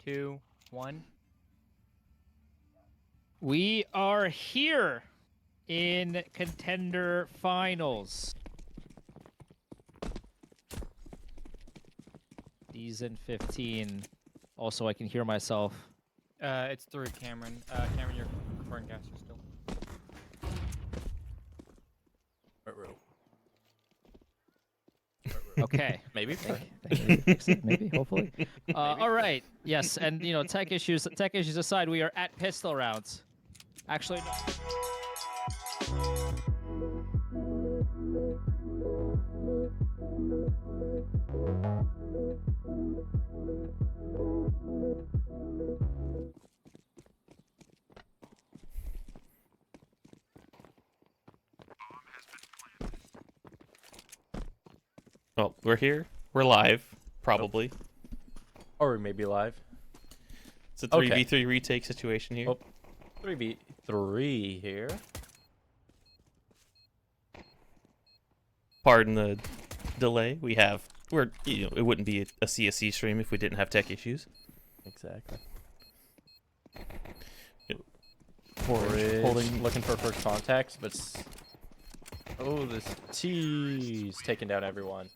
2, 1. We are here in Contender Finals. Season 15. Also, I can hear myself. It's through Cameron. Cameron, you're recording caster still. Okay. Maybe. Maybe, hopefully. All right. Yes, and tech issues aside, we are at pistol rounds. Actually, no. Well, we're here. We're live, probably. Or we may be live. It's a 3v3 retake situation here. Oh, 3v3 here. Pardon the delay. It wouldn't be a CSC stream if we didn't have tech issues. Exactly. Forage holding. Looking for first contacts, but this T's taking down everyone.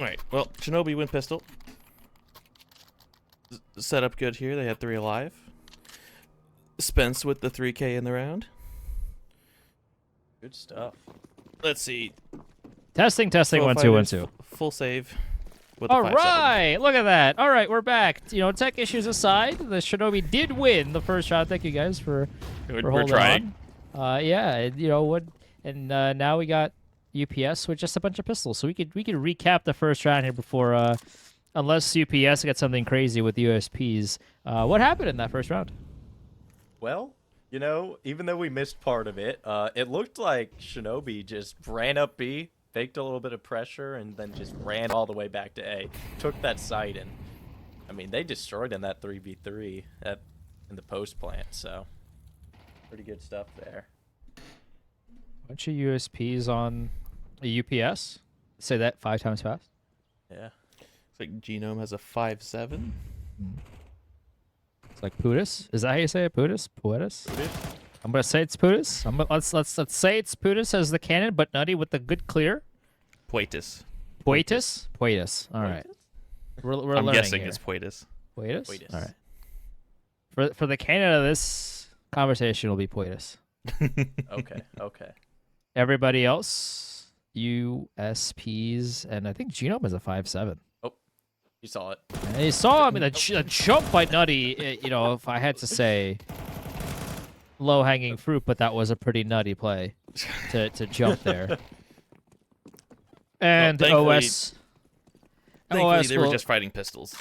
Alright, well, Shinobi went pistol. Set up good here. They had 3 alive. Spence with the 3K in the round. Good stuff. Let's see. Testing, 1 2 1 2. Full save. With All a 5-7. right, look at that. All right, we're back. Tech issues aside, the Shinobi did win the first round. Thank you guys for holding trying. on. Yeah, and now we got UPS with just a bunch of pistols, so we could recap the first round here before, unless UPS got something crazy with USPs. What happened in that first round? Well, even though we missed part of it, it looked like Shinobi just ran up B, faked a little bit of pressure, and then just ran all the way back to A. Took that site, and they destroyed in that 3v3 in the post plant. So pretty good stuff there. Bunch of USPs on a UPS. Say that 5 times fast. Yeah. It's like Genome has a 5-7. It's like Putis. Is that how you say it? Putis? I'm gonna say it's Putis. Let's say it's Putis as the cannon, but Nutty with the good clear. Poitus. Poitus. All right. We're I'm learning guessing here. it's Poitus. Poitus. Poitus. All right. For the canon of this conversation will be Poitus. Okay. Everybody else, USPs, and I think Genome is a 5-7. Oh, you saw it. And you saw, a jump by Nutty, if I had to say low-hanging fruit, but that was a pretty nutty play to jump there. And OS... Thankfully, they were just fighting pistols.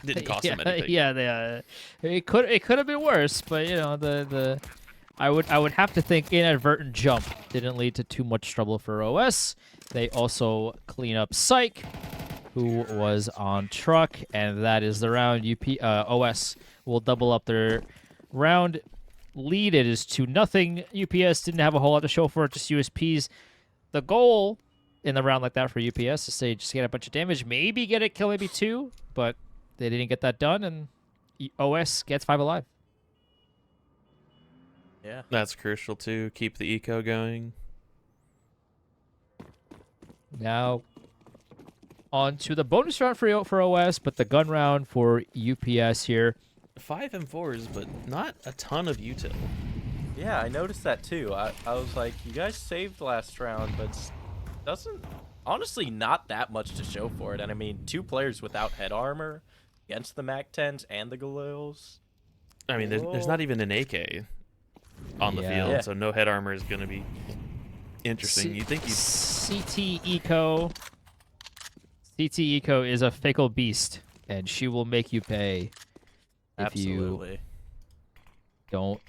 Didn't cost them anything. Yeah, it could have been worse, but I would have to think inadvertent jump didn't lead to too much trouble for OS. They also clean up Psych, who was on truck, and that is the round. OS will double up their round lead. It is 2-0. UPS didn't have a whole lot to show for it, just USPs. The goal in the round like that for UPS is to just get a bunch of damage, maybe get a kill, maybe 2, but they didn't get that done, and OS gets 5 alive. Yeah. That's crucial too. Keep the eco going. Now, on to the bonus round for OS, but the gun round for UPS here. 5 M4s, but not a ton of util. Yeah, I noticed that too. I was like, you guys saved last round, but doesn't honestly not that much to show for it. And 2 players without head armor against the MAC-10s and the Galils. There's not even an AK on the field, so no head armor is going to be interesting. You think CT Eco is a fickle beast, and she will make you pay if Absolutely. you don't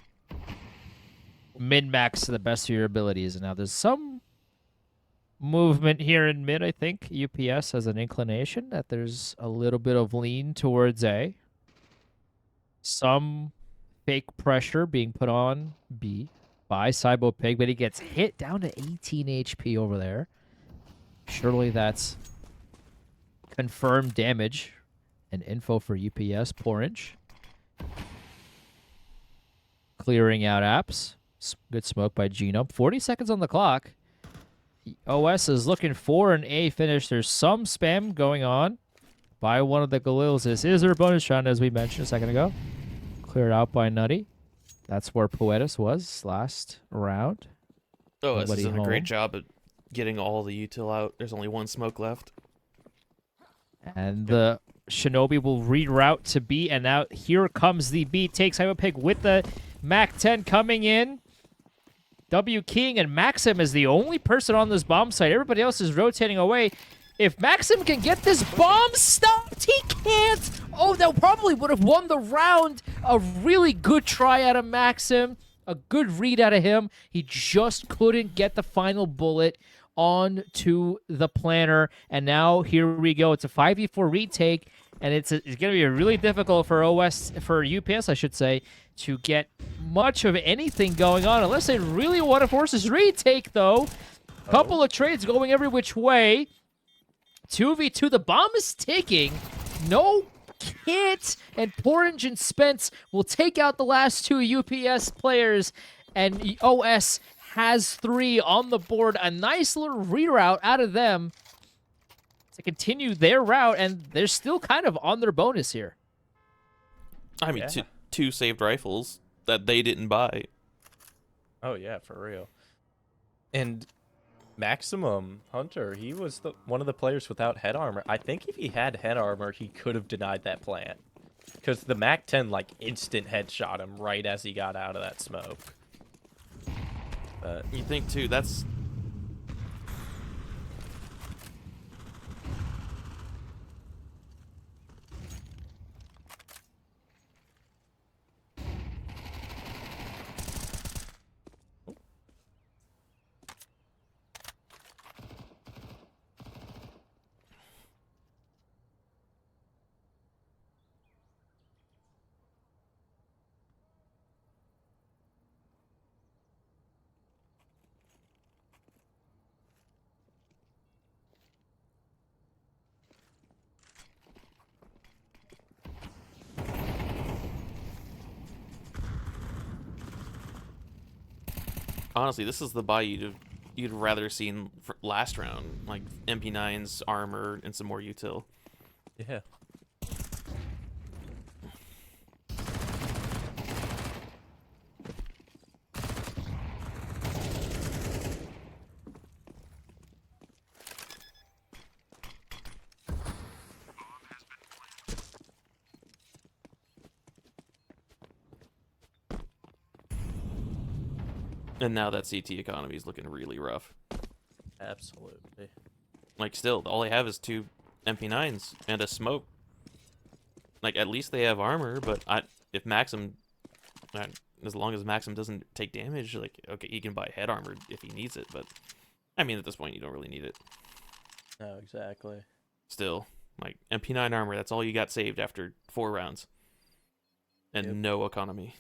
min-max to the best of your abilities. And now there's some movement here in mid, I think. UPS has an inclination that there's a little bit of lean towards A. Some fake pressure being put on B by Cybo Pig, but he gets hit down to 18 HP over there. Surely that's confirmed damage and info for UPS. Porridge. Clearing out apps. Good smoke by Geno. 40 seconds on the clock. OS is looking for an A finish. There's some spam going on by one of the Galils. This is their bonus round, as we mentioned a second ago. Cleared out by Nutty. That's where Poetus was last round. OS Nobody is doing a great home. job at getting all the util out. There's only one smoke left. And the Shinobi will reroute to B, and now here comes the B. Takes Cyber Pig with the Mac 10 coming in. W King and Maxim is the only person on this bomb site. Everybody else is rotating away. If Maxim can get this bomb stopped, he can't. Oh, that probably would have won the round. A really good try out of Maxim. A good read out of him. He just couldn't get the final bullet onto the planner. And now here we go. It's a 5v4 retake. And it's going to be really difficult for for UPS, I should say, to get much of anything going on. Unless they really want to force this retake, though. Couple of trades going every which way. 2v2, the bomb is ticking. No hit, and Porridge and Spence will take out the last two UPS players, and OS has 3 on the board. A nice little reroute out of them to continue their route, and they're still kind of on their bonus here. I mean, Yeah. two saved rifles that they didn't buy. Oh yeah, for real. And Maximum Hunter, he was one of the players without head armor. I think if he had head armor, he could have denied that plant. Because the Mac 10, like, instant headshot him right as he got out of that smoke. But You think, too, that's... Honestly, this is the buy you'd rather seen for last round, like MP9's armor and some more util. yeah. And now that CT economy is looking really rough. Absolutely. Like, still, all they have is 2 MP9s and a smoke. Like, at least they have armor, but if Maxim, as long as Maxim doesn't take damage, like, okay, he can buy head armor if he needs it, but I mean, at this point, you don't really need it. No, exactly. Still, like, MP9 armor, that's all you got saved after 4 rounds. And Yep. no economy.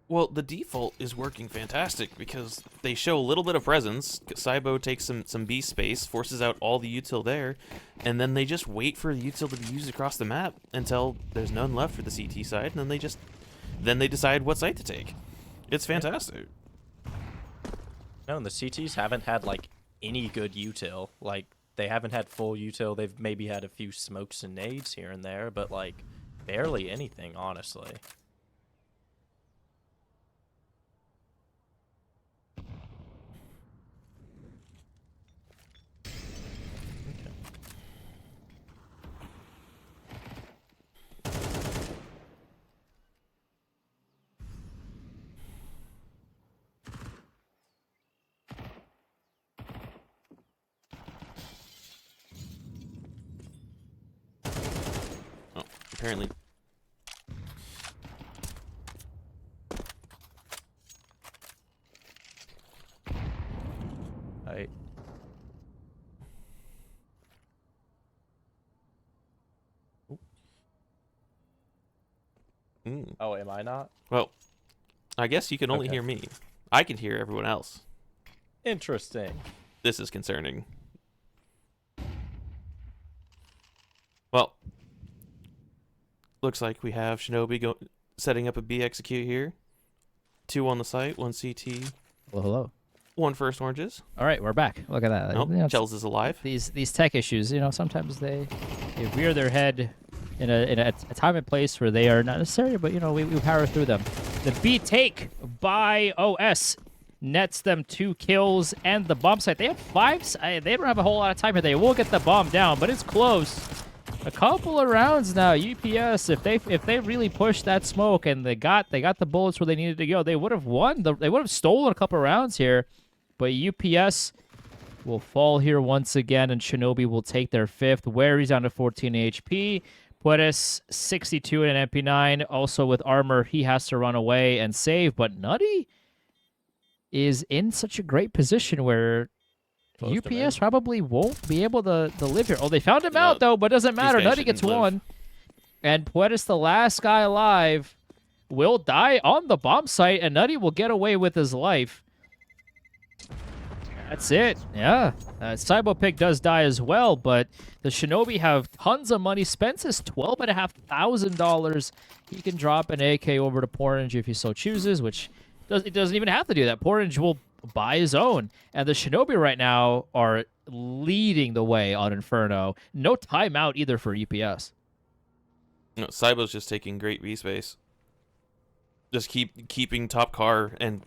Well, the default is working fantastic because they show a little bit of presence. Cybo takes some B space, forces out all the util there, and then they just wait for the util to be used across the map until there's none left for the CT side, and then they decide what site to take. It's fantastic. No, and the CTs haven't had, like, any good util. Like, they haven't had full util. They've maybe had a few smokes and nades here and there, but, like, barely anything, honestly. apparently. Right. Oh, am I not? Well, I guess you can only Okay. hear me. I can hear everyone else. Interesting. This is concerning. Well, looks like we have Shinobi setting up a B execute here. 2 on the site, 1 CT, Hello, hello. 1 first oranges. All right, we're back. Look at that. Nope, You know, it's- Chels is alive. these tech issues, sometimes they rear their head in a time and place where they are not necessary, but we power through them. The B take by OS nets them 2 kills and the bomb site. They have 5. They don't have a whole lot of time here. They will get the bomb down, but it's close. A couple of rounds now. UPS, if they really pushed that smoke and they got the bullets where they needed to go, they would have won. They would have stolen a couple of rounds here. But UPS will fall here once again, and Shinobi will take their 5th. Where he's down to 14 HP. Puedes 62 and an MP9. Also with armor, he has to run away and save. But Nutty is in such a great position where Closed him in. UPS probably won't be able to live here. Oh, they found him No, out, though, but doesn't matter. guys Nutty gets shouldn't live. 1. And Puedes, the last guy alive, will die on the bomb site, and Nutty will get away with his life. That's it. Yeah. Cybopig does die as well, but the Shinobi have tons of money. Spends his $12,500. He can drop an AK over to Porridge if he so chooses, which it doesn't even have to do that. Porridge will buy his own. And the Shinobi right now are leading the way on Inferno. No timeout either for UPS. No, Cybo's just taking great B space. Just keeping top car and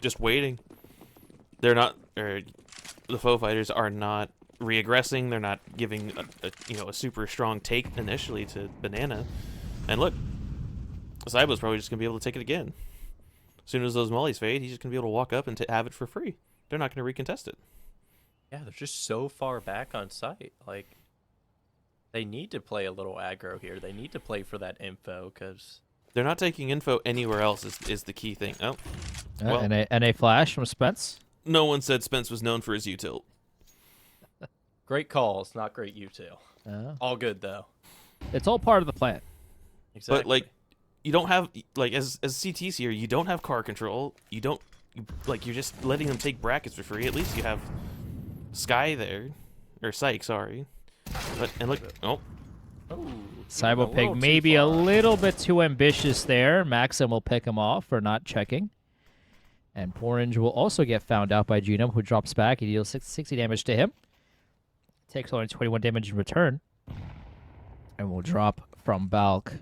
just waiting. They're not, the foe fighters are not re-aggressing. They're not giving a super strong take initially to Banana. And look, Cybo's probably just gonna be able to take it again. As soon as those mollies fade, he's just gonna be able to walk up and have it for free. They're not gonna recontest it. Yeah, they're just so far back on site. Like, they need to play a little aggro here. They need to play for that info, because They're not taking info anywhere else is the key thing. Oh, well, and a flash from Spence. no one said Spence was known for his util. great calls, not great util. Oh. All good, though. It's all part of the plan. Exactly. But like, you don't have as CTs here. You don't have car control. You're just letting them take brackets for free. At least you have Sky there, or Psych, sorry. And look, oh, Ooh, Cybopig maybe a little bit too ambitious there. Maxim will pick him off for not checking. And Porridge will also get found out by Genome, who drops back. He deals 60 damage to him. Takes only 21 damage in return. And will drop from Balk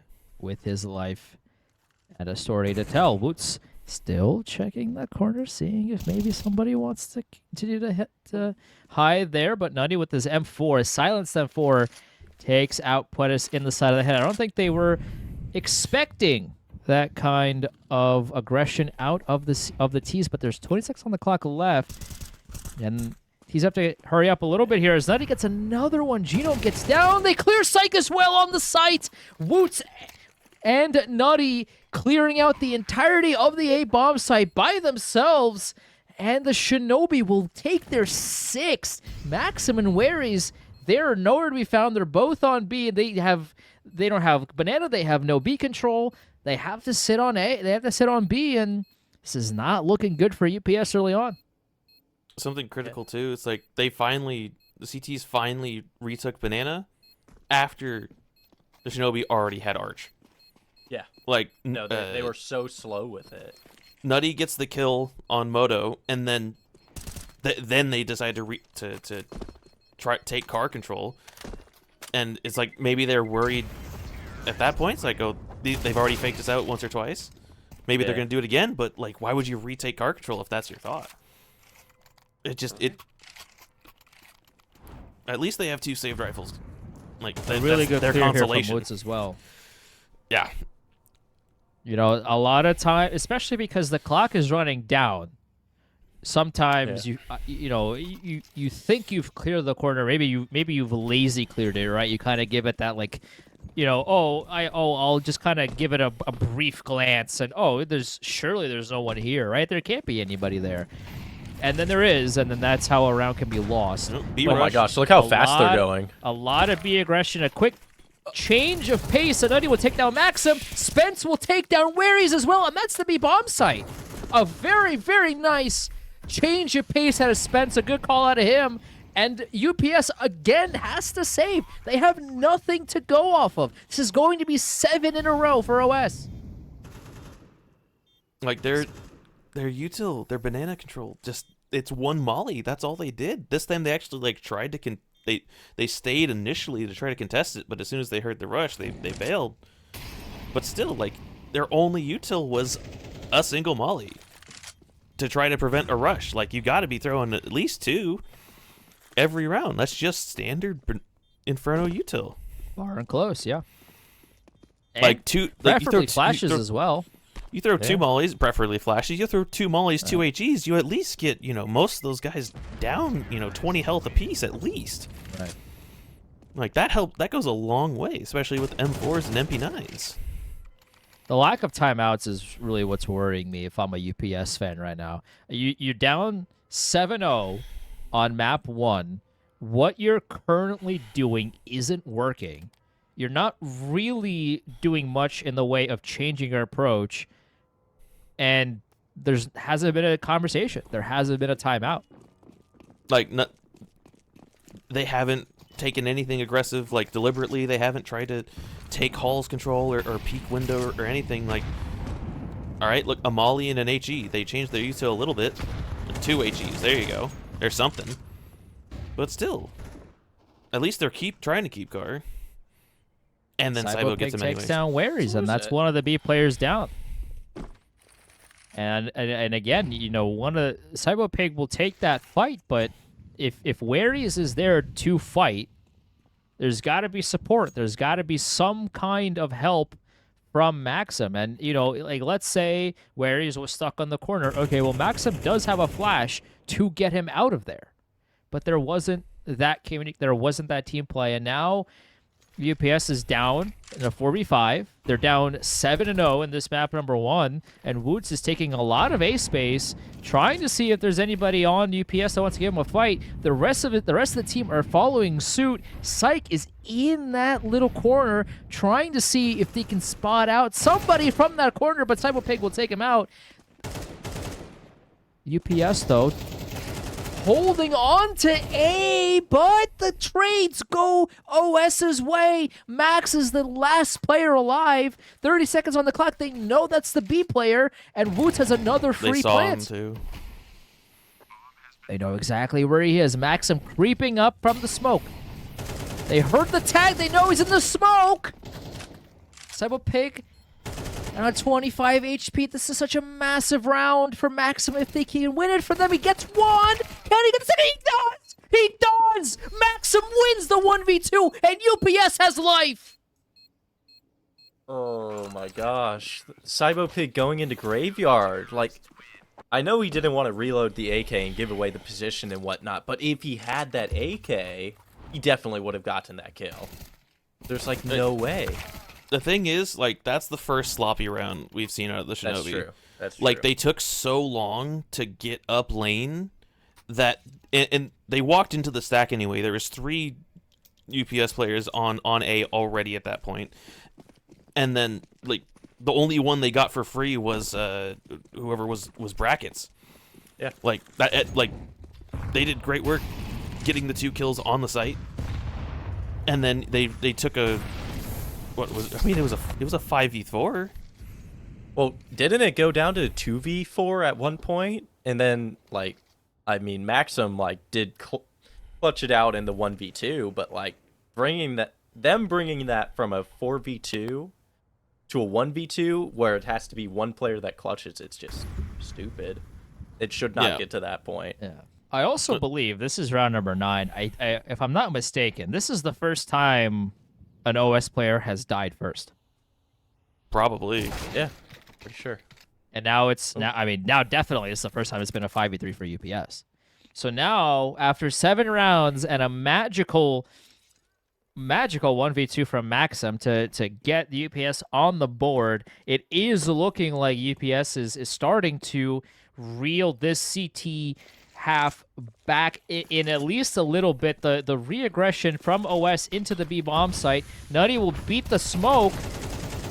with his life and a story to tell. Woots still checking that corner, seeing if maybe somebody wants to continue to hide there. But Nutty with his M4, his silenced M4, takes out Puedes in the side of the head. I don't think they were expecting that kind of aggression out of the tees, but there's 26 on the clock left, and he's have to hurry up a little bit here as Nutty gets another one. Genome gets down. They clear Psych as well on the site. Woots and Nutty clearing out the entirety of the A bomb site by themselves, and the Shinobi will take their 6th. Maxim and Waries, they're nowhere to be found. They're both on B. They don't have Banana. They have no B control. They have to sit on A. They have to sit on B, and this is not looking good for UPS early on. something critical too. It's like the CTs finally retook Banana after the Shinobi already had Arch. Yeah. Like, No, they were so slow with it. Nutty gets the kill on Moto, and then they decide to try take car control, and it's like maybe they're worried at that point. It's like, oh, they've already faked us out once or twice. Maybe they're Yeah. gonna do it again, but like, why would you retake car control if that's your thought? At least they have 2 saved rifles. Like, Really that's good their clear here from consolation. Woods as well. Yeah, You know, a lot of time, especially because the clock is running down. Sometimes you think you've cleared the corner. Maybe you've lazy cleared it, right? You kind of give it that like you know, I'll just kind of give it a brief glance, and surely there's no one here, right? There can't be anybody there, and then there is, and then that's how a round can be lost. B Oh my rush. gosh, look how A fast lot- they're going. A lot of B aggression, a quick change of pace. Anuddy will take down Maxim. Spence will take down Waries as well, and that's the B bomb site. A very, very nice change of pace out of Spence. A good call out of him. And UPS again has to save. They have nothing to go off of. This is going to be 7 in a row for OS. Like their util, their banana control, just it's one molly. That's all they did. This time they actually like tried to they stayed initially to try to contest it, but as soon as they heard the rush, they bailed. But still, like their only util was a single molly to try to prevent a rush. Like you got to be throwing at least 2 every round. That's just standard Inferno util. Far and close, yeah. Like two, like you Preferably throw flashes as well. You throw 2 mollies, preferably flashes. You throw 2 mollies, 2 HEs. You at least get, most of those guys down, 20 health apiece at least. Right. Like that goes a long way, especially with M4s and MP9s. The lack of timeouts is really what's worrying me if I'm a UPS fan right now. You're down 7-0 on map 1. What you're currently doing isn't working. You're not really doing much in the way of changing your approach. And hasn't been a conversation. There hasn't been a timeout. Like, they haven't taken anything aggressive, like, deliberately. They haven't tried to take Hall's control or peak window or anything. Like, all right, look, a molly and an HE. They changed their util a little bit. 2 HEs, there you go. There's something. But still, at least they're trying to keep Gar. And then Cybo gets him takes anyways. down Waries, and that's one of the B players down. And again, one of Cybo Pig will take that fight, but if Waries is there to fight, there's got to be support. There's got to be some kind of help from Maxim. And like let's say Waries was stuck on the corner. Okay, well Maxim does have a flash to get him out of there, but there wasn't that team play, and now UPS is down in a 4v5. They're down 7-0 in this map number 1, and Woots is taking a lot of A space, trying to see if there's anybody on UPS that wants to give him a fight. The rest of the team are following suit. Psych is in that little corner, trying to see if they can spot out somebody from that corner, but Cyberpig will take him out. UPS, though, holding on to A, but the trades go OS's way. Max is the last player alive. 30 seconds on the clock. They know that's the B player, and Woots has another free They saw plant. him too. They know exactly where he is. Maxim creeping up from the smoke. They heard the tag. They know he's in the smoke. Cyberpig at 25 HP. This is such a massive round for Maxim. If they can win it for them, he gets 1. Can he get the second? He does! He does! Maxim wins the 1v2, and UPS has life! Oh my gosh. Cybo Pig going into Graveyard. Like, I know he didn't want to reload the AK and give away the position and whatnot, but if he had that AK, he definitely would have gotten that kill. There's like no way. The thing is, like, that's the first sloppy round we've seen out of the Shinobi. That's true. That's true. Like, they took so long to get up lane that, and they walked into the stack anyway. There was 3 UPS players on A already at that point, and then like the only one they got for free was whoever was brackets. Yeah. Like that. Like they did great work getting the 2 kills on the site, and then they took a. What was? I mean, it was a 5v4. Well, didn't it go down to 2v4 at one point? And then, like, I mean, Maxim, like, did clutch it out in the 1v2, but, like, bringing that from a 4v2 to a 1v2 where it has to be one player that clutches, it's just stupid. It should not get to that point. Yeah. I also believe this is round number 9. I if I'm not mistaken, this is the first time an OS player has died first. Probably. Yeah, pretty sure. And now now definitely it's the first time it's been a 5v3 for UPS. So now, after 7 rounds and a magical magical 1v2 from Maxim to get the UPS on the board. It is looking like UPS is starting to reel this CT half back in at least a little bit. The re-aggression from OS into the B bomb site. Nutty will beat the smoke,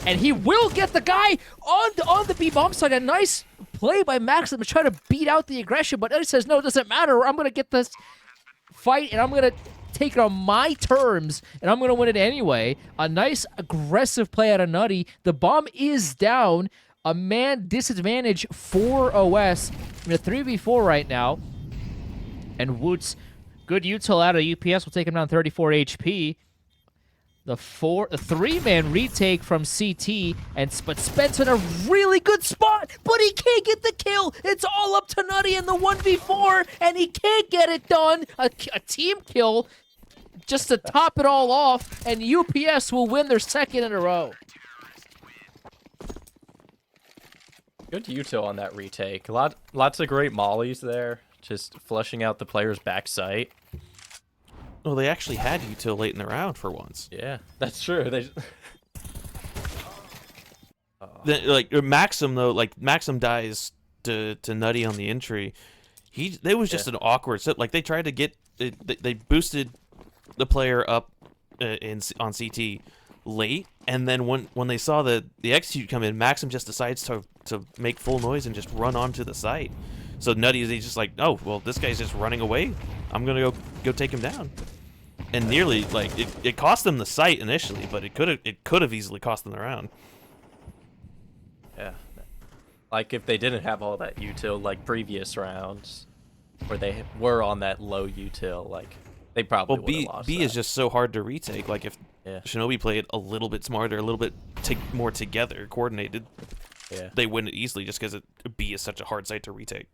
and he will get the guy on the B bomb site. A nice play by Maxim to try to beat out the aggression, but Nutty says, no, it doesn't matter. I'm going to get this fight, and I'm going to take it on my terms, and I'm going to win it anyway. A nice aggressive play out of Nutty. The bomb is down. A man disadvantage for OS in a 3v4 right now. And Woots, good util out of UPS, will take him down 34 HP. The three-man retake from CT, but Spence in a really good spot, but he can't get the kill. It's all up to Nutty in the 1v4, and he can't get it done. A team kill just to top it all off, and UPS will win their second in a row. Good util on that retake. Lots of great mollies there. Just flushing out the player's back sight. Well, they actually had util late in the round for once. Yeah, that's true. They Like Maxim though, like Maxim dies to Nutty on the entry. It was just an awkward set. Like they tried to get they boosted the player up on CT late, and then when they saw the execute come in, Maxim just decides to make full noise and just run onto the site. So Nutty, he's just like, oh, well, this guy's just running away. I'm gonna go take him down. And nearly, like, it cost them the site initially, but it could have easily cost them the round. Yeah. Like if they didn't have all that util like previous rounds, where they were on that low util, like they probably would have lost. B that. is just so hard to retake. Like if Shinobi played a little bit smarter, a little bit more together, coordinated, they win it easily just because B is such a hard site to retake.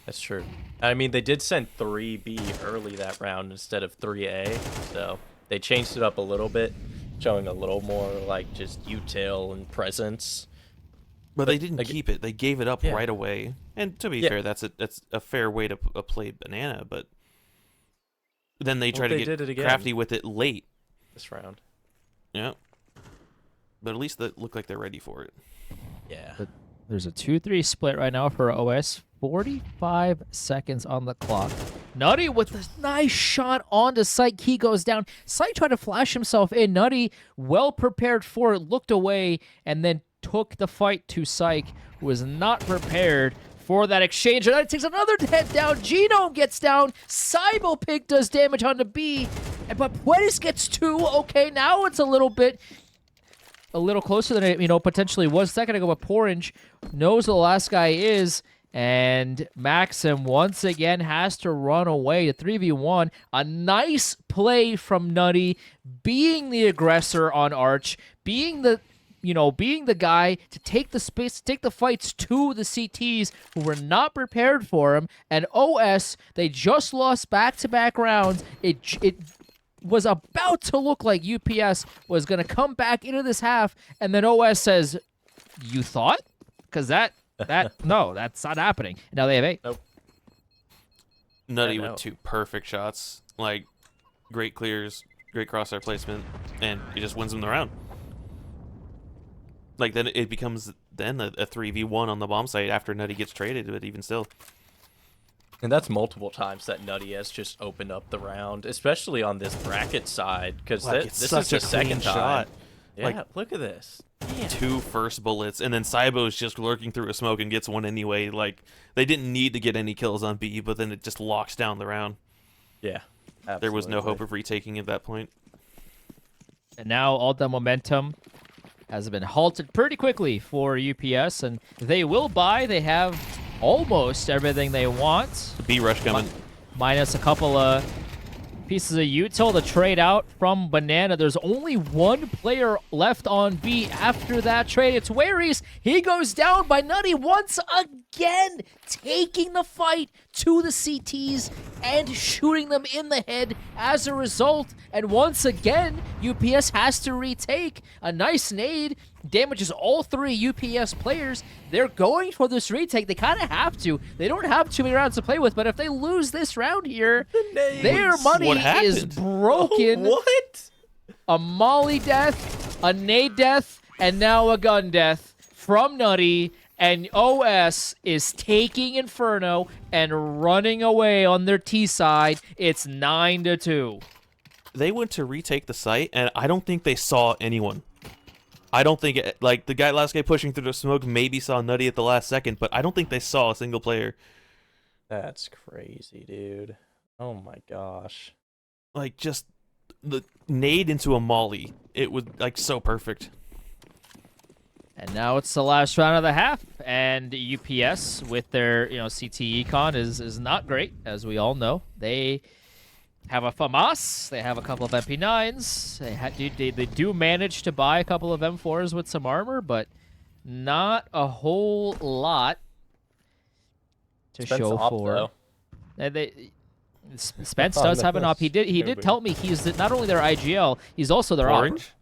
That's true. I mean, they did send 3B early that round instead of 3A, so they changed it up a little bit, showing a little more like just util and presence. But they didn't keep it. They gave it up right away. And to be fair, that's a fair way to play Banana. But then they try to get crafty with it late this round. Yeah. But at least they look like they're ready for it. Yeah. But there's a 2-3 split right now for OS. 45 seconds on the clock. Nutty with a nice shot onto Syke. He goes down. Syke tried to flash himself in. Nutty, well prepared for it, looked away, and then took the fight to Syke, who was not prepared for that exchange. And Nutty takes another head down. Genome gets down. Cybopig does damage onto B. But Puedes gets 2. Okay, now it's a little closer than it, potentially was a second ago. But Porange knows who the last guy is. And Maxim once again has to run away to 3v1. A nice play from Nutty, being the aggressor on Arch, being the guy to take the space, to take the fights to the CTs who were not prepared for him. And OS, they just lost back-to-back rounds. It was about to look like UPS was going to come back into this half, and then OS says, "You thought?" Because no, that's not happening. Now they have 8. Nope. Nutty with 2 perfect shots, like great clears, great crosshair placement, and he just wins them the round. Like then it becomes then a 3v1 on the bomb site after Nutty gets traded, but even still. And that's multiple times that Nutty has just opened up the round, especially on this bracket side, because this is the second time. Yeah, like, look at this. Damn. 2 first bullets, and then Cybo's just lurking through a smoke and gets one anyway. Like, they didn't need to get any kills on B, but then it just locks down the round. Yeah, absolutely. There was no hope of retaking at that point. And now all the momentum has been halted pretty quickly for UPS, and they will buy. They have almost everything they want. The B rush coming. Minus a couple of pieces of util to trade out from Banana. There's only one player left on B after that trade. It's Waries. He goes down by Nutty once again, taking the fight to the CTs and shooting them in the head as a result. And once again, UPS has to retake. A nice nade damages all 3 UPS players. They're going for this retake. They kind of have to. They don't have too many rounds to play with, but if they lose this round here, their money is broken. Oh, what? a molly death, a nade death, and now a gun death from Nutty, and OS is taking Inferno and running away on their T side. It's 9-2. They went to retake the site, and I don't think they saw anyone. I don't think like the last guy pushing through the smoke maybe saw Nutty at the last second, but I don't think they saw a single player. That's crazy, dude. Oh my gosh. Like, just the nade into a molly. It was like so perfect. And now it's the last round of the half, and UPS with their CT econ is not great, as we all know. They have a FAMAS, they have a couple of MP9s, they do manage to buy a couple of M4s with some armor, but not a whole lot to show for. Spence does have an op. He did tell me he's not only their IGL, he's also their Orange.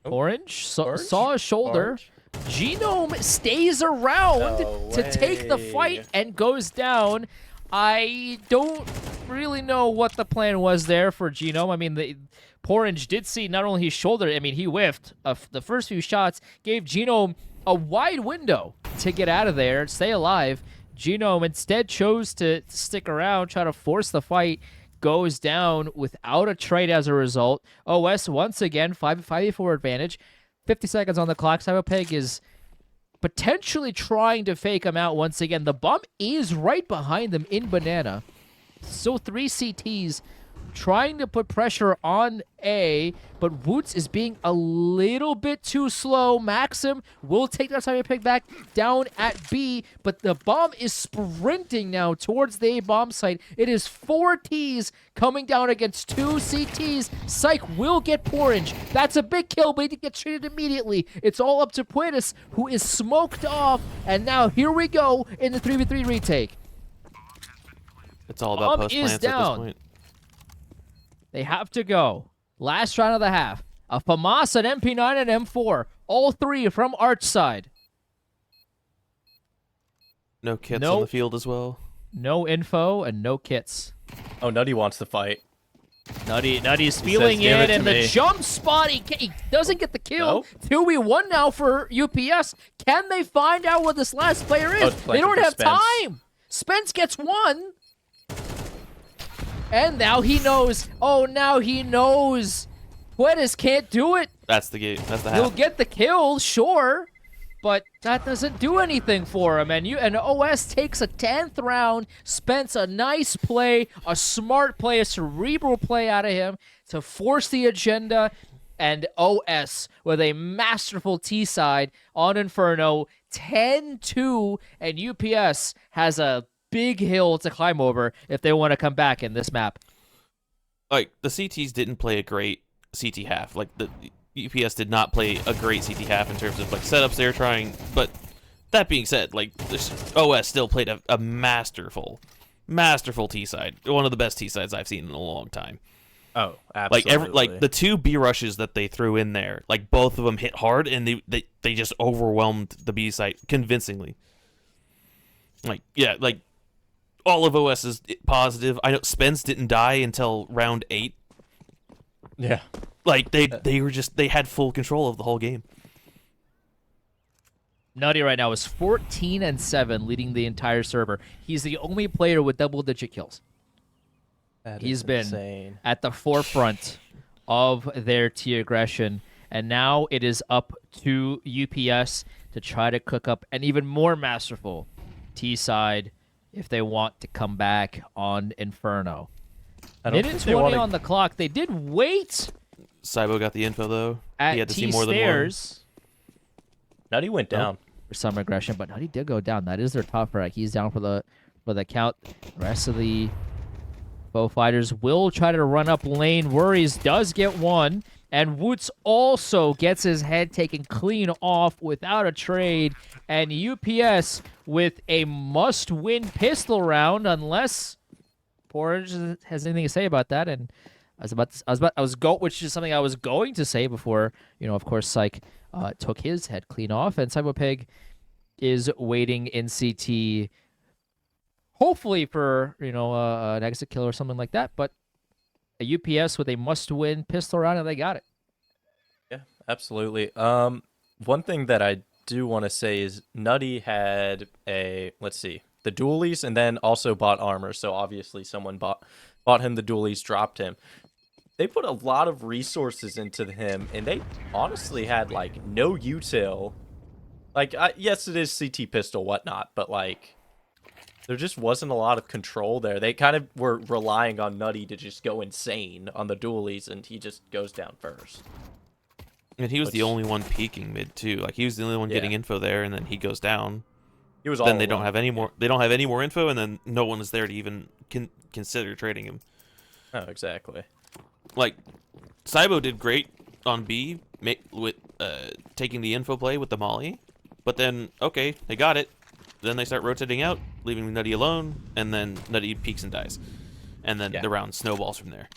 Orange saw a shoulder. Orange. Genome stays around to take the fight and goes down. I don't really know what the plan was there for Genome. I mean, Orange did see not only his shoulder, I mean, he whiffed. The first few shots gave Genome a wide window to get out of there, stay alive. Genome instead chose to stick around, try to force the fight, goes down without a trade as a result. OS, once again, 5v4 advantage. 50 seconds on the clock. Cybopeg is potentially trying to fake him out once again. The bomb is right behind them in Banana. So 3 CTs trying to put pressure on A, but Woods is being a little bit too slow. Maxim will take that Cybopeg back down at B, but the bomb is sprinting now towards the A bomb site. It is 4 Ts coming down against 2 CTs. Psych will get Orange. That's a big kill, but he gets treated immediately. It's all up to Puedes, who is smoked off, and now here we go in the 3v3 retake. It's all about post plants at this point. They have to go. Last round of the half. A FAMAS, an MP9, and M4. All 3 from Arch side. No kits on the field as well. No info and no kits. Oh, Nutty wants to fight. Nutty's feeling it, and the jump spot, he doesn't get the kill. 2v1 now for UPS. Can they find out what this last player is? They don't have time. Spence gets 1. And now he knows. Oh, now he knows. Puedes can't do it. That's the game. That's the half. He'll get the kill, sure, but that doesn't do anything for him. And OS takes a 10th round. Spence, a nice play, a smart play, a cerebral play out of him to force the agenda. And OS with a masterful T side on Inferno, 10-2, and UPS has a big hill to climb over if they want to come back in this map. Like, the CTs didn't play a great CT half. Like, the UPS did not play a great CT half in terms of like setups they were trying. But that being said, like, this OS still played a masterful T side. One of the best T sides I've seen in a long time. Oh, absolutely. Like the 2 B rushes that they threw in there, like both of them hit hard, and they just overwhelmed the B site convincingly. Like, yeah, like all of OS is positive. I know Spence didn't die until round 8. Yeah. Like they had full control of the whole game. Nutty right now is 14-7, leading the entire server. He's the only player with double-digit kills. He's been insane. At the forefront of their T aggression, and now it is up to UPS to try to cook up an even more masterful T side if they want to come back on Inferno. Minute 20 on the clock. They did wait. Cybo got the info though. At he had to T see more stairs. than one. Nutty went down. For some aggression, but Nutty did go down. That is their top frag. He's down for the count. The rest of the Bow fighters will try to run up lane. Worries does get one. And Woods also gets his head taken clean off without a trade. And UPS with a must-win pistol round, unless Porridge has anything to say about that. And which is something I was going to say before, of course, Psych took his head clean off. And Cybopeg is waiting in CT, hopefully for, an exit kill or something like that. But a UPS with a must-win pistol round, and they got it. absolutely. One thing that I do want to say is Nutty had let's see, the dualies, and then also bought armor. So obviously someone bought him the dualies, dropped him. They put a lot of resources into him, and they honestly had like no util. Like, yes, it is CT pistol, whatnot, but like, there just wasn't a lot of control there. They kind of were relying on Nutty to just go insane on the dualies, and he just goes down first. And he was the only one peeking mid too. Like he was the only one getting info there, and then he goes down. He was all then they alone. don't have any more. They don't have any more info, and then no one is there to even consider trading him. Oh, exactly. Like, Saibo did great on B with taking the info play with the Molly, but then okay, they got it. Then they start rotating out, leaving Nutty alone, and then Nutty peeks and dies, and then the round snowballs from there.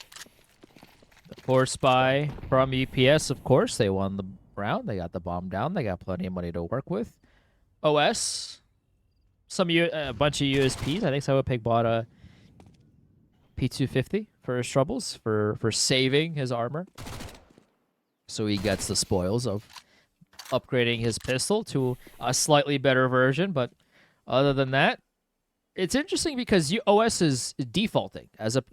Force buy from EPS, of course. They won the round. They got the bomb down. They got plenty of money to work with. OS, a bunch of USPs. I think Cyberpig bought a P250 for his troubles, for saving his armor. So he gets the spoils of upgrading his pistol to a slightly better version. But other than that, it's interesting because OS is defaulting as a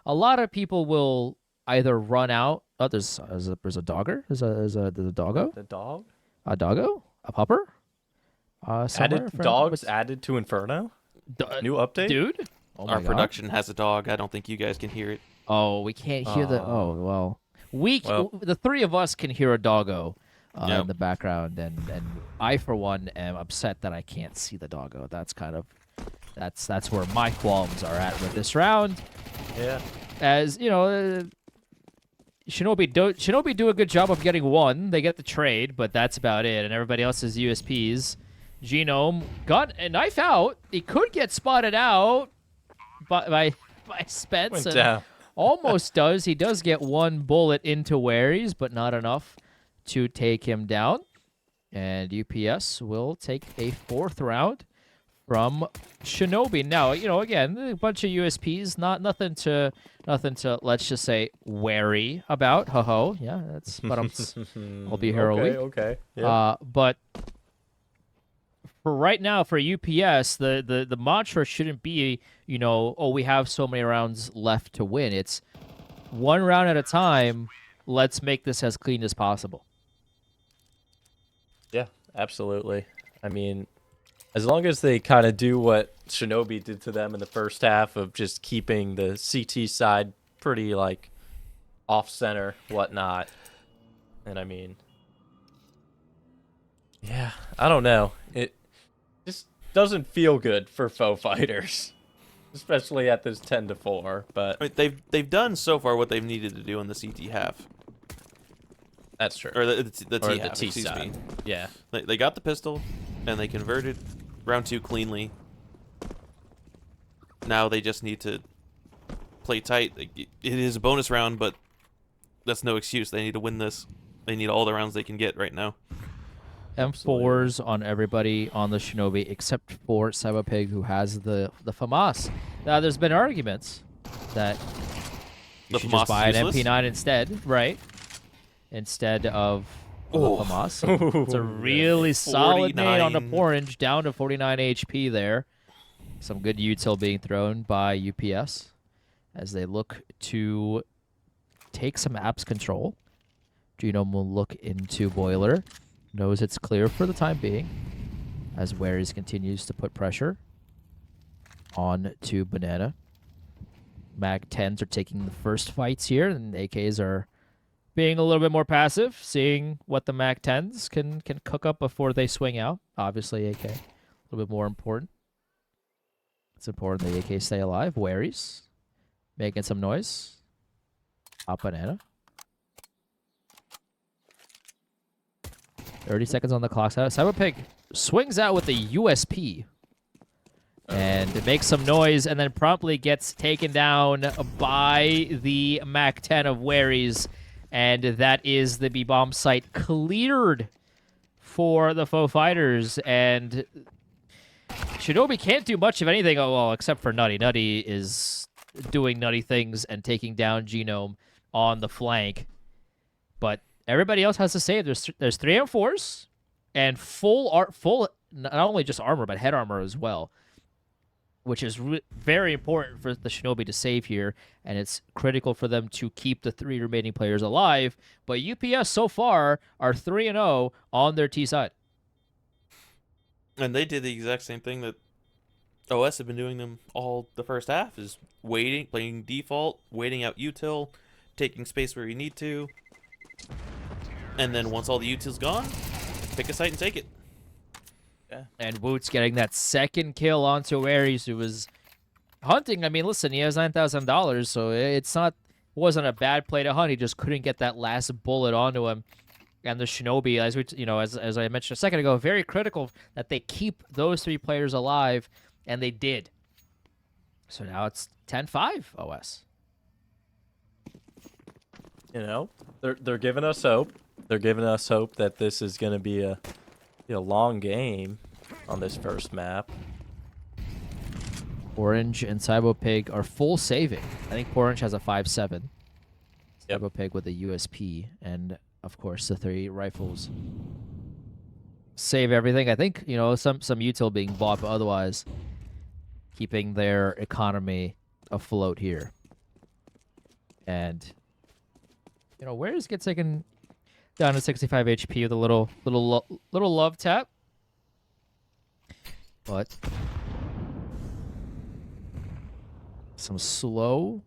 a lot of people will either run out. Oh, there's a dogger. There's a doggo. The dog? A doggo? A pupper? Dogs added to Inferno? New update? Dude? Oh Our my production has a dog. I don't think you guys can hear it. Oh, we can't hear the. Oh well, the three of us can hear a doggo in the background, and I for one am upset that I can't see the doggo. That's where my qualms are at with this round. Yeah. As you know, Shinobi do a good job of getting one. They get the trade, but that's about it. And everybody else's USPs. Genome got a knife out. He could get spotted out by Spence. Went down. Almost does. He does get one bullet into Waries, but not enough to take him down. And UPS will take a 4th round from Shinobi. Now, again, a bunch of USPs, nothing to let's just say wary about. Ho-ho. Yeah, that's but I'll be here all week. Okay. Yeah. But for right now, for UPS, the mantra shouldn't be, we have so many rounds left to win. It's one round at a time. Let's make this as clean as possible. Yeah, absolutely. I mean, as long as they kind of do what Shinobi did to them in the first half of just keeping the CT side pretty, like, off-center, whatnot. And, I mean, yeah, I don't know. It just doesn't feel good for foe fighters, especially at this 10-4. But I mean, they've done so far what they've needed to do in the CT half. that's true. Or the T half, T excuse side. me. Yeah. They got the pistol, and they converted round 2 cleanly. Now they just need to play tight. It is a bonus round, but that's no excuse. They need to win this. They need all the rounds they can get right now. M4s on everybody on the Shinobi except for Cyberpig, who has the FAMAS. Now, there's been arguments that you should just buy an MP9 instead, right? Instead of the FAMAS. It's a really solid nade on the orange, down to 49 HP there. Some good util being thrown by UPS as they look to take some apps control. Genome will look into Boiler. Knows it's clear for the time being as Waries continues to put pressure on to Banana. Mag 10s are taking the first fights here, and AKs are being a little bit more passive, seeing what the Mag 10s can cook up before they swing out. Obviously, AK a little bit more important. It's important the AK stay alive. Waries making some noise. Up Banana. 30 seconds on the clock. Cyberpig swings out with a USP and makes some noise, and then promptly gets taken down by the Mac 10 of Waries, and that is the B-bomb site cleared for the foe fighters. And Shinobi can't do much of anything, except for Nutty. Nutty is doing nutty things and taking down Genome on the flank. But Everybody else has to save. There's 3 M4s and full not only just armor but head armor as well, which is very important for the Shinobi to save here, and it's critical for them to keep the 3 remaining players alive. But UPS so far are 3-0 on their T side. And they did the exact same thing that OS have been doing them all the first half, is waiting, playing default, waiting out util, taking space where you need to, and then once all the util's gone, pick a site and take it. Yeah. And Woot's getting that second kill onto Ares, who was hunting. I mean, listen, he has $9,000, so wasn't a bad play to hunt. He just couldn't get that last bullet onto him. And the Shinobi, as I mentioned a second ago, very critical that they keep those 3 players alive, and they did. So now it's 10-5 OS. You know, they're giving us hope. They're giving us hope that this is going to be a long game on this first map. Orange and Cybopig are full saving. I think Orange has a 5.7. Yep. Cybopig with a USP, and of course the 3 rifles save everything. I think, you know, some util being bought, but otherwise keeping their economy afloat here. And you know, Wares gets taken down to 65 HP with a little love tap. But some slow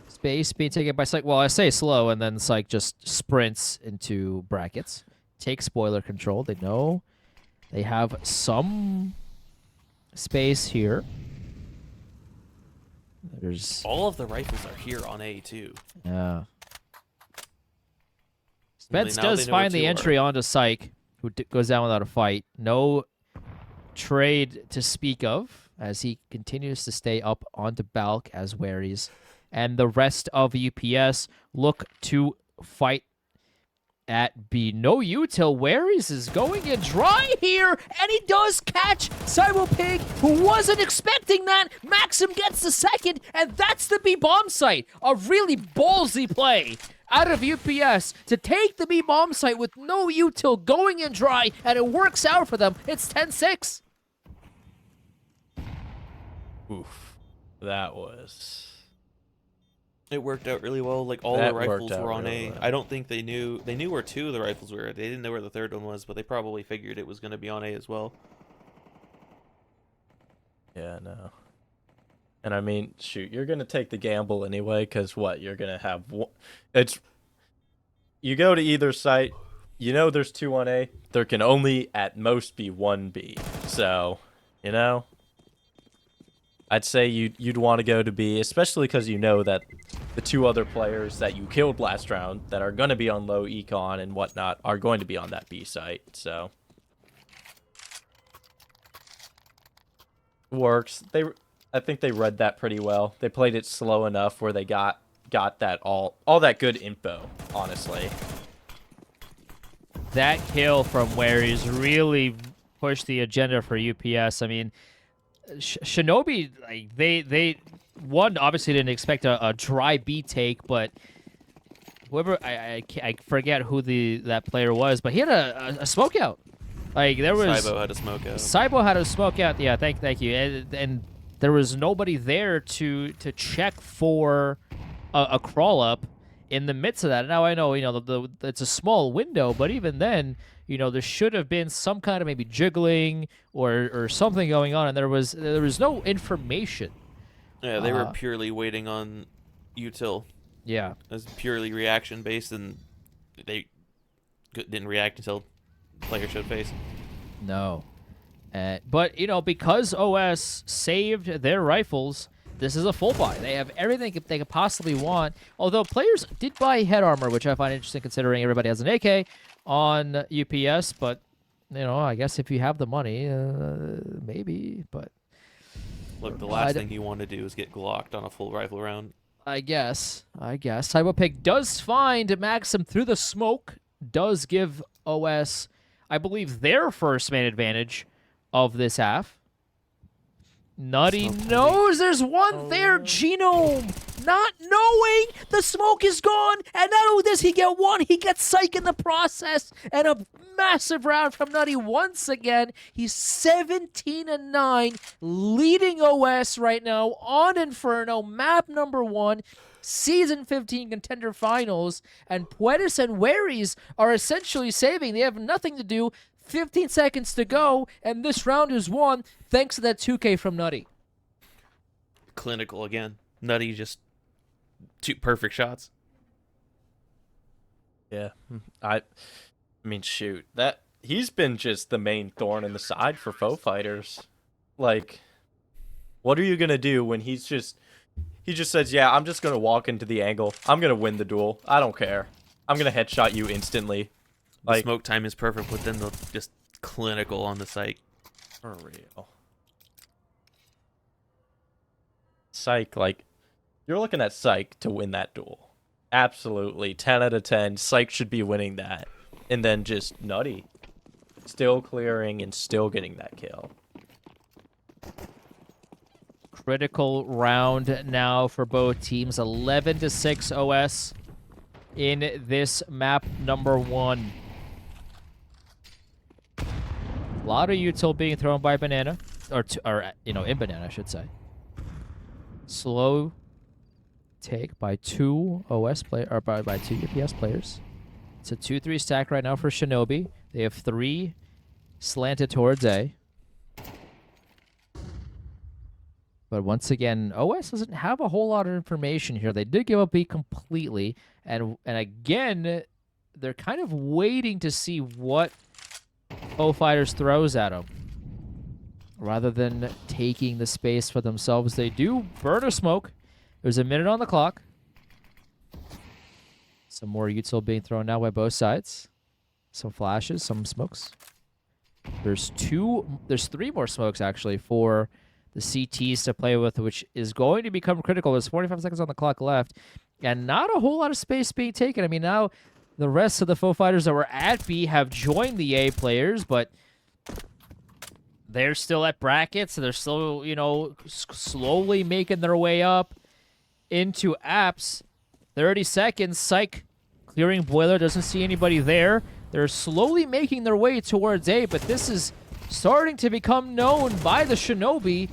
space being taken by Psych. Well, I say slow, and then Psych just sprints into brackets. Take spoiler control. They know they have some space here. There's All of the rifles are here on A too. yeah. Really, Spence now does they know where find the two entry onto Psych, who goes down without a fight. No trade to speak of, as he continues to stay up onto Balk as Waries. And the rest of UPS look to fight at B. No util. Waries is going in dry here, and he does catch Cybopig, who wasn't expecting that. Maxim gets the second, and that's the B bomb site. A really ballsy play out of UPS to take the B bomb site with no util going in dry, and it works out for them. It's 10-6. Oof. That was... It worked out really well. Like, all That the rifles worked out were on really A. well. I don't think they knew where 2 of the rifles were. They didn't know where the 3rd one was, but they probably figured it was going to be on A as well. Yeah, no. And I mean, shoot, you're going to take the gamble anyway, because what? You're going to have one... You go to either site, you know there's 2 on A. There can only, at most, be 1 B. So, you know, I'd say you'd want to go to B, especially because you know that the 2 other players that you killed last round that are going to be on low econ and whatnot are going to be on that B site. So, works. I think they read that pretty well. They played it slow enough where they got that all that good info, honestly. That kill from Waries really pushed the agenda for UPS. I mean, Shinobi, like, they one obviously didn't expect a dry B take, but whoever I forget who that player was, but he had a smoke out. Like, there was Cybo had a smoke out. Cybo had a smoke out. Yeah, thank you. And there was nobody there to check for a crawl up in the midst of that. Now I know, you know, it's a small window, but even then, you know, there should have been some kind of maybe jiggling or something going on, and there was no information. Yeah, they were purely waiting on util. Yeah. It was purely reaction based, and they didn't react until the player showed face. No. But, you know, because OS saved their rifles, this is a full buy. They have everything they could possibly want. Although players did buy head armor, which I find interesting considering everybody has an AK on UPS. But, you know, I guess if you have the money, maybe. But Look, the last thing you want to do is get glocked on a full rifle round. I guess. Cybopig does find Maxim through the smoke. Does give OS, I believe, their first main advantage of this half. Nutty knows there's one there. Genome not knowing the smoke is gone. And not only does he get one, he gets Psych in the process. And a massive round from Nutty once again. He's 17-9, leading OS right now on Inferno, map number 1. Season 15 Contender Finals, and Puedes and Waries are essentially saving. They have nothing to do. 15 seconds to go, and this round is won thanks to that 2K from Nutty. Clinical again. Nutty just 2 perfect shots. Yeah, I mean, shoot, that he's been just the main thorn in the side for foe fighters. Like, what are you gonna do when he just says, yeah, I'm just going to walk into the angle. I'm going to win the duel. I don't care. I'm going to headshot you instantly. The smoke time is perfect, but then they'll just clinical on the site. For real. Psych, like, you're looking at Psych to win that duel. Absolutely. 10 out of 10. Psych should be winning that. And then just Nutty. Still clearing and still getting that kill. Critical round now for both teams. 11-6 OS in this map number 1. A lot of util being thrown by Banana, or in Banana, I should say. Slow take by 2 OS play or by 2 UPS players. It's a 2-3 stack right now for Shinobi. They have 3 slanted towards A. But once again, OS doesn't have a whole lot of information here. They did give up B completely. And again, they're kind of waiting to see what Foe Fighters throws at them. Rather than taking the space for themselves, they do burn a smoke. There's a minute on the clock. Some more util being thrown now by both sides. Some flashes, some smokes. There's 3 more smokes, actually, for the CTs to play with, which is going to become critical. There's 45 seconds on the clock left, and not a whole lot of space being taken. I mean, now the rest of the Foe Fighters that were at B have joined the A players, but they're still at brackets, so they're still, slowly making their way up into apps. 30 seconds, Psych clearing Boiler, doesn't see anybody there. They're slowly making their way towards A, but this is starting to become known by the Shinobi.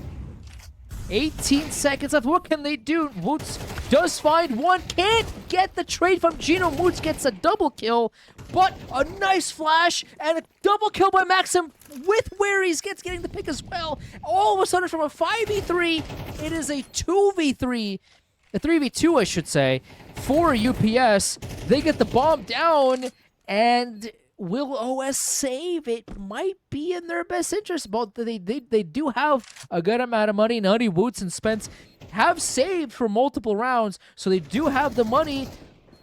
18 seconds left. What can they do? Moots does find one. Can't get the trade from Gino. Moots gets a double kill, but a nice flash and a double kill by Maxim with Waries getting the pick as well. All of a sudden, from a 5v3, it is a 2v3. A 3v2, I should say, for UPS. They get the bomb down, and will OS save? It might be in their best interest, but they do have a good amount of money. Nutty, Woots, and Spence have saved for multiple rounds, so they do have the money,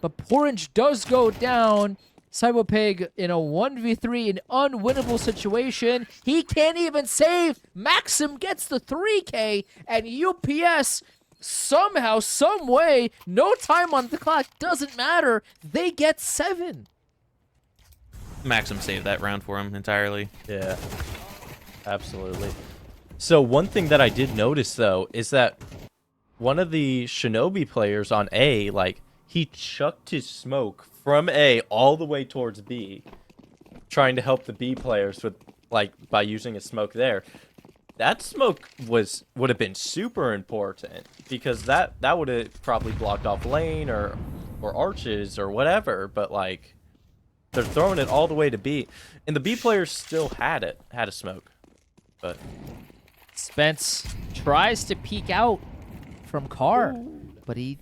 but Porridge does go down. Cyberpig in a 1v3, an unwinnable situation. He can't even save. Maxim gets the 3K, and UPS somehow, some way, no time on the clock, doesn't matter. They get 7. Maxim saved that round for him entirely. Yeah, absolutely. So one thing that I did notice, though, is that one of the Shinobi players on A, like, he chucked his smoke from A all the way towards B, trying to help the B players with, like, by using a smoke there. That smoke would have been super important, because that would have probably blocked off lane or arches or whatever, but, like, they're throwing it all the way to B, and the B players still had a smoke. But Spence tries to peek out from Carr, but he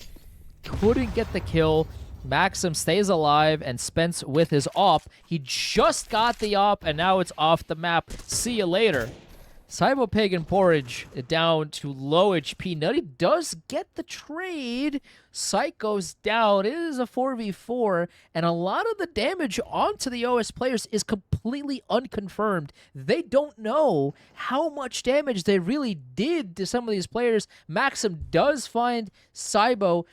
couldn't get the kill. Maxim stays alive, and Spence with his op. He just got the op, and now it's off the map. See you later. Cyberpig and Porridge down to low HP. Nutty does get the trade. Psych goes down. It is a 4v4, and a lot of the damage onto the OS players is completely unconfirmed. They don't know how much damage they really did to some of these players. Maxim does find Cybo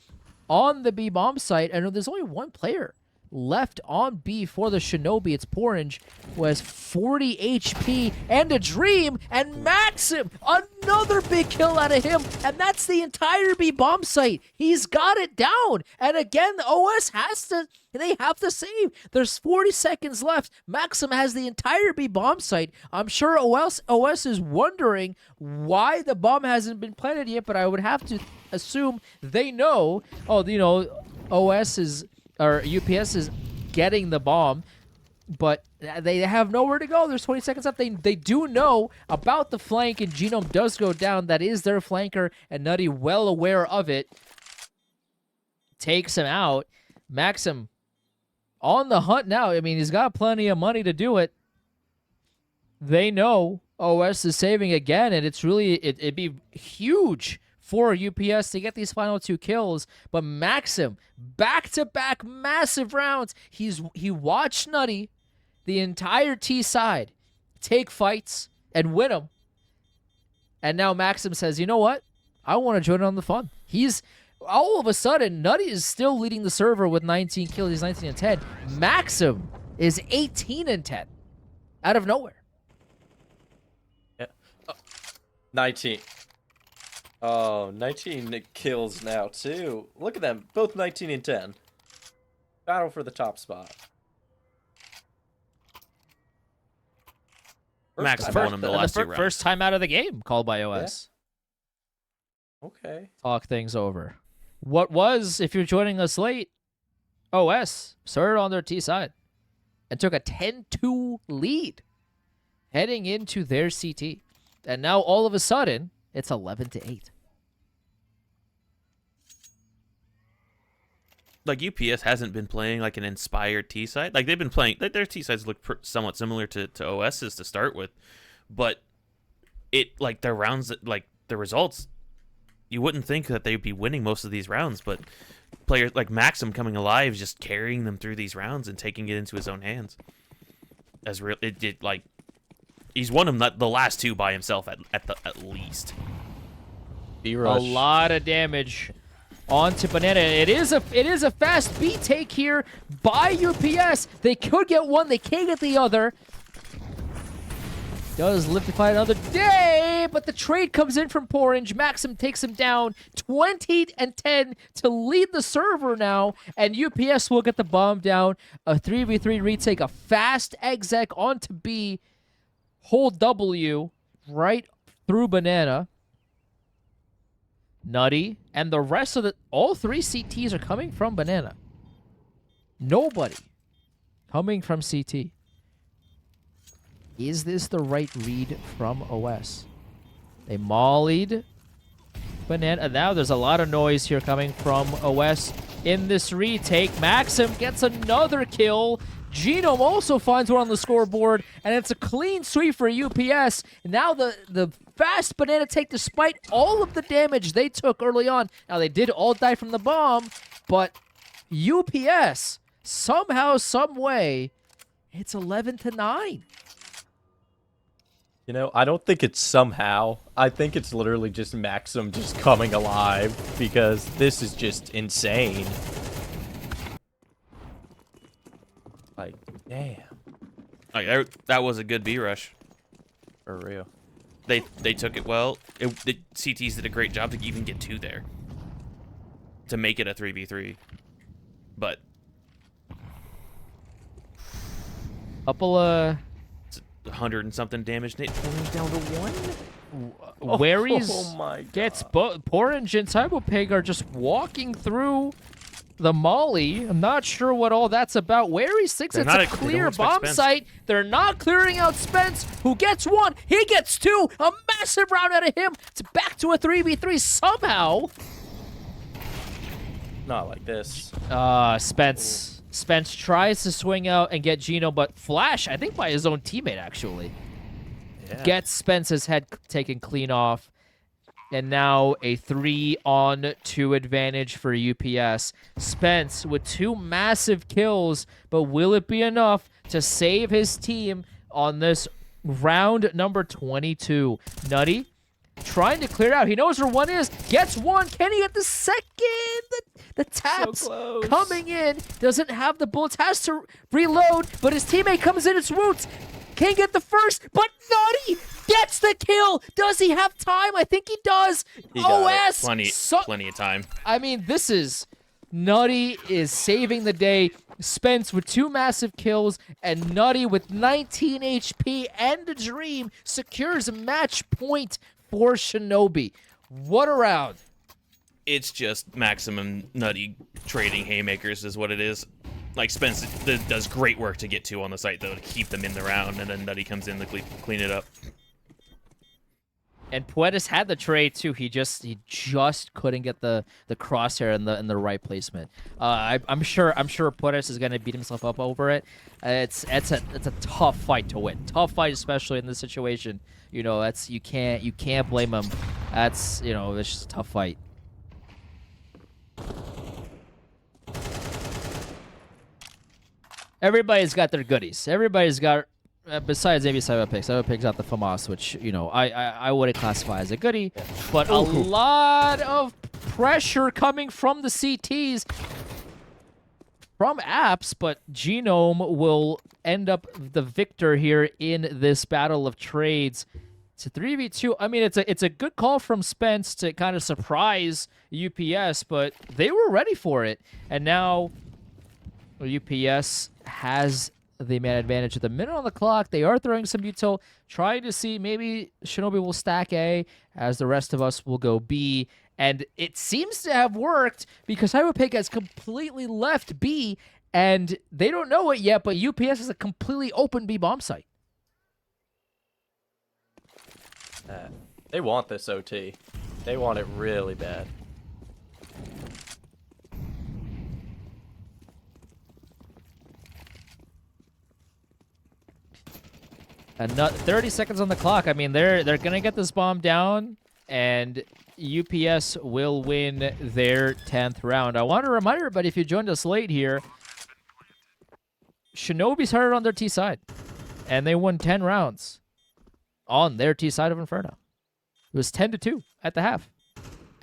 on the B-bomb site, and there's only one player left on B for the Shinobi. It's Porange, who has 40 HP and a Dream, and Maxim, another big kill out of him, and that's the entire B bomb site. He's got it down, and again, the OS they have to save. There's 40 seconds left. Maxim has the entire B bomb site. I'm sure OS is wondering why the bomb hasn't been planted yet, but I would have to assume they know, OS is, or UPS is getting the bomb, but they have nowhere to go. There's 20 seconds left. They do know about the flank, and Genome does go down. That is their flanker, and Nutty, well aware of it, takes him out. Maxim on the hunt now. I mean, he's got plenty of money to do it. They know OS is saving again, and it's really, it'd be huge for UPS to get these final 2 kills, but Maxim, back-to-back massive rounds. He watched Nutty, the entire T side, take fights and win them. And now Maxim says, you know what? I want to join in on the fun. He's, all of a sudden, Nutty is still leading the server with 19 kills. He's 19 and 10. Maxim is 18 and 10 out of nowhere. Yeah. 19. Oh, 19 kills now, too. Look at them. Both 19 and 10. Battle for the top spot. Max won him the last 2 rounds. First time out of the game called by OS. Yeah. Okay. Talk things over. What was, if you're joining us late, OS started on their T side and took a 10-2 lead heading into their CT. And now all of a sudden, it's 11-8. Like, UPS hasn't been playing like an inspired T side. Like, they've been playing, like, their T sides look somewhat similar to OS's to start with, but like, their rounds, like, the results, you wouldn't think that they'd be winning most of these rounds, but players like Maxim coming alive, just carrying them through these rounds and taking it into his own hands. As real, like, he's won them the last 2 by himself at least. A lot of damage onto Banana. It is a fast B take here by UPS. They could get one, they can't get the other. Does live to fight another day, but the trade comes in from Porange. Maxim takes him down 20 and 10 to lead the server now, and UPS will get the bomb down. A 3v3 retake, a fast exec onto B. Hold W right through Banana. Nutty, and the rest of all 3 CTs are coming from Banana. Nobody coming from CT. Is this the right read from OS? They mollied Banana. And now there's a lot of noise here coming from OS in this retake. Maxim gets another kill. Genome also finds one on the scoreboard, and it's a clean sweep for UPS. Now the fast Banana take, despite all of the damage they took early on. Now, they did all die from the bomb, but UPS, somehow, some way, it's 11-9. You know, I don't think it's somehow. I think it's literally just Maxim just coming alive, because this is just insane. Like, damn. Like, that was a good B rush. For real. They took it well. The CTs did a great job to even get 2 there. To make it a 3v3. But Couple of 100 and something damage. Down to 1. Waries gets Porange and Cybopig are just walking through the molly. I'm not sure what all that's about. Waries thinks it's a clear bomb site. They're not clearing out Spence, who gets 1. He gets 2. A massive round out of him. It's back to a 3v3 somehow. Not like this. Spence tries to swing out and get Gino, but Flash, I think by his own teammate, actually, gets Spence's head taken clean off. And now a 3-on-2 advantage for UPS. Spence with 2 massive kills, but will it be enough to save his team on this round number 22? Nutty trying to clear out. He knows where one is. Gets one. Can he get the second? The taps close. coming in. Doesn't have the bullets. Has to reload, but his teammate comes in. It's Woots. Can't get the first, but Nutty gets the kill. Does he have time? I think he does. He got OS. Plenty of time. I mean, this is... Nutty is saving the day. Spence with 2 massive kills, and Nutty with 19 HP and a dream secures a match point for Shinobi. What a round. It's just maximum Nutty trading haymakers is what it is. Like, Spence does great work to get to on the site, though, to keep them in the round, and then Nutty comes in to clean it up. And Puedes had the trade too. He just couldn't get the crosshair in the right placement. I'm sure Puedes is gonna beat himself up over it. It's a tough fight to win. Tough fight, especially in this situation. You know, you can't blame him. It's just a tough fight. Everybody's got their goodies. Everybody's got. Besides maybe Cyberpig's got the FAMAS, which, I wouldn't classify as a goodie, but a lot of pressure coming from the CTs, from apps, but Genome will end up the victor here in this battle of trades. It's a 3v2. I mean, it's a good call from Spence to kind of surprise UPS, but they were ready for it, and now UPS has the man advantage at the minute on the clock. They are throwing some util, trying to see maybe Shinobi will stack A, as the rest of us will go B. And it seems to have worked because Cyberpig has completely left B, and they don't know it yet, but UPS is a completely open B bomb site. They want this OT. They want it really bad. And 30 seconds on the clock. I mean, they're gonna get this bomb down, and UPS will win their 10th round. I want to remind everybody, if you joined us late here, Shinobi started on their T side, and they won 10 rounds on their T side of Inferno. It was 10-2 at the half,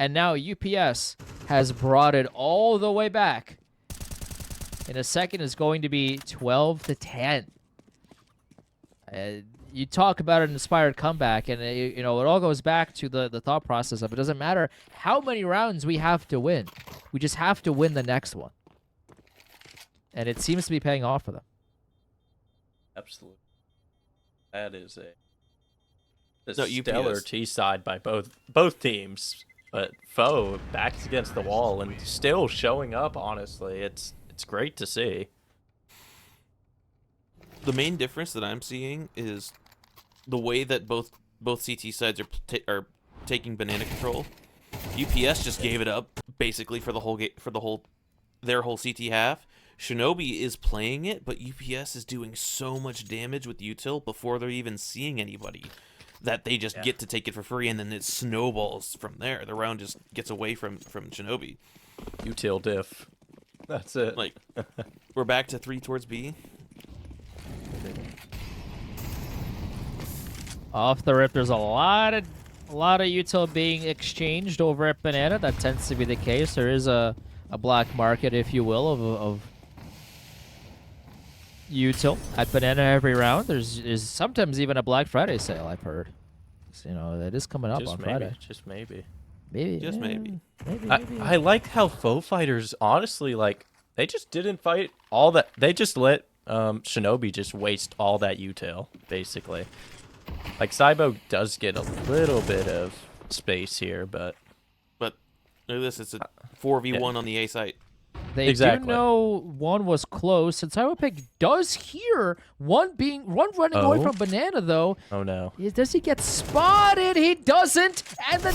and now UPS has brought it all the way back. In a second, is going to be 12-10. You talk about an inspired comeback, and it all goes back to the thought process of it doesn't matter how many rounds we have to win. We just have to win the next one. And it seems to be paying off for them. Absolutely. That is a No, stellar UPS. T side by both teams. But Foe backs against the wall and still showing up, honestly. It's great to see. The main difference that I'm seeing is the way that both CT sides are taking banana control. UPS just gave it up basically for the whole their whole CT half. Shinobi is playing it, but UPS is doing so much damage with util before they're even seeing anybody that they just get to take it for free, and then it snowballs from there. The round just gets away from Shinobi. Util diff. That's it. Like, we're back to 3 towards B. Off the rip, there's a lot of util being exchanged over at Banana. That tends to be the case. There is a black market, if you will, of util at Banana every round. There's sometimes even a Black Friday sale, I've heard. So, that is coming up Just on maybe, Friday. just maybe. Maybe. Just yeah, maybe. Maybe. I like how Foe fighters, honestly, like, they just didn't fight all that. They just let Shinobi just waste all that util, basically. Like, Cybo does get a little bit of space here, but But look at this, it's a 4v1 on the A site. They Exactly. do know one was close, and Cyberpig does hear one running away Oh. from Banana, though. oh no. Does he get spotted? He doesn't. And the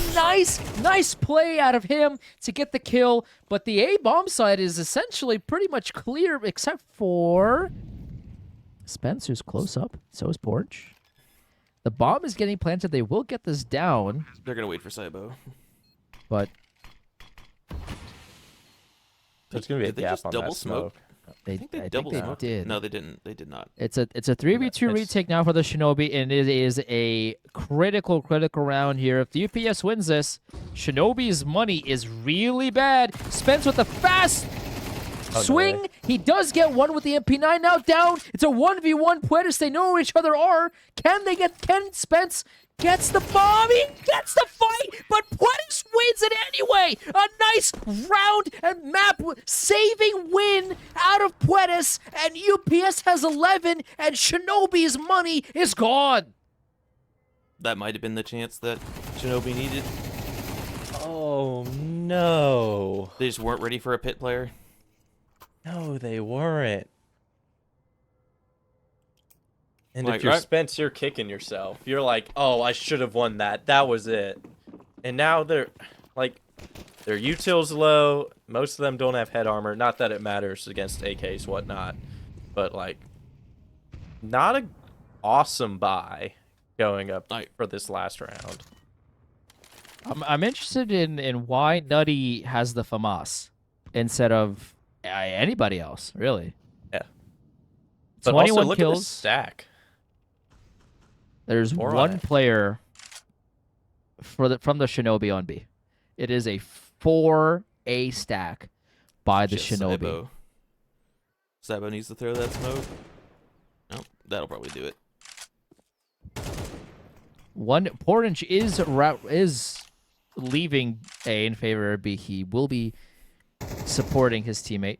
nice play out of him to get the kill. But the A bomb side is essentially pretty much clear, except for Spencer's close up. So is Porch. The bomb is getting planted. They will get this down, They're gonna wait for Cybo. but There's gonna be a Did they gap just on double that smoke. They, I think they I double think they smoked. did. No, they didn't. They did not. It's a 3v2 it's- retake now for the Shinobi, and it is a critical round here. If the UPS wins this, Shinobi's money is really bad. Spence with the fast swing. way. He does get one with the MP9 now down. It's a 1v1. Puedes, they know who each other are. Can Spence gets the bomb? He gets the fight, but Puedes wins it anyway. A nice round and map saving win out of Puedes, and UPS has 11, and Shinobi's money is gone. That might have been the chance that Shinobi needed. Oh no. They just weren't ready for a pit player. No, they weren't. And Like, if you're right- Spence, you're kicking yourself. You're like, oh, I should have won that. That was it. And now they're like, their util's low. Most of them don't have head armor. Not that it matters against AKs, whatnot. But like, not a awesome buy going up Like- for this last round. I'm interested in why Nutty has the FAMAS instead of anybody else, really. Yeah. But 21 also, look at this kills. stack. There's Four on one it. player from the Shinobi on B. It is a 4A stack by the Just Shinobi. Saibo. Saibo needs to throw that smoke. Nope, that'll probably do it. One Portage is leaving A in favor of B. He will be supporting his teammate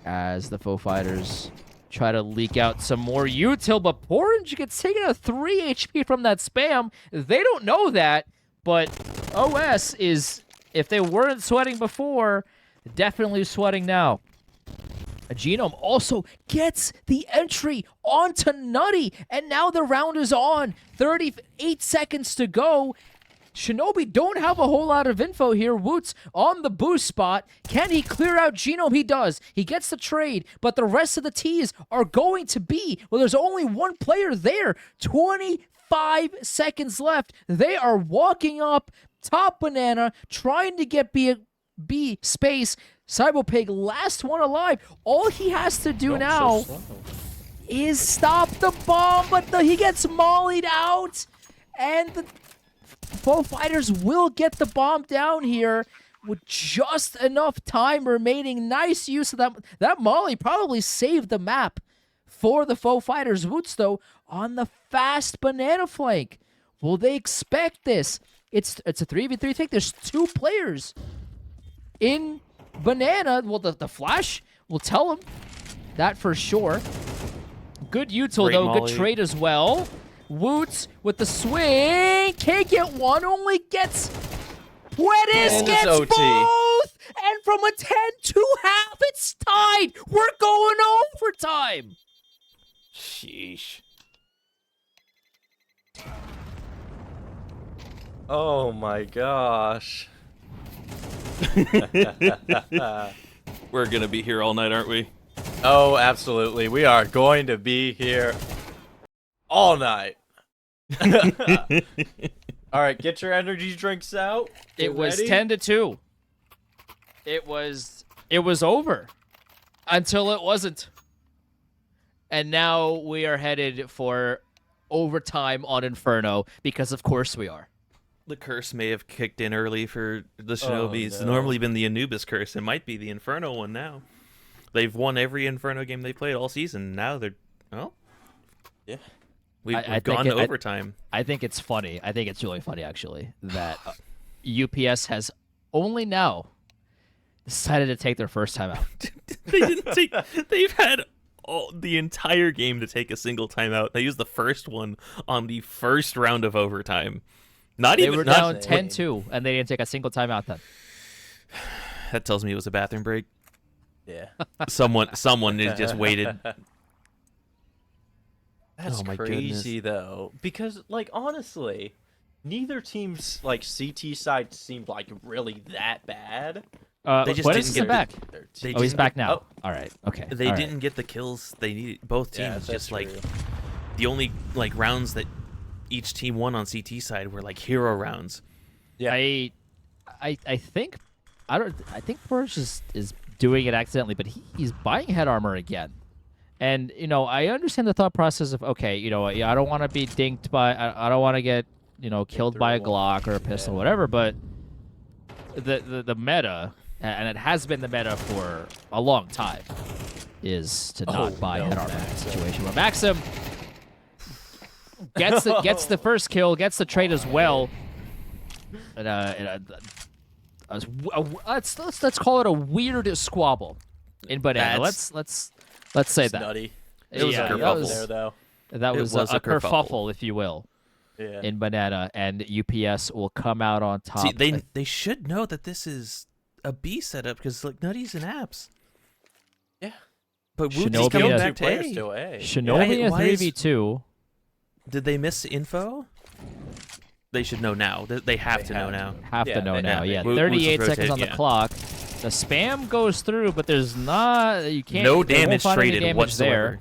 as the Foe Fighters try to leak out some more util, but Portage gets taken a 3 HP from that spam. They don't know that, but OS is, if they weren't sweating before, definitely sweating now. A Genome also gets the entry onto Nutty, and now the round is on. 38 seconds to go. Shinobi don't have a whole lot of info here. Woots on the boost spot. Can he clear out Genome? He does. He gets the trade, but the rest of the T's are going to be, well, there's only one player there. 25 seconds left. They are walking up top banana, trying to get B space. Cybopig, last one alive. All he has to do now is stop the bomb, but he gets mollied out, and the Foe Fighters will get the bomb down here with just enough time remaining. Nice use of that. That molly probably saved the map for the Foe Fighters. Woots, though, on the fast banana flank. Will they expect this? It's a 3v3 take. There's two players in banana. Well, the flash will tell him that for sure. Good util, Great though. molly. Good trade as well. Woots with the swing. Can't get one. Only gets... Puedes And gets it's OT. both! And from a 10-2 half, it's tied. We're going overtime. Sheesh. Oh my gosh. We're gonna be here all night, aren't we? Oh, absolutely. We are going to be here all night. All right, get your energy drinks out. It Get was ready. 10-2. It was over until it wasn't. And now we are headed for overtime on Inferno because of course we are. The curse may have kicked in early for the Shinobi. It's no. normally been the Anubis curse. It might be the Inferno one now. They've won every Inferno game they played all season. Now they're, well, Yeah. we've I think gone to it- overtime. I think it's funny. I think it's really funny actually that UPS has only now decided to take their first time out. They didn't take. They've had the entire game to take a single timeout. They used the first one on the first round of overtime. Not They even. were not- down 10-2 and they didn't take a single timeout then. That tells me it was a bathroom break. Yeah. Someone just waited. That's Oh my crazy though, because like honestly, neither team's like CT side seemed like really that bad. They just Puedes didn't is get back. They Oh, he's didn't back get- now. oh. All right. Okay. They All right. didn't get the kills they needed. Both teams Yeah, that's just like true. the only like rounds that each team won on CT side were like hero rounds. Yeah. I think I think Porch is doing it accidentally, but he's buying head armor again. And, you know, I understand the thought process of, okay, you know, I don't want to be dinked by, I don't want to get, you know, killed by a Glock or a pistol or whatever, but the meta, and it has been the meta for a long time, is to not buy head armor in that situation. But Maxim gets the first kill, gets the trade as well. And, let's call it a weird squabble in Banana. Let's say that. Nutty. It was a kerfuffle there, though. That was a kerfuffle, if you will, in Banana, and UPS will come out on top. See, they should know that this is a B setup because like Nutty's and Apps. Yeah. But Shinobi coming and back to A. Shinobi and Why is- 3v2. Did they miss info? They should know now. They have to know now. Have to know now. Yeah, Woots 38 rotate, seconds on the clock. The spam goes through, but there's not. You can't. No they won't damage find any traded damage whatsoever.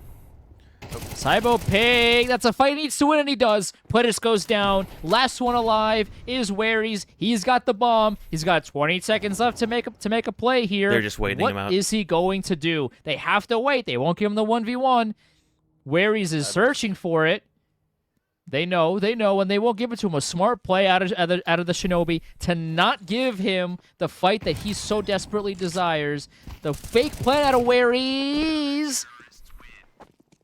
there. Cybo Pig, that's a fight he needs to win, and he does. Putis goes down. Last one alive is Waries. He's got the bomb. He's got 20 seconds left to make a play here. They're just waiting him out. What is he going to do? They have to wait. They won't give him the 1v1. Waries is searching for it. They know, and they won't give it to him. A smart play out of the Shinobi to not give him the fight that he so desperately desires. The fake plan out of Waries.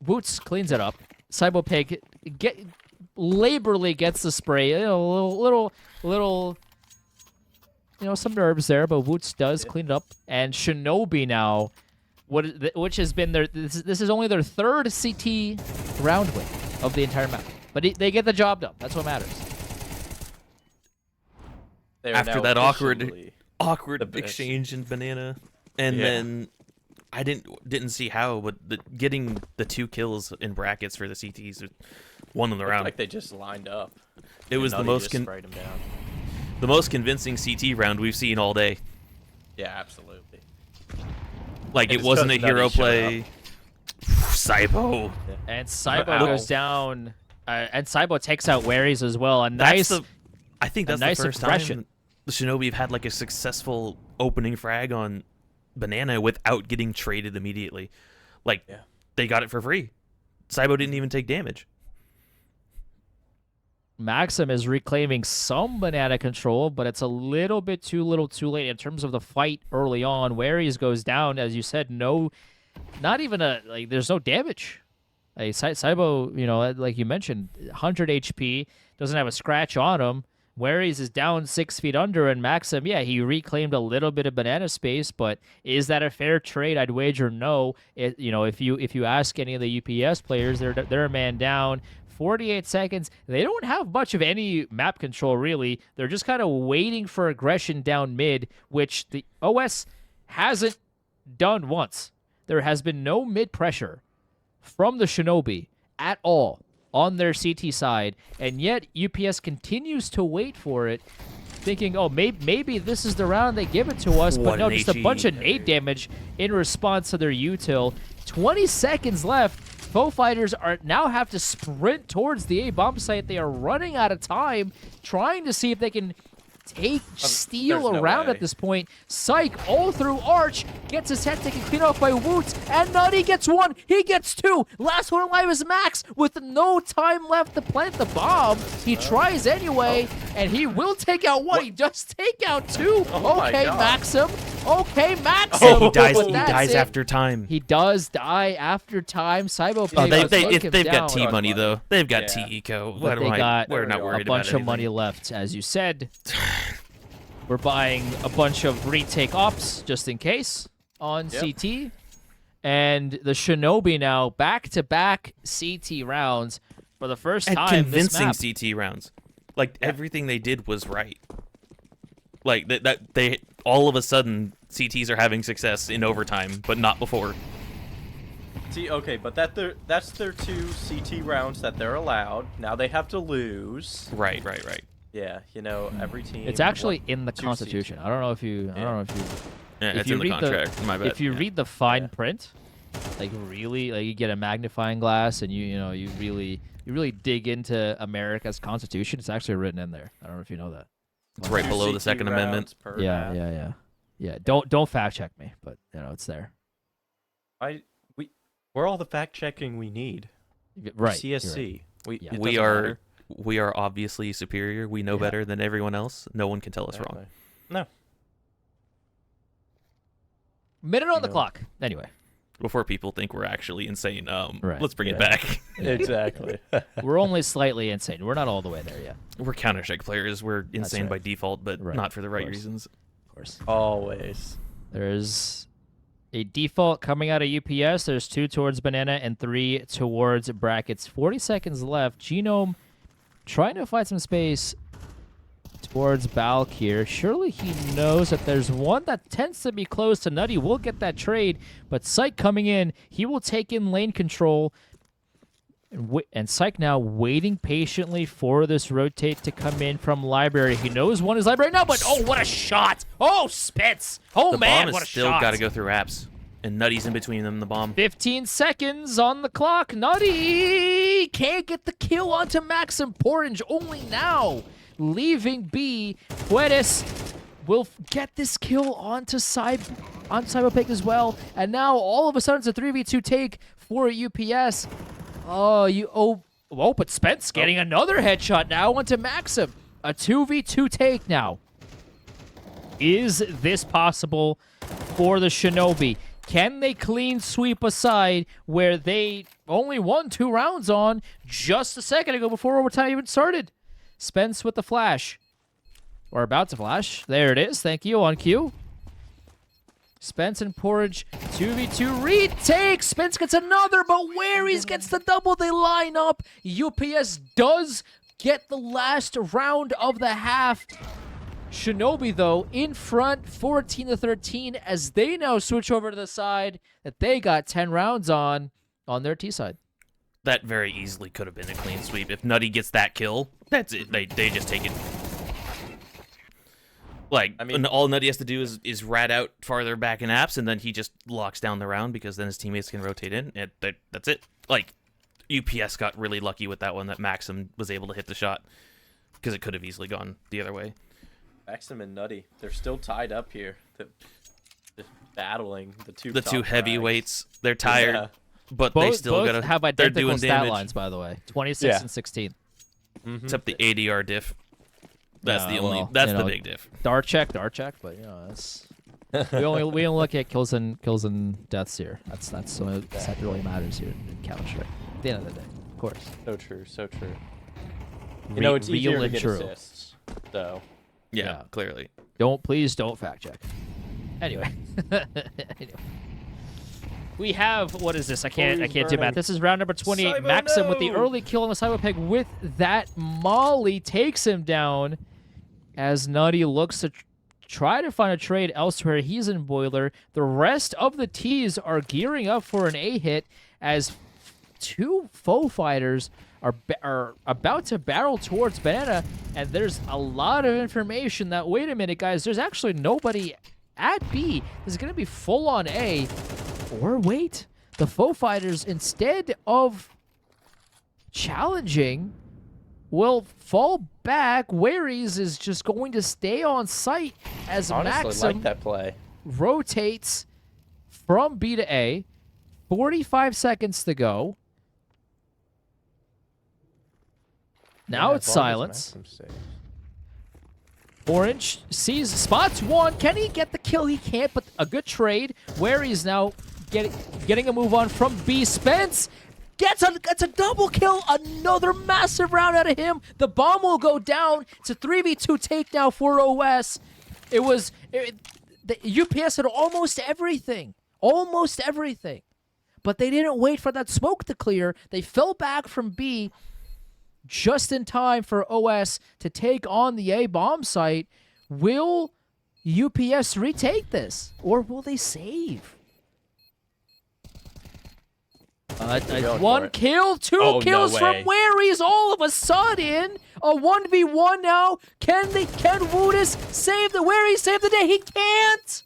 Woots cleans it up. Cybo Pig laborly gets the spray. You know, little, you know, some nerves there, but Woots does clean it up. And Shinobi now, which has been this is only their third CT round win of the entire map. But they get the job done. That's what matters. After that awkward exchange in Banana, and then I didn't see how, but getting the 2 kills in brackets for the CTs won them the round. Like they just lined up. It was the most convincing CT round we've seen all day. Yeah, absolutely. Like it wasn't a hero play. Cybo. And Cybo goes down. And Cybo takes out Waries as well. I think that's the first time the Shinobi have had like a successful opening frag on Banana without getting traded immediately. Like they got it for free. Cybo didn't even take damage. Maxim is reclaiming some Banana control, but it's a little bit too late in terms of the fight early on. Waries goes down, as you said. Not even there's no damage. Cybo, you know, like you mentioned, 100 HP, doesn't have a scratch on him. Waries is down 6 feet under, and Maxim, he reclaimed a little bit of Banana space, but is that a fair trade? I'd wager no. You know, if you ask any of the UPS players, they're a man down. 48 seconds. They don't have much of any map control, really. They're just kind of waiting for aggression down mid, which the OS hasn't done once. There has been no mid pressure from the Shinobi at all on their CT side, and yet UPS continues to wait for it, thinking, oh, maybe this is the round they give it to us, but no, just a bunch of nade damage in response to their util. 20 seconds left. Foe fighters now have to sprint towards the A bomb site. They are running out of time, trying to see if they can steal around at this point. Psych all through Arch gets his head taken clean off by Woots, and Nutty gets 1. He gets 2. Last one alive is Max with no time left to plant the bomb. He tries anyway, and he will take out 1. He does take out 2. Okay, Maxim. Okay, Maxim. Oh, he dies after time. He does die after time. Cybo Pig they've got T money though. They've got T eco. We're not worried about a bunch of money left, as you said. We're buying a bunch of retake ops just in case on CT. And the Shinobi now back-to-back CT rounds for the first time. Convincing this map. CT rounds. Like everything they did was right. Like that they all of a sudden CTs are having success in overtime, but not before. See, okay, but that's their 2 CT rounds that they're allowed. Now they have to lose. Right. Yeah, you know, every team. It's actually in the Constitution. I don't know if you. It's in the contract. My bad. If you read the fine print, like really, like you get a magnifying glass and you really dig into America's Constitution. It's actually written in there. I don't know if you know that. It's right below the Second Amendment. Yeah. Yeah, don't fact check me, but you know it's there. We're all the fact checking we need. Right. CSC. right. Yeah. It We doesn't are matter. we are obviously superior. We know Yeah. better than everyone else. No one can tell us wrong. Exactly. No. Minute on the know. clock. Anyway, Before people think we're actually insane, Right. let's bring it Yeah. back. Exactly. we're only slightly insane. We're not all the way there yet, We're Counter-Strike players. We're insane right. by default, but Right, not for the of right course. reasons. of course. Always. There's a default coming out of UPS. There's 2 towards Banana and 3 towards Brackets. 40 seconds left. Genome trying to find some space towards Balk here. Surely he knows that there's one that tends to be close to Nutty. Will get that trade, but Psych coming in. He will take in lane control. And Psych now waiting patiently for this rotate to come in from Library. He knows one is Library now, but oh, what a shot! Oh, Spitz! Oh, The man, bomb what a has still shot! got to go through apps, and Nutty's in between them. The bomb. 15 seconds on the clock. Nutty can't get the kill onto Maxim. Orange only now leaving B. Fuedes will get this kill onto Cyberpig as well. And now all of a sudden it's a 3v2 take for UPS. But Spence getting another headshot now onto Maxim. A 2v2 take now. Is this possible for the Shinobi? Can they clean sweep aside where they only won 2 rounds on just a second ago before overtime even started? Spence with the flash. Or about to flash. There it is. Thank you. On cue. Spence and Porridge 2v2 retake. Spence gets another, but Waries gets the double. They line up. UPS does get the last round of the half. Shinobi, though, in front 14-13 as they now switch over to the side that they got 10 rounds on their T side. That very easily could have been a clean sweep. If Nutty gets that kill, that's it. They just take it. Like, I mean- and all Nutty has to do is rat out farther back in apps, and then he just locks down the round because then his teammates can rotate in. And that's it. Like, UPS got really lucky with that one that Maxim was able to hit the shot because it could have easily gone the other way. Maxim and Nutty, they're still tied up here. Just battling the two. The top two guys. heavyweights, they're tired, Yeah. but they Both still gotta. have they're identical doing stat damage, lines, by the way. 26 Yeah. and 16. except the ADR diff. That's the only. well, That's you the know, big diff. Dart check, but you know, that's we only look at kills and deaths here. That's that really matters here in Counter Strike. At the end of the day, of course. So true, so true. You know, it's easier Real to and get true. assists, though. Yeah, clearly. Please don't fact check. Anyway. Anyway. We have, what is this? I can't do burning. math. This is round number 28. Cybo, Maxim with the no! early kill on the Cyberpeg with that Molly takes him down as Nutty looks to try to find a trade elsewhere. He's in Boiler. The rest of the T's are gearing up for an A hit as 2 foe fighters are about to barrel towards Banana, and there's a lot of information that, wait a minute, guys, there's actually nobody at B. This is going to be full on A. Or wait, the foe fighters, instead of challenging, will fall back. Waries is just going to stay on site as Honestly, Maxim like that play. rotates from B to A. 45 seconds to go. Now Yeah, it's as long as silence. Maxim's safe. Orange spots one. Can he get the kill? He can't, but a good trade. Waries now getting a move on from B. Spence gets a double kill. Another massive round out of him. The bomb will go down. It's a 3v2 take now for OS. The UPS had almost everything. Almost everything. But they didn't wait for that smoke to clear. They fell back from B just in time for OS to take on the A bomb site. Will UPS retake this? Or will they save? going One for it. kill, 2 Oh, no kills from way. Waries all of a sudden. A 1v1 now. Can Woodis save the Waries save the day? He can't.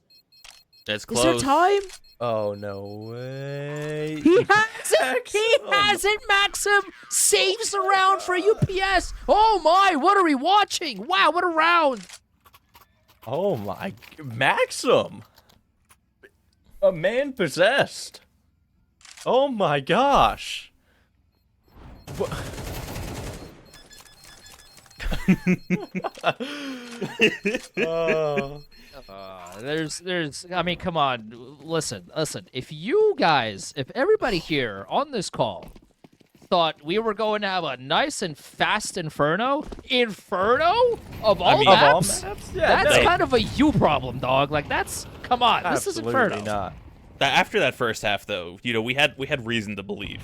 That's Is close. there time? Oh, no way. He hasn't. He hasn't. Maxim saves the round for UPS. Oh my! What are we watching? Wow! What a round! Oh my, Maxim! A man possessed. Oh my gosh. Oh. I mean, come on, listen. If you guys, if everybody here on this call thought we were going to have a nice and fast Inferno of all mean, maps, Yeah, that's no. kind of a you problem, dog. Like come on, this is Absolutely Inferno. not. After that first half, though, we had reason to believe.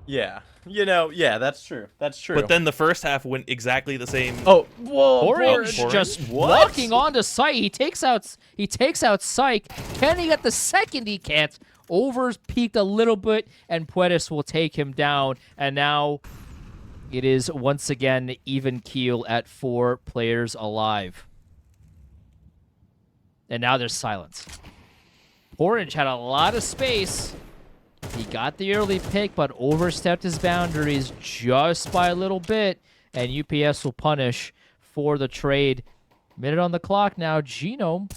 Yeah, yeah, that's true. That's true. But then the first half went exactly the same. oh, whoa, Orange Orange? just What? walking onto site. He takes out Psych. Can he get the second? He can't. Overs peaked a little bit, and Puedes will take him down. And now it is once again even keel at 4 players alive. And now there's silence. Orange had a lot of space. He got the early pick, but overstepped his boundaries just by a little bit, and UPS will punish for the trade. Minute on the clock now. Genome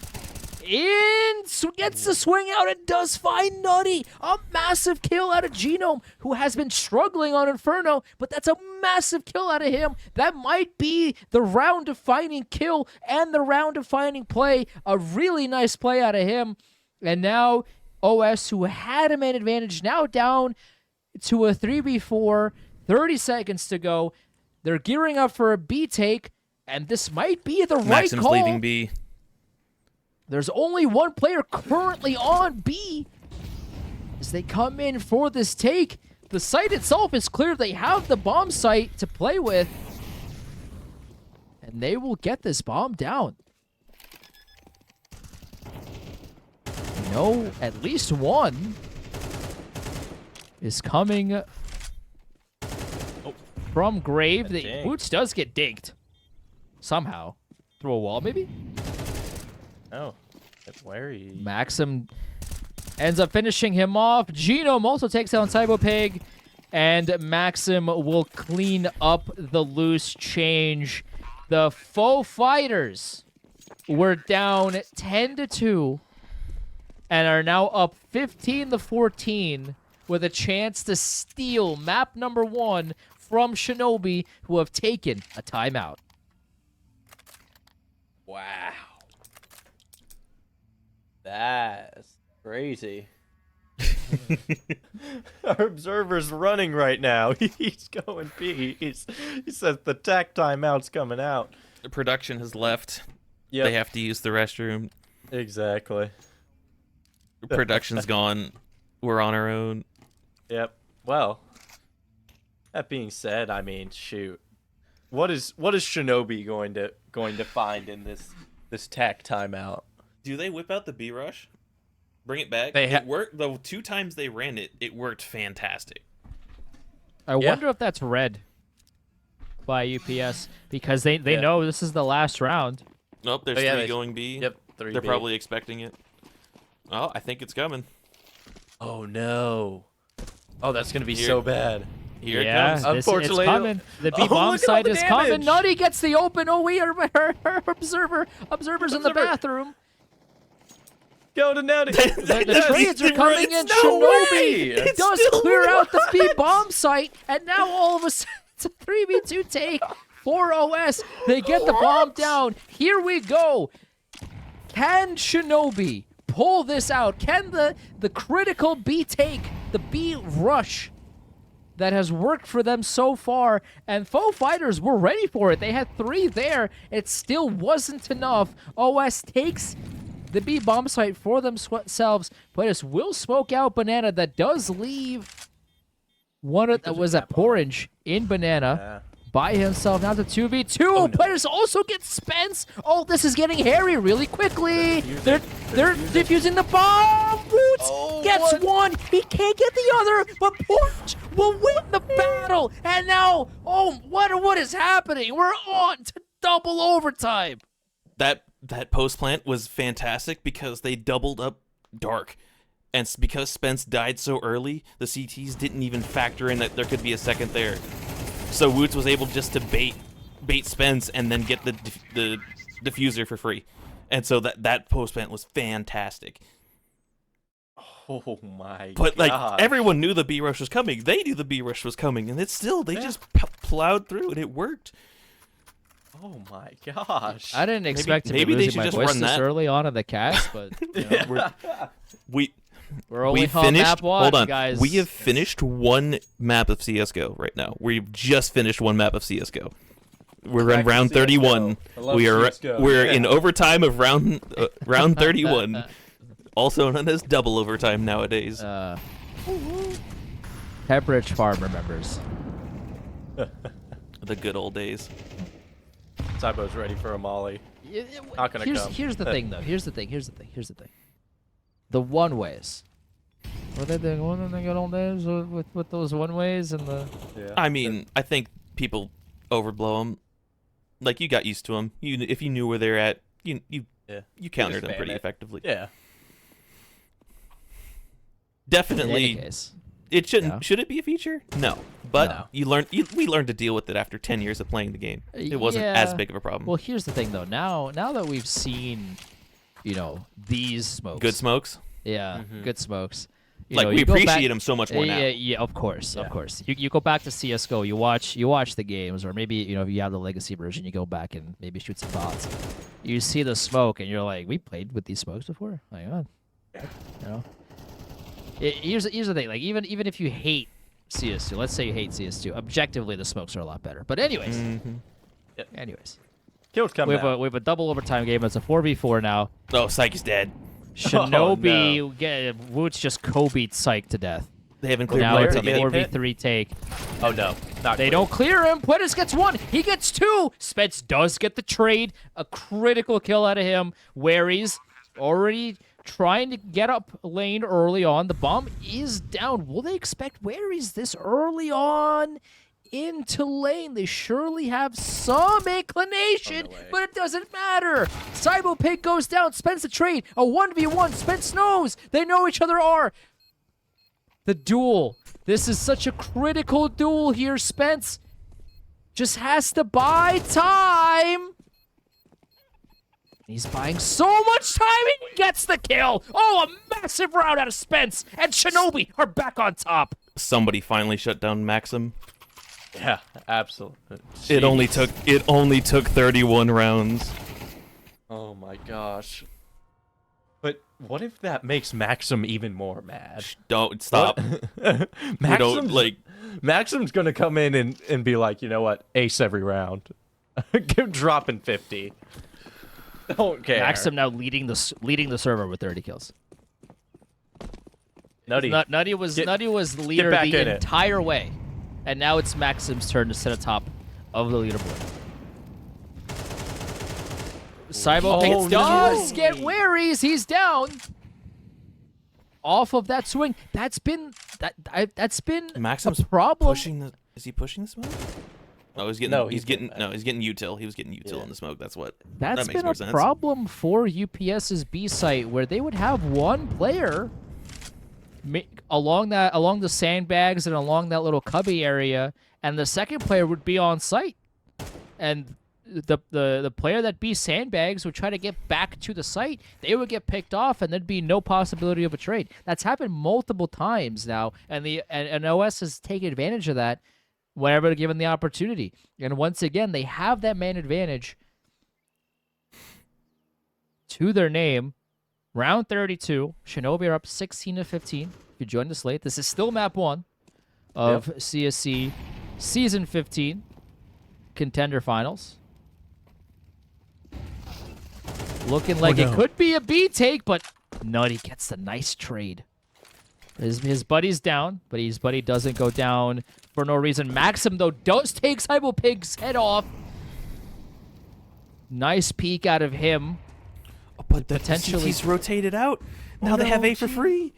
gets the swing out and does find Nutty. A massive kill out of Genome, who has been struggling on Inferno, but that's a massive kill out of him. That might be the round-defining kill and the round-defining play. A really nice play out of him. And now OS, who had a man advantage, now down to a 3v4, 30 seconds to go. They're gearing up for a B take, and this might be the right Maxim's call. leaving B. There's only one player currently on B as they come in for this take. The site itself is clear. They have the bomb site to play with, and they will get this bomb down. No, at least one is coming from Grave. The dang. Boots does get dinked somehow through a wall, maybe. Oh, where are you? Maxim ends up finishing him off. Genome also takes down Cybopig, and Maxim will clean up the loose change. The Faux Fighters were down 10-2 and are now up 15-14 with a chance to steal map number 1 from Shinobi, who have taken a timeout. Wow. That's crazy. Our observer's running right now. He's going B. He says the tac timeout's coming out. The production has left. Yep. They have to use the restroom. Exactly. Production's gone. We're on our own. Yep. Well, that being said, I mean, shoot. What is Shinobi going to find in this tac timeout? Do they whip out the B rush? Bring it back? They It worked. The 2 times they ran it, it worked fantastic. I wonder if that's read by UPS, because they know this is the last round. Nope, there's Oh, yeah, 3 they- going B. Yep. 3B. They're probably expecting it. Oh, I think it's coming. Oh no. Oh, that's gonna be Here. so bad. Here Yeah, it comes. it's Unfortunately- coming. The B Oh, bomb look at all site the is coming. damage. Nutty gets the open. Oh, we are observers in the Observer. bathroom. Go to Nettie. The trades are coming in. No Shinobi way! does clear out the B bomb site, and now all of a sudden it's a 3v2 take for OS. They get the bomb down. Here we go. Can Shinobi pull this out? Can the critical B take, the B rush that has worked for them so far, and Faux Fighters were ready for it. They had 3 there. It still wasn't enough. OS takes the B bomb site for themselves. Players will smoke out Banana. That does leave one of that was at Orange in Banana by himself. Now to 2v2. Oh, no. Players also get Spence. Oh, this is getting hairy really quickly. They're defusing the bomb. Woots Oh, gets what? one. He can't get the other, but Orange will win the battle. And now, what is happening? We're on to double overtime. That post plant was fantastic because they doubled up Dark. And because Spence died so early, the CTs didn't even factor in that there could be a second there. So Woots was able just to bait Spence and then get the diffuser for free. And so that post plant was fantastic. Oh my But like gosh. everyone knew the B rush was coming. They knew the B rush was coming, and it's still they just plowed through and it worked. Oh my gosh. I didn't expect to be maybe they losing should my just voice run this that. early on in the cast, but you know, we're only we on finished. map one, Hold on, guys. we have finished one map of CS:GO right now. We've just finished one map of CS:GO. We're Back on to round CS:GO. 31. I love We're CS:GO. in overtime of round 31, also known as double overtime nowadays. Pepperidge Farm remembers. The good old days. Cybo's ready for a molly. Not gonna come. Here's the thing, though. Here's the thing. The one ways. Were they the one of the good old days with those one ways and the? Yeah. I mean, I think people overblow them. Like, you got used to them. If you knew where they're at, you countered them spam pretty it. effectively. Yeah. In any Definitely, case. it shouldn't. Yeah. Should it be a feature? No. But No. we learned to deal with it after 10 years of playing the game. It wasn't Yeah. as big of a problem. Well, here's the thing, though. Now that we've seen, these smokes. Good smokes. Yeah, Mhm. good smokes. You Like, know, we you go back- appreciate them so much more now. Yeah, of course, Yeah. of course. You go back to CS:GO, you watch the games, or maybe if you have the legacy version, you go back and maybe shoot some bots. You see the smoke, and you're like, we played with these smokes before. Like, oh, you know. Here's the thing. Like, even if you hate CS2, let's say you hate CS2, objectively the smokes are a lot better. But anyways, Kills come we have out. a double overtime game. It's a 4v4 now. Oh, Psych is dead. Shinobi, no. Woots just Kobe Psych to death. They haven't cleared Now player it's a yet. 4v3 take. Oh no. Not They clear. don't clear him. Puedes gets one. He gets two. Spence does get the trade. A critical kill out of him. Wary's already trying to get up lane early on. The bomb is down. Will they expect Wary's this early on into lane? They surely have some inclination, On the way. but it doesn't matter. Cybo Pig goes down. Spence the trade. A 1v1. Spence knows. They know each other are. The duel. This is such a critical duel here, Spence. Just has to buy time. He's buying so much time and he gets the kill. Oh, a massive round out of Spence. And Shinobi are back on top. Somebody finally shut down Maxim. Yeah, absolutely. It only took 31 rounds. Oh my gosh. But what if that makes Maxim even more mad? Don't stop. We don't like. Maxim's gonna come in and be like, you know what, ace every round. Dropping 50. Don't care. Maxim now leading the server with 30 kills. Nutty. Nutty was leader back in the it. entire way. And now it's Maxim's turn to sit atop of the leaderboard. Cybo Pig does get Waries. He's down. Off of that swing. That's been Maxim's a problem. pushing the. Is he pushing the smoke? No, he's getting. No, he's he's getting. getting No, he's getting util. He was getting util Yeah. in the smoke. That's what. That's that makes been more a sense. problem for UPS's B site, where they would have one player along the sandbags and along that little cubby area, and the second player would be on site, and the player that be sandbags would try to get back to the site. They would get picked off, and there'd be no possibility of a trade. That's happened multiple times now, and and OS has taken advantage of that whenever given the opportunity. And once again, they have that man advantage to their name. Round 32, Shinobi are up 16-15. If you join us late, this is still map 1 of CSC Season 15 Contender Finals. Looking like it could be a B take, but Nutty gets the nice trade. His buddy's down, but his buddy doesn't go down for no reason. Maxim, though, does take Cybo Pig's head off. Nice peek out of him. But potentially- he's rotated out. Now they have A for free.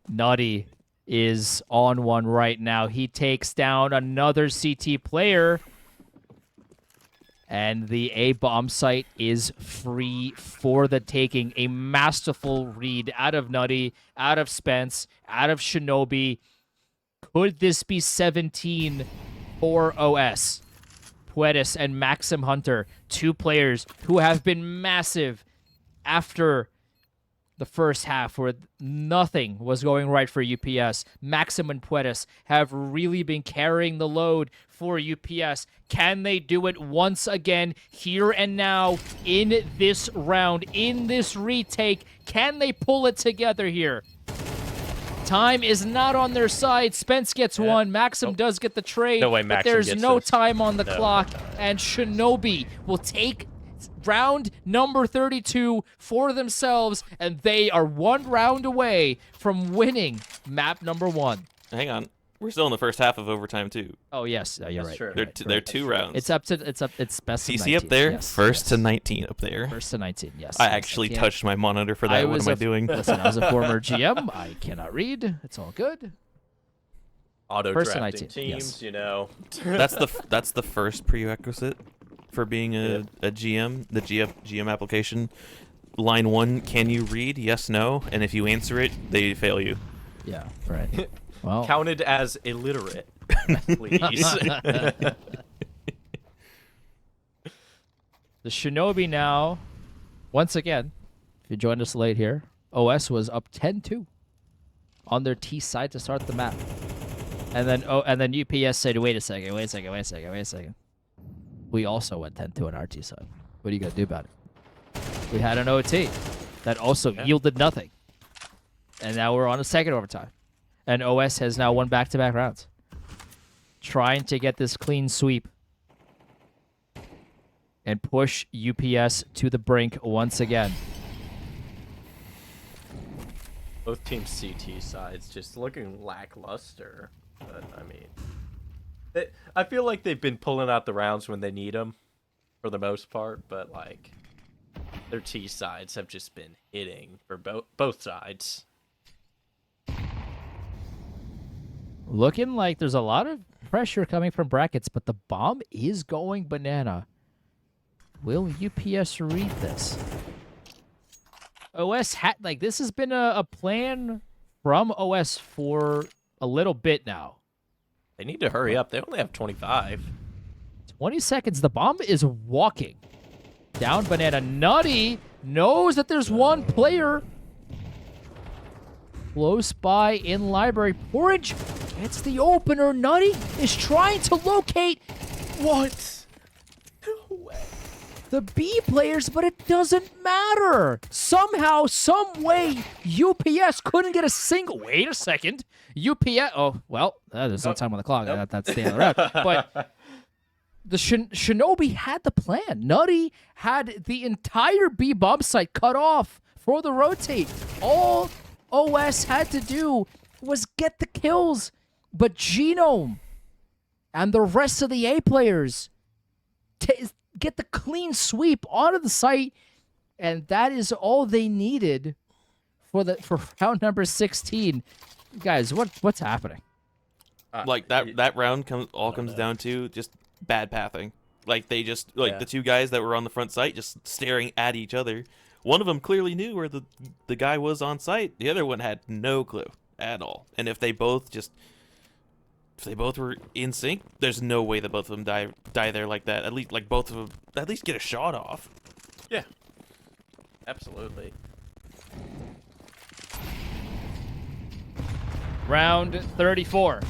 Nutty is on one right now. He takes down another CT player. And the A bomb site is free for the taking. A masterful read out of Nutty, out of Spence, out of Shinobi. Could this be 17 for OS? Puedes and Maxim Hunter, two players who have been massive after the first half where nothing was going right for UPS. Maxim and Puedes have really been carrying the load for UPS. Can they do it once again here and now in this round, in this retake? Can they pull it together here? Time is not on their side. Spence gets one. Maxim does get the trade. No way but Maxim there's gets no this. time on the No, clock. no, no. And Shinobi will take round number 32 for themselves, and they are one round away from winning map number 1. Hang on. We're still in the first half of overtime, too. Oh yes, you're That's right. true. You're They're right. two rounds. It's best of 19. CC up there, Yes, first yes. to 19 up there. First to 19. Yes. I yes, actually can't- touched my monitor for that. What was am I a- doing? Listen, I was a former GM. I cannot read. It's all good. Auto First to drafting 19, teams, yes. you know. That's the first prerequisite for being a GM, the GM application. Line 1, can you read? Yes, no. And if you answer it, they fail you. Yeah. Right. Well. Counted as illiterate, please. The Shinobi now, once again, if you joined us late here, OS was up 10-2 on their T side to start the map. And then UPS said, wait a second. We also went 10-2 on our T side. What are you going to do about it? We had an OT that also yielded nothing. And now we're on a second overtime. And OS has now won back-to-back rounds. Trying to get this clean sweep and push UPS to the brink once again. Both teams' CT sides just looking lackluster. But, I mean, I feel like they've been pulling out the rounds when they need them, for the most part. But, like, their T sides have just been hitting for both sides. Looking like there's a lot of pressure coming from brackets, but the bomb is going banana. Will UPS read this? OS had this has been a plan from OS for a little bit now. They need to hurry up. They only have 25. 20 seconds. The bomb is walking down banana. Nutty knows that there's one player close by in library. Porridge gets the opener. Nutty is trying to locate What? No way. the B players, but it doesn't matter. Somehow, some way, UPS couldn't get a single. Wait a second. UPS. Oh, well, there's no time on the clock. That's the end of the round. But the Shinobi had the plan. Nutty had the entire B bomb site cut off for the rotate. All OS had to do was get the kills. But Genome and the rest of the A players get the clean sweep onto the site, and that is all they needed for round number 16. Guys, what's happening? Like that round comes down to just bad pathing. Like they just the two guys that were on the front site just staring at each other. One of them clearly knew where the guy was on site. The other one had no clue at all. And if they both were in sync, there's no way that both of them die there like that. At least both of them at least get a shot off. Yeah. Absolutely. Round 34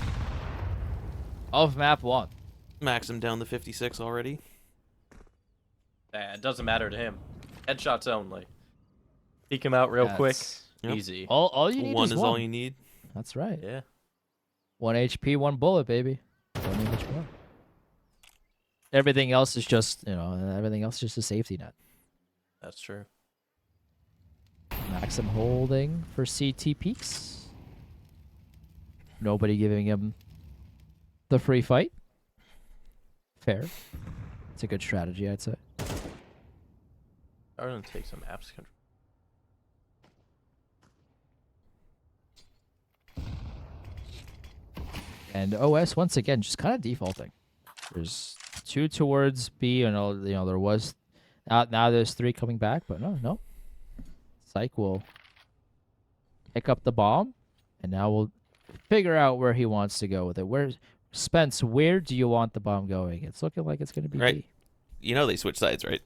of map 1. Maxim down to 56 already. It doesn't matter to him. Headshots only. Peek him out real quick. Yep. Easy. All you need One is is one. all you need. That's right. Yeah. 1 HP, 1 bullet, baby. Don't need much more. Everything else is just, everything else is just a safety net. That's true. Maxim holding for CT peaks. Nobody giving him the free fight. Fair. It's a good strategy, I'd say. I'm gonna take some apps control. And OS once again just kind of defaulting. There's 2 towards B, and there was now there's 3 coming back, but no. Psych will pick up the bomb, and now we'll figure out where he wants to go with it. Spence, where do you want the bomb going? It's looking like it's going to be Right. B. You know they switch sides, right?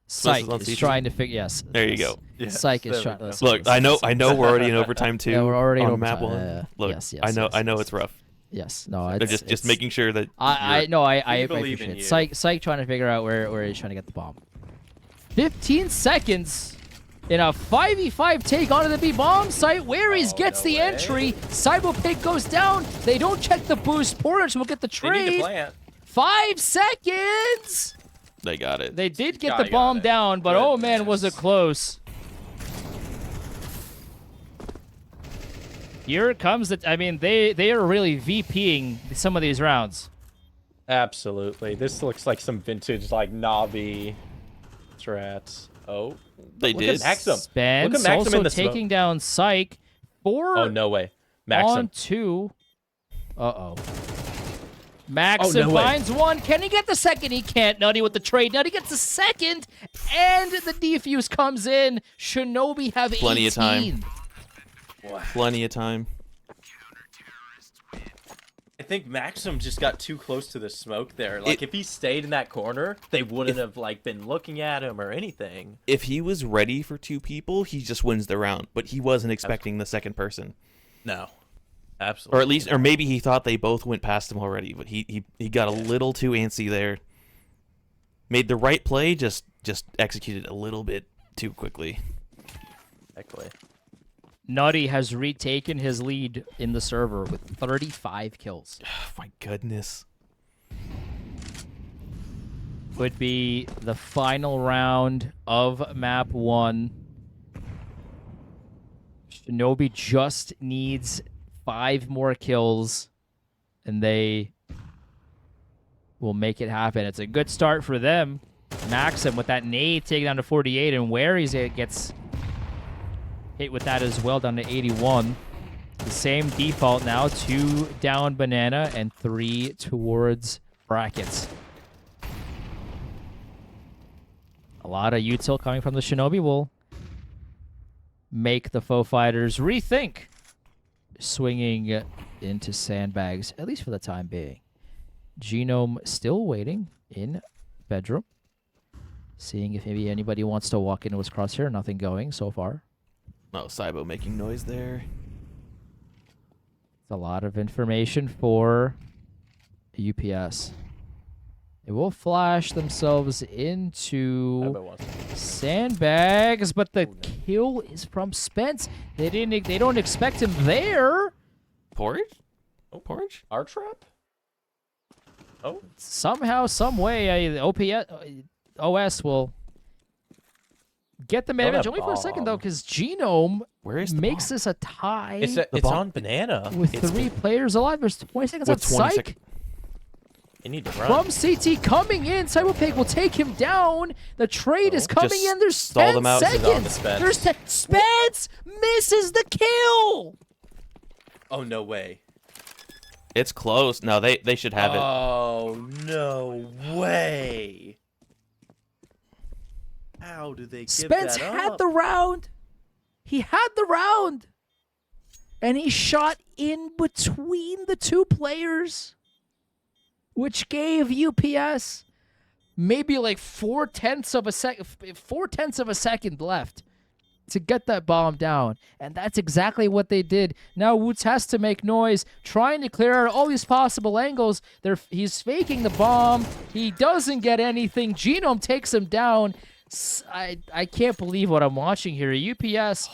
Psych on is CT? trying to figure. Yes. There you yes. go. Yes, Psych is there we trying. go. Listen, Look, listen, I know we're already in overtime too. Yeah, we're already on in map overtime. one. Yeah. Look, Yes, I know yes. it's rough. Yes. No. But It's, just making sure that I know. I believe in appreciate it. you. Psych trying to figure out where he's trying to get the bomb. 15 seconds in a 5v5 take onto the B bomb site. Wheries gets no the way. entry. Cyberpig goes down. They don't check the boost. Porters will get the They need to trade. plant. 5 seconds. they got it. They did get Guy the got bomb it. down, but oh man, was it Goodness. close. Here comes the. I mean, they are really VPing some of these rounds. Absolutely. This looks like some vintage like Navi strats. Oh, They look did. At Maxim. Spence Look at Maxim also in the taking smoke. down Psych. 4 Oh no way, on Maxim. 2. Uh-oh. Maxim no way. finds one. Can he get the second? He can't. Nutty with the trade. Nutty gets the second, and the defuse comes in. Shinobi have Plenty 18. of time. Plenty of time. I think Maxim just got too close to the smoke there. Like if he stayed in that corner, they wouldn't have like been looking at him or anything. If he was ready for 2 people, he just wins the round. But he wasn't expecting the second person, No, absolutely. or at least, or maybe he thought they both went past him already. But he got a little too antsy there. Made the right play, just executed a little bit too quickly. Exactly. Nutty has retaken his lead in the server with 35 kills. Oh, my goodness. Would be the final round of map 1. Shinobi just needs 5 more kills, and they will make it happen. It's a good start for them. Maxim with that nade taking down to 48, and Wheries gets hit with that as well, down to 81. The same default now, 2 down Banana and 3 towards Brackets. A lot of util coming from the Shinobi will make the Foe Fighters rethink swinging into sandbags, at least for the time being. Genome still waiting in bedroom, seeing if maybe anybody wants to walk into his crosshair. Nothing going so far. Oh, Cybo making noise there. It's a lot of information for UPS. They will flash themselves into Cybo wants to- sandbags, but the kill is from Spence. They don't expect him there. Porridge? Oh, porridge? Our trap? Oh, Somehow, some way, OS will get the advantage. Only for a second though, because Genome Where is the makes bomb? this a tie it's bomb- on Banana. with it's 3 players alive. There's 20 seconds on With 20 Psych. seconds. You need to run. From CT coming in, Cyberpig will take him down. The trade is Oh. coming Just in. There's stall 10 them out. This is on to seconds. Spence. There's 10. Spence misses the kill. Oh no way. It's close. No, they should have it. Oh no way. How do they give Spence that had up? the round. He had the round. And he shot in between the 2 players, which gave UPS maybe like 4/10 of a second left to get that bomb down. And that's exactly what they did. Now Woods has to make noise, trying to clear out all these possible angles. He's faking the bomb. He doesn't get anything. Genome takes him down. I can't believe what I'm watching here. UPS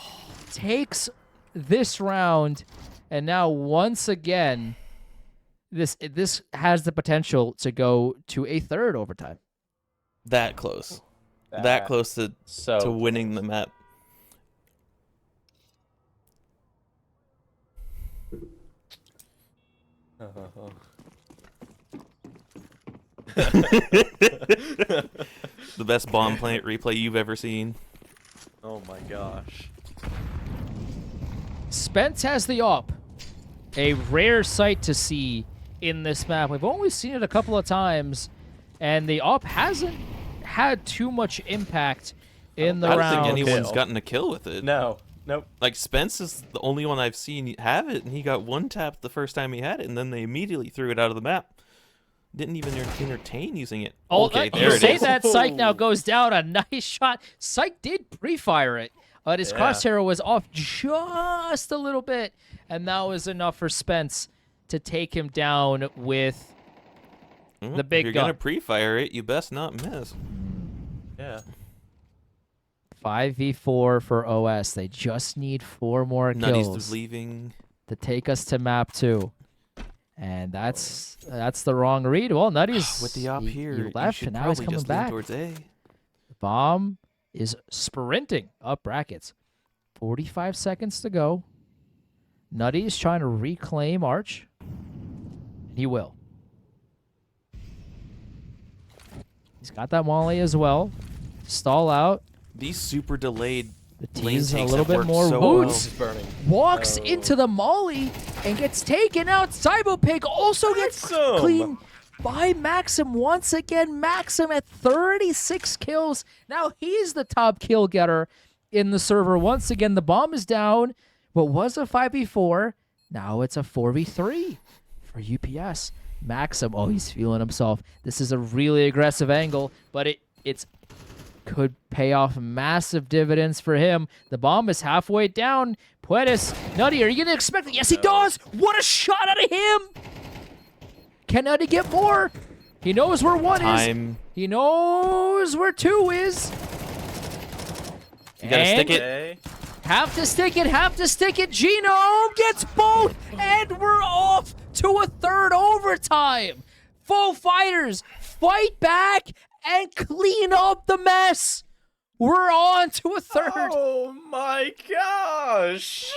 takes this round, and now once again, this has the potential to go to a 3rd overtime. That close. That close to So winning the map. The best bomb plant replay you've ever seen. Oh my gosh. Spence has the op. A rare sight to see in this map. We've only seen it a couple of times, and the op hasn't had too much impact in the I don't round. think anyone's Kill. gotten a kill with it. No. Nope. Like, Spence is the only one I've seen have it, and he got one tap the first time he had it, and then they immediately threw it out of the map. Didn't even entertain using it. Oh, okay, you there it say is. that Psych now goes down. A nice shot. Psych did pre-fire it, but his Yeah. crosshair was off just a little bit, and that was enough for Spence to take him down with the big If you're gun. gonna pre-fire it, you best not miss. Yeah. 5v4 for OS. They just need 4 more Nutty's kills leaving. to take us to map 2. And that's the wrong read. Well, Nutty's With the op he here, left, you should and now he's probably coming just lean back. towards A. The bomb is sprinting up brackets. 45 seconds to go. Nutty's trying to reclaim Arch. He will. He's got that Molly as well. Stall out. These super delayed The lane tease a takes little have bit worked more. so Woods It's burning. walks Oh. into the Molly and gets taken out. Cybopig also gets Maxim! clean by Maxim once again. Maxim at 36 kills. Now he's the top kill getter in the server. Once again, the bomb is down. What was a 5v4, now it's a 4v3 for UPS. Maxim, oh, he's feeling himself. This is a really aggressive angle, but it's could pay off massive dividends for him. The bomb is halfway down. Puedes, Nutty, are you going to expect it? Yes, he does. What a shot out of him. Can Nutty get more? He knows where 1 is. time. He knows where 2 is. You gotta stick it. Okay. Have to stick it, have to stick it. Genome gets both, and we're off to a 3rd overtime. Full fighters fight back and clean up the mess. We're on to a 3rd. Oh my gosh!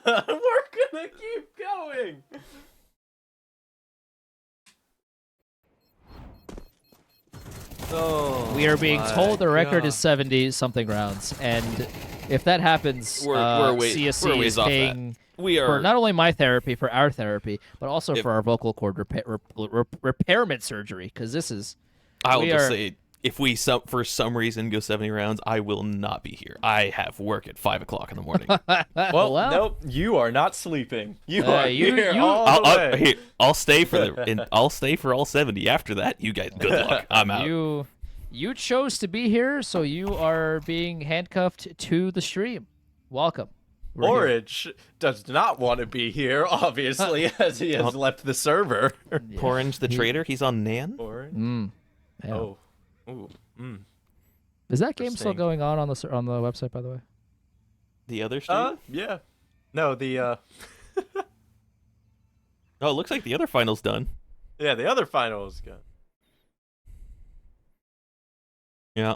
We're gonna keep going. Oh, We are being my told the record God. is 70-something rounds, and if that happens, We're CSC ways is off that. paying We for are. not only my therapy, for our therapy, but also If- for our vocal cord repairment surgery, because this is... I will we just are- say, if we for some reason go 70 rounds, I will not be here. I have work at 5 o'clock in the morning. Well, nope. You are not sleeping. You are you- here you- all the way. Here, I'll stay for and I'll stay for all 70. After that, you guys, good luck. I'm out. You chose to be here, so you are being handcuffed to the stream. Welcome. We're here. Orange does not want to be here, obviously, as he has left the server. Yeah. Orange the trader, he's on Nan. Orange. Yeah. Oh. Ooh. Mm. Is that game still Interesting. going on the website, by the way? The other stream? Yeah. No, the Oh, it looks like the other final's done. yeah, the other final is good. Yeah.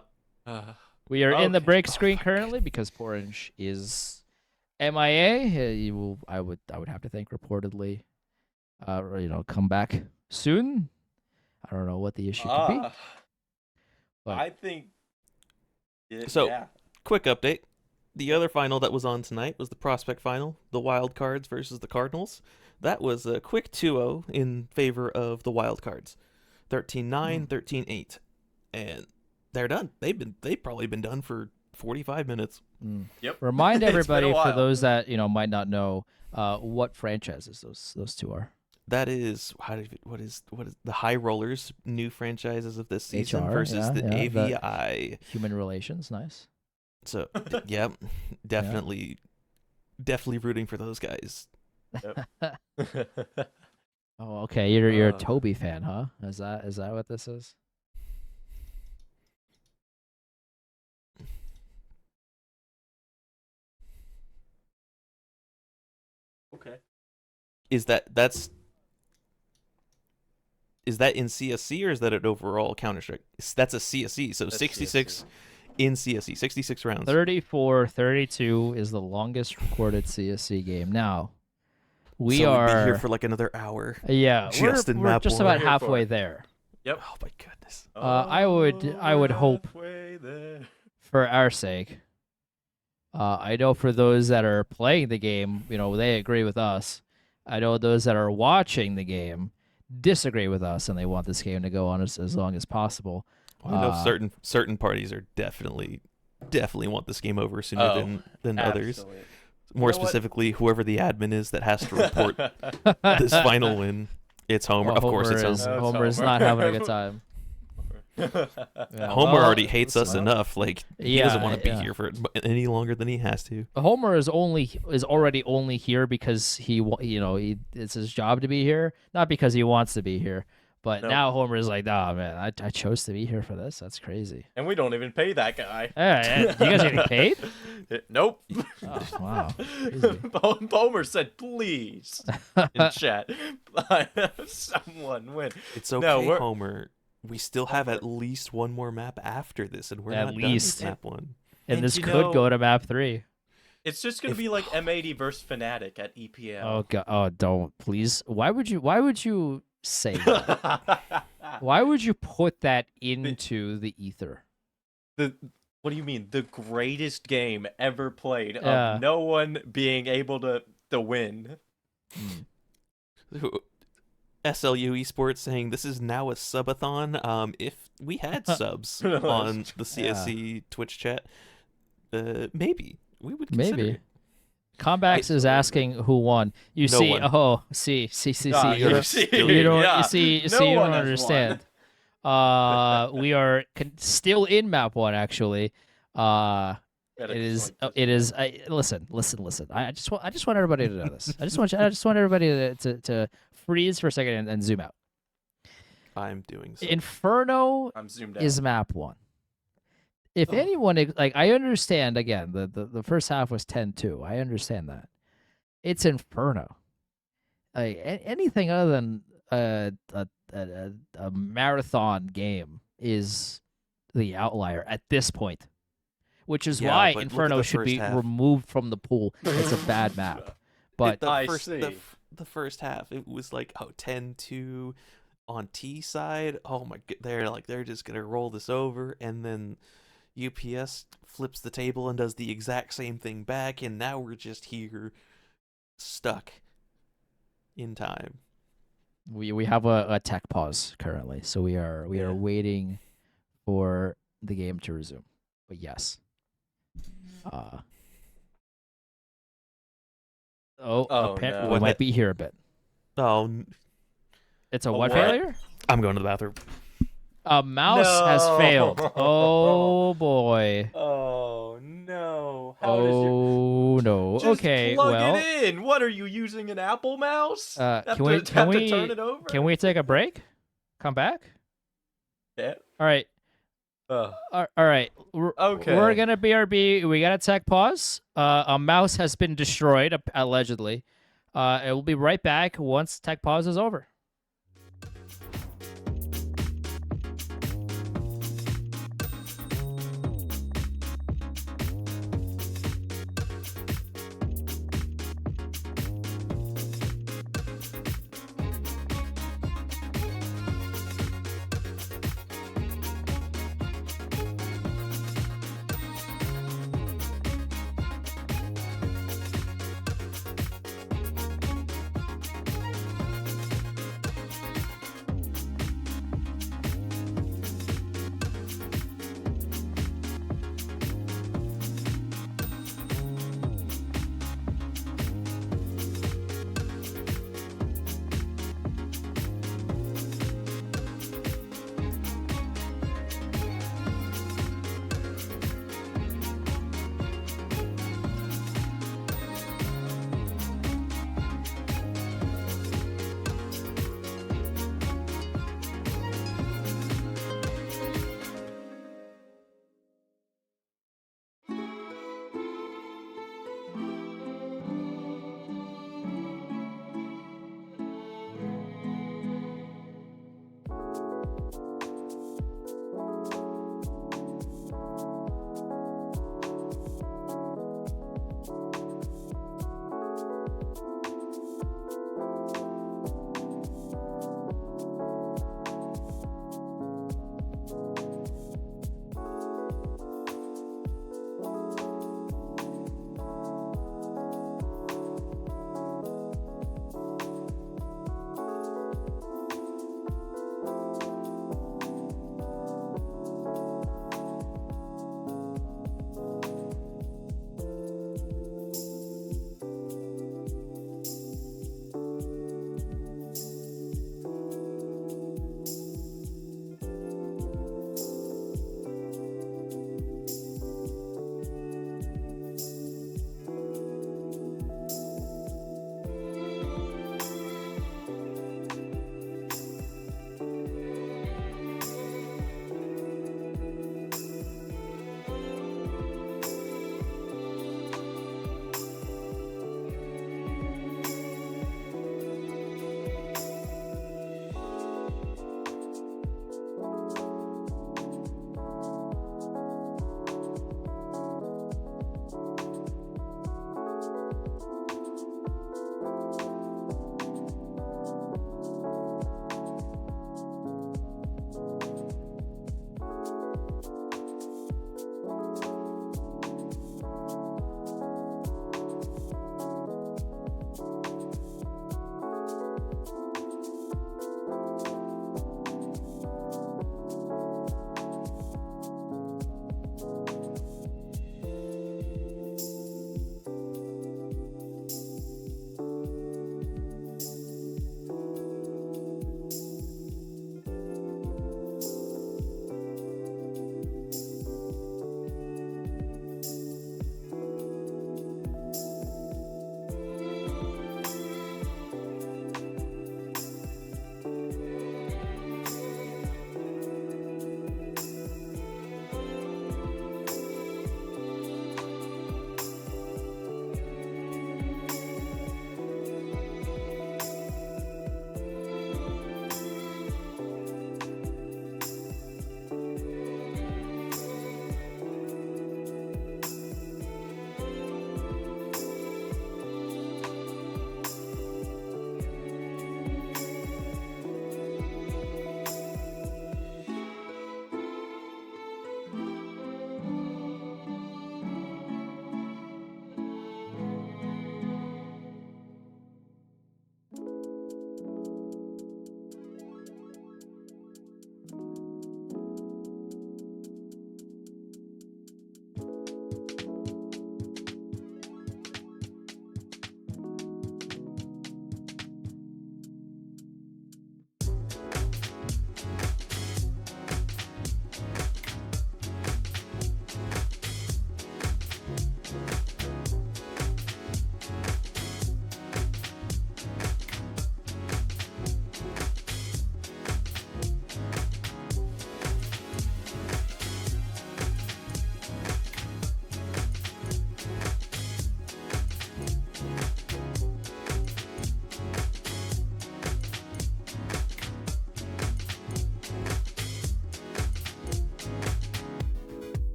We are in the Okay. break screen currently because Orange is MIA. I would have to think reportedly, come back soon. I don't know what the issue could be. But I think. So- yeah. Quick update. The other final that was on tonight was the prospect final, the Wild Cards versus the Cardinals. That was a quick 2-0 in favor of the Wild Cards. 13-9, 13-8. And they're done. They've probably been done for 45 minutes. Yep. Remind It's been a everybody, for while. those that might not know, what franchises those two are. That is what is the High Rollers new franchises of this season HR, versus yeah, the yeah, AVI. Human relations, nice. So yep, definitely rooting for those guys. Oh, okay. You're a Uh. Toby fan, huh? Is that what this is? Okay. Is that in CSC or is that an overall Counter-Strike? That's a CSC, so That's 66 in CSC, 66 rounds. 34-32 is the longest recorded CSC game. Now, we so are we'd be here for like another hour. yeah, just in we're map just war. about Here for halfway it. there. Yep. Oh my goodness. I would hope halfway there. for our sake. I know for those that are playing the game, they agree with us. I know those that are watching the game disagree with us, and they want this game to go on as long as possible. I know certain parties are definitely definitely want this game over sooner than others. Absolutely. More You know what? specifically, whoever the admin is that has to report this final win. It's Homer. Well, of course, it's is, Homer. It's Homer is Homer. not having a good time. Yeah, Homer well, already hates us listen, enough. Like he doesn't want to be yeah. here for any longer than he has to. Homer is already only here because it's his job to be here, not because he wants to be here. But Nope. now Homer is like, nah, man, I chose to be here for this. That's crazy. And we don't even pay that guy. Yeah, you guys getting paid? Nope. Oh, wow. Homer said, please, in chat, someone win. It's No, okay, we're- Homer. We still have at least one more map after this, and we're At not least. done with map 1. And And this you could know- go to map 3. It's just going to be like M80 versus Fnatic at E EPL. Oh god! Oh, don't please. Why would you say that? Why would you put that into the ether? What do you mean? The greatest game ever played Yeah. of no one being able to win. SLU Esports saying this is now a subathon. If we had subs on the CSC Twitch chat, maybe we would consider Maybe. it. Combax is asking who won. You No see, one. see. Ah, You don't, see, you don't, yeah. you see, No you one don't has understand. won. We are still in map 1 actually. It is. Listen. I just want everybody to know this. I just want everybody to freeze for a second and zoom out. I'm doing so. Inferno I'm zoomed out. is map 1. If anyone like, I understand again. The first half was 10-2. I understand that. It's Inferno. Anything other than a marathon game is the outlier at this point. Which is Yeah, why but look at Inferno the should be first half. removed from the pool. It's a bad map. But I the see. first half, it was like 10-2 on T side. Oh my god, they're just gonna roll this over, and then UPS flips the table and does the exact same thing back, and now we're just here stuck in time. we have a tech pause currently, so we are waiting for the game to resume. But yes. Oh, no. We might be here a bit. Oh, It's a A what what? failure? I'm going to the bathroom. A mouse has No. failed. Oh boy. Oh no! Oh no. Just Okay. plug Well, it in. What are you using, an Apple mouse? can Have we to, can have to we turn it over? can we take a break? Come back. Yeah. All right. Ugh. All right. Okay. We're gonna BRB. We got a tech pause. A mouse has been destroyed allegedly. It will be right back once tech pause is over.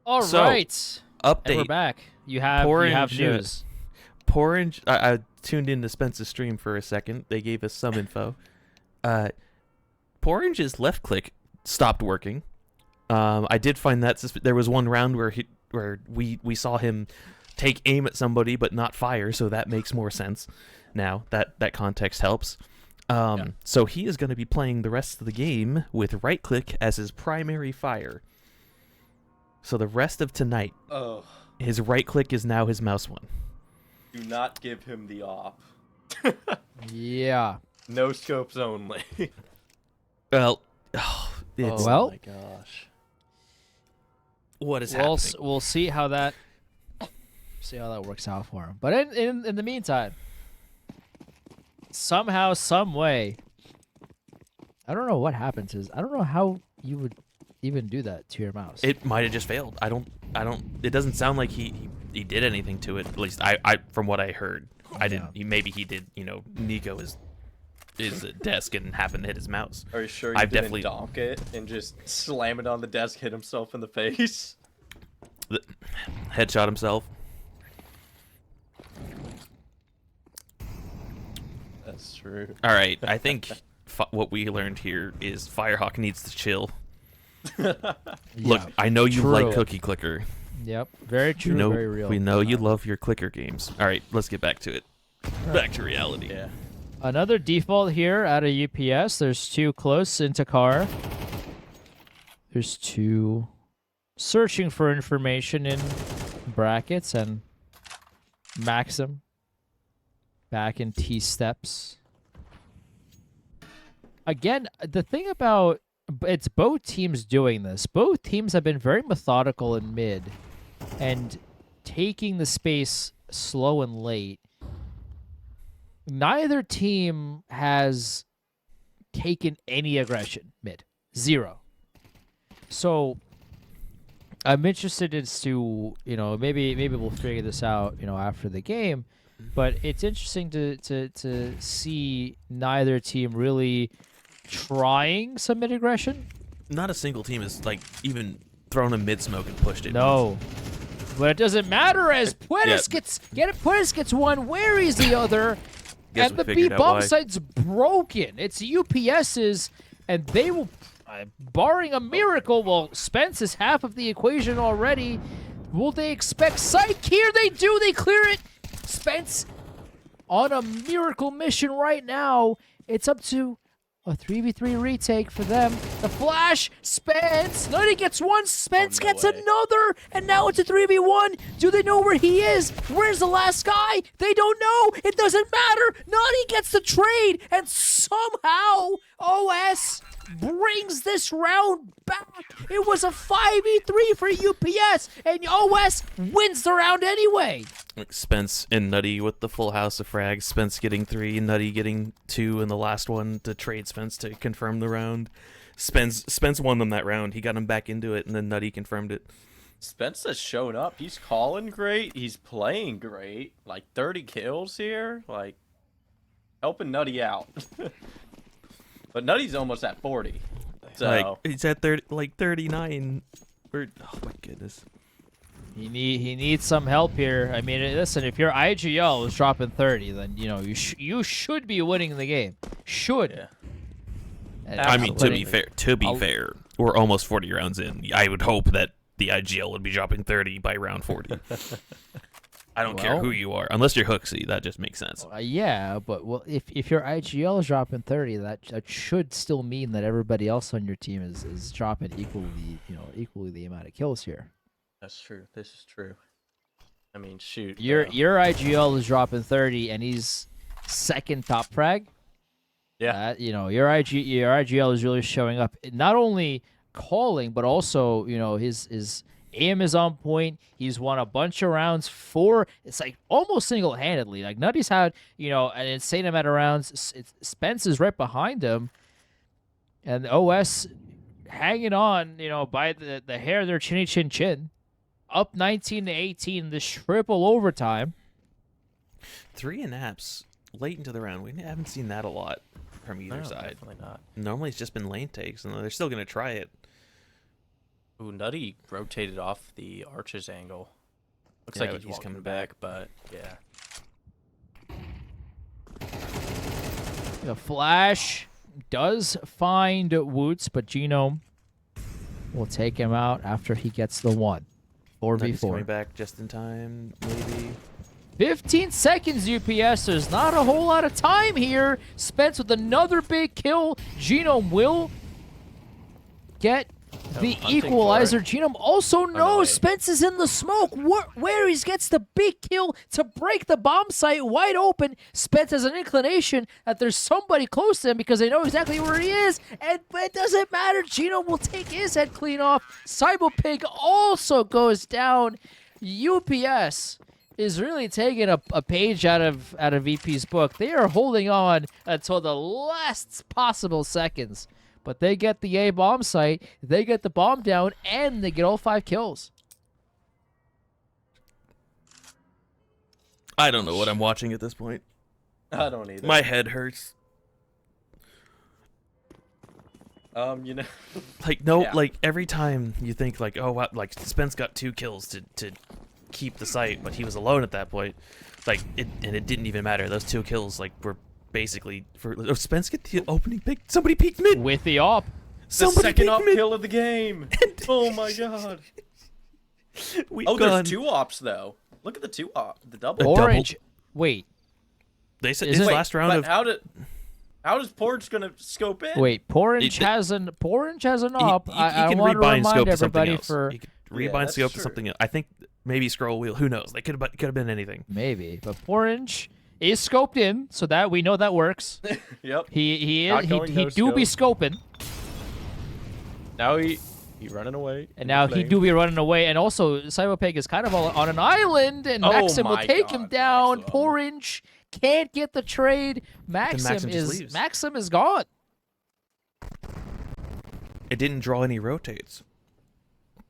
All So, right. And we're Update. back. You have Orange, news. Orange. I tuned in to Spence's stream for a second. They gave us some info. Orange's left click stopped working. I did find that there was one round where we saw him take aim at somebody but not fire, so that makes more sense. Now that context helps. So he is going to be playing the rest of the game with right click as his primary fire. So the rest of tonight, his right click is now his mouse one. Do not give him the op. Yeah. No scopes only. Well, Oh Well, my gosh. what is happening? we'll see how that works out for him. But in the meantime, somehow, some way, I don't know what happened to I don't know how you would even do that to your mouse. It might have just failed. I don't. It doesn't sound like he did anything to it. At least I from what I heard, I didn't. Maybe he did. Nico is desk and happened to hit his mouse. Are you sure you I've didn't definitely donk it and just slam it on the desk, hit himself in the face? Headshot himself. That's true. All right, I think what we learned here is Firehawk needs to chill. Look, I know you true. like Cookie Clicker. Yep, very true, very real. We know you love your clicker games. All right, let's get back to it. Back to reality. Yeah. Another default here out of UPS. There's two close into car. There's two searching for information in brackets, and Maxim back in T steps. Again, the thing about it's both teams doing this. Both teams have been very methodical in mid and taking the space slow and late. Neither team has taken any aggression mid. Zero. So I'm interested as to, maybe we'll figure this out, after the game. But it's interesting to see neither team really trying some mid aggression. Not a single team has even thrown a mid smoke and pushed it. No. But it doesn't matter as Puedes gets one, where is the other? Guess And we the B figured out bomb why. site's broken. It's UPS's, and they will, barring a miracle, well, Spence is half of the equation already. Will they expect Psych here? They do. They clear it. Spence on a miracle mission right now. It's up to a 3v3 retake for them. The flash, Spence. Nutty gets one. Spence Oh, no gets way. another. And now it's a 3v1. Do they know where he is? Where's the last guy? They don't know. It doesn't matter. Nutty gets the trade. And somehow OS brings this round back. It was a 5v3 for UPS. And OS wins the round anyway. Spence and Nutty with the full house of frags. Spence getting 3, Nutty getting 2 in the last one to trade Spence to confirm the round. Spence won them that round. He got him back into it, and then Nutty confirmed it. Spence has shown up. He's calling great. He's playing great. 30 kills here. Helping Nutty out. But Nutty's almost at 40. So He's at 39. Oh my goodness. He needs some help here. I mean, listen, if your IGL is dropping 30, then you should be winning the game. Should. Yeah. And I mean, to be I'll- fair, we're almost 40 rounds in. I would hope that the IGL would be dropping 30 by round 40. I don't care Well- who you are, unless you're Hooksy. That just makes sense. Yeah, but if your IGL is dropping 30, that should still mean that everybody else on your team is dropping equally the amount of kills here. that's true. This is true. I mean, shoot. Your IGL is dropping 30, and he's second top frag. Yeah. Your IGL is really showing up. Not only calling, but also his aim is on point. He's won a bunch of rounds it's almost single-handedly. Nutty's had an insane amount of rounds. Spence is right behind him, and OS hanging on by the hair of their chinny chin chin. Up 19-18, this triple overtime. 3 and apps late into the round. We haven't seen that a lot from either No, side. definitely not. Normally, it's just been lane takes, and they're still going to try it. Ooh, Nutty rotated off the arches angle. Looks Yeah, like but he's he's walking coming back, but yeah. The flash does find Woots, but Genome will take him out after he gets the one. Nutty's coming 4v4. back just in time, maybe. 15 seconds, UPS. There's not a whole lot of time here. Spence with another big kill. Genome will get the hunting for equalizer. it. Genome also knows wait. Spence is in the smoke. Where he gets the big kill to break the bomb site wide open. Spence has an inclination that there's somebody close to him because they know exactly where he is. But it doesn't matter. Genome will take his head clean off. Cyberpig also goes down. UPS is really taking a page out of VP's book. They are holding on until the last possible seconds. But they get the A bomb site, they get the bomb down, and they get all 5 kills. I don't know what I'm watching at this point. I don't either. My head hurts. You know, Like no, Yeah. like every time you think like, oh, wow, like Spence got 2 kills to keep the site, but he was alone at that point. Like it didn't even matter. Those 2 kills like were basically for Spence get the opening pick. Somebody peeked mid. With the op. the Somebody second op peeked mid. kill of the game. Oh my god. We Oh, gone. there's 2 ops though. Look at the 2 op, the double. double. Orange. Wait. They said Is it's it- last round But of. how does Porridge gonna scope in? Wait. Porridge It- has an op. He I can want to rebind remind scope to something everybody else. for He could Yeah, rebind that's scope to true. something else. I think maybe scroll wheel. Who knows? They could have been anything. maybe, but Orange is scoped in, so that we know that works. Yep. He Not is going he no do be scoping, Now he running away. and now he do be running away. And also, Cyberpig is kind of on an island, and Oh Maxim will my take him God, down. Maxim. Orange can't get the trade. Maxim just Maxim leaves. is gone. It didn't draw any rotates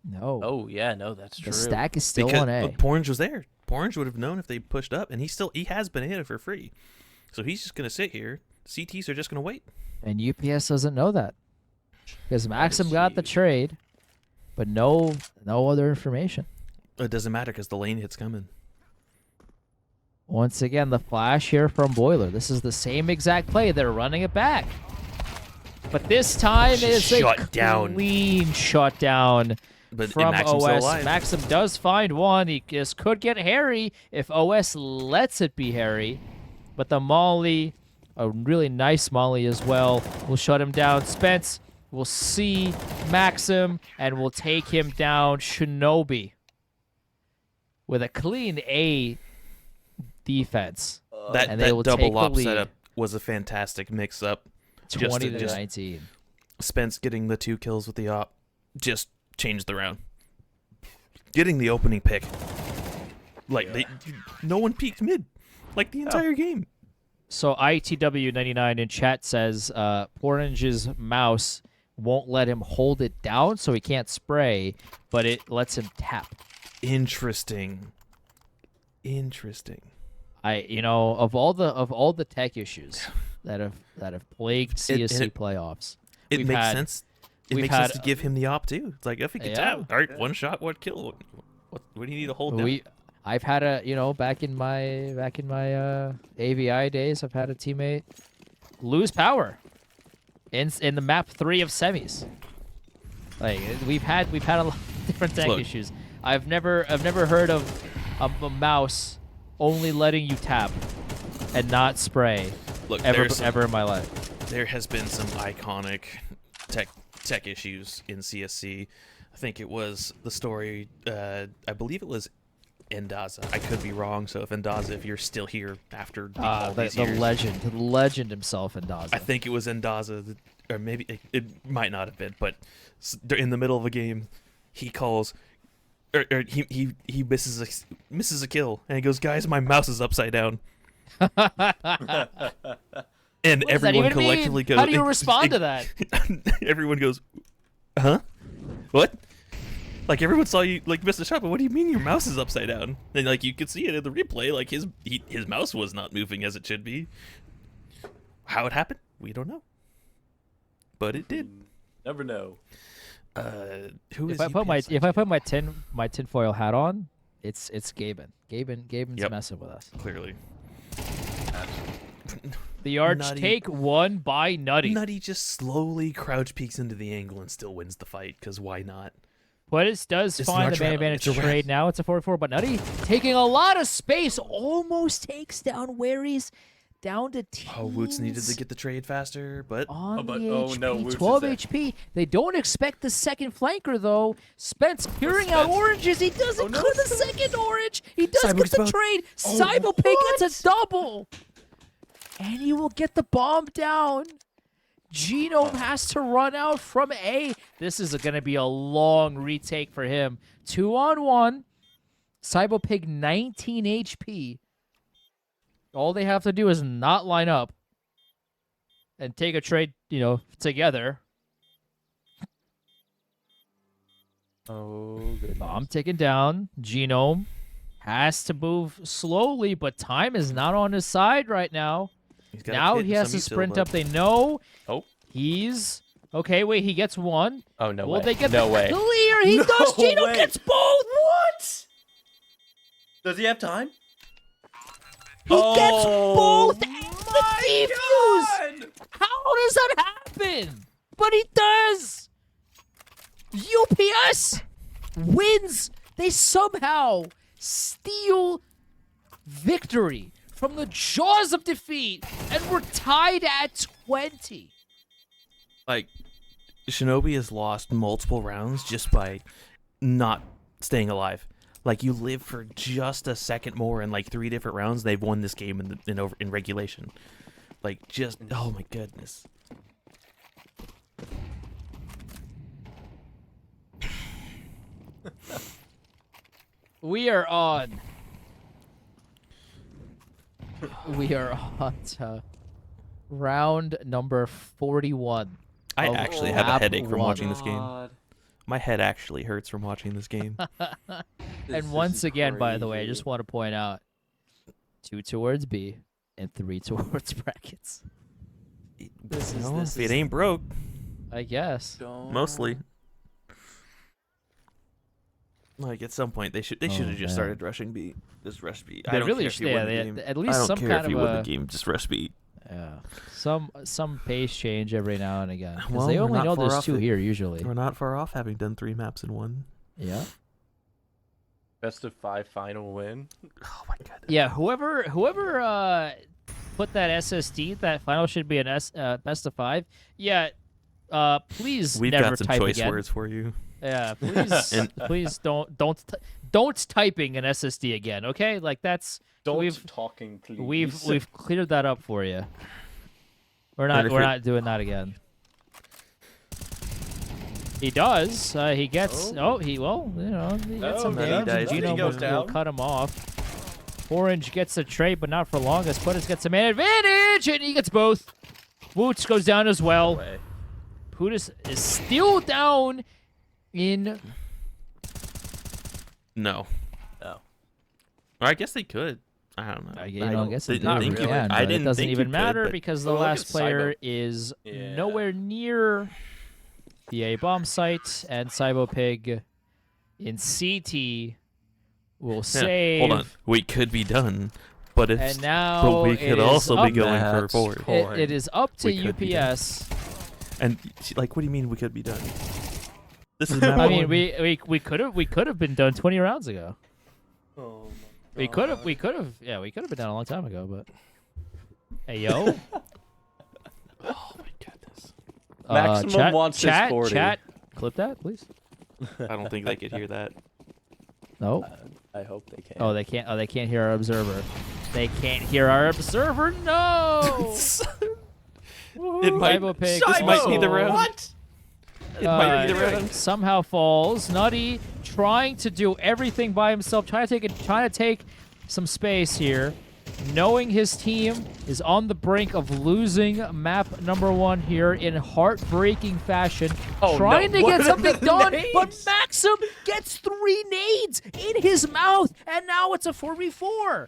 No. Oh yeah, no, that's the true. stack is still because on A. Porridge was there. Porridge would have known if they pushed up, and he has banana for free, so he's just gonna sit here. CTs are just gonna wait. And UPS doesn't know that. Because Maxim is got the huge. trade, but no other information. It doesn't matter because the lane hit's coming. Once again, the flash here from Boiler. This is the same exact play. They're running it back. But this time Just it's a shut down. clean shutdown But from Maxim's still OS. alive. Maxim does find one. He just could get Harry if OS lets it be Harry. But the Molly, a really nice Molly as well, will shut him down. Spence will see Maxim and will take him down. Shinobi with a clean A defense. that and they will double take the op lead. setup was a fantastic mix-up. 20 to just 19. Spence getting the 2 kills with the op just changed the round. Getting the opening pick, like no one peeked mid, like the entire game. So ITW99 in chat says Orange's mouse won't let him hold it down, so he can't spray, but it lets him tap. Interesting. Of all the tech issues that have plagued CSC playoffs, It we've makes had- sense. It we've makes sense had- to give him the op too. It's like if he can Yeah. tap, all right, 1 shot, 1 kill. What do you need to hold down? I've had back in my AVI days, I've had a teammate lose power in the map 3 of semis. Like we've had a lot of different tech Look. issues. I've never heard of a mouse only letting you tap and not spray Look, ever in my life. there has been some iconic tech issues in CSC. I think it was the story. I believe it was Endaza. I could be wrong. So if Endaza, if you're still here after all these The years, legend himself in Daza. I think it was Endaza, or maybe it might not have been. But in the middle of a game, he calls, or he misses a kill, and he goes, "Guys, my mouse is upside down." And What does that everyone even mean? collectively goes. How do you respond to that? Everyone goes, "Huh? What?" Like everyone saw you like miss the shot, but what do you mean your mouse is upside down? And like you could see it in the replay, like his mouse was not moving as it should be. How it happened, we don't know, but it did. Never know. Who is If I put my UPS my tinfoil hat on, it's Gaben. Gaben's Yep. messing with us. Clearly. The arch Nutty. take won by Nutty. Nutty just slowly crouch peeks into the angle and still wins the fight, because why not? But it does It's find not the man trap, advantage it's to a trade ref. now. It's a 4-4, but Nutty taking a lot of space, almost takes down Waries down to teens. Oh, Woots needed to get the trade faster, but on Oh, but- the oh, HP, no, Woots is 12 there. HP. They don't expect the second flanker, though. Spence peering out Spence. oranges. He doesn't Oh, no, clear the Spence. second orange. He does Cyber get the gets both. trade. Oh, Cybopig gets a what? double. And he will get the bomb down. Genome has to run out from A. This is going to be a long retake for him. 2-on-1. Cybopig 19 HP. All they have to do is not line up and take a trade, together. Oh, goodness. Bomb taken down. Genome has to move slowly, but time is not on his side right now. he's got a Now kit he and has some to util, sprint but up. They know Oh. he's... Okay, wait, he gets one. Oh, no Will way. they get no the way. clear? He No does. Genome way. gets both. What? Does he have time? He gets both and my the defuse. God! How does that happen? But he does. UPS wins. They somehow steal victory from the jaws of defeat, and we're tied at 20. like, Shinobi has lost multiple rounds just by not staying alive. Like, you live for just a second more in like 3 different rounds. They've won this game in regulation. Like, just oh my goodness. We are on. We are on to round number 41. I of actually have a lap headache from one. watching this game. My head actually hurts from watching this game. And once again, by the way, I just want to point out 2 towards B and 3 towards brackets. This is- No, this if is- it ain't broke, I guess. mostly. Like, at some point they should have just man. started rushing B. Just rush B. They I don't really care if should- you yeah, win the they- game. at least I don't some care kind if of you win a- the game. Just rush B. Yeah. Some pace change every now and again. 'Cause Well, they we're only not know far there's off 2 it. here usually. We're not far off having done 3 maps in one. Yeah. Best of 5 final win. Oh my god. Yeah, whoever put that SSD, that final should be an best of 5. Yeah, please We've never got some type choice again. words for you. Yeah, please, please don't typing an SSD again. Okay, like that's Don't we've talking, please. we've cleared that up for you. We're And not if we're you're- not doing that again. He does. He gets. Oh. He gets Oh, some Nutty damage. dies. Gino Nutty goes will down. cut him off. Orange gets the trade, but not for long. As Putis gets a man advantage, and he gets both. Woots goes down as well. Way. Putis is still down in. No. No. Or I guess they could. I don't know. I guess they not didn't really. can, I but didn't it doesn't think you even could, matter but- because the Well, look last at player Cybo. is Yeah. nowhere near the A bomb site, and Cybopig in CT will Yeah, save. Hold on. We could be done, but if And now but we it could is also up, be going for That's 4. poor. it is up to We could be done. UPS. And like, what do you mean we could be done? This is map I mean, one. we could have been done 20 rounds ago. Oh my We could have been done a long time ago, but hey yo. Oh my goodness. Maximum chat, wants his chat, 40. Chat, clip that, please. I don't think they could hear that. No. I hope they can. Oh, they can't. Oh, they can't hear our observer. They can't hear our observer. No. It might. Cybopig This might be the round. What? It might be the Alright. round. Somehow falls. Nutty trying to do everything by himself, trying to take some space here, knowing his team is on the brink of losing map number 1 here in heartbreaking fashion. Oh, trying no. to What get are something the done, but nades? Maxim gets 3 nades in his mouth, and now it's a 4v4.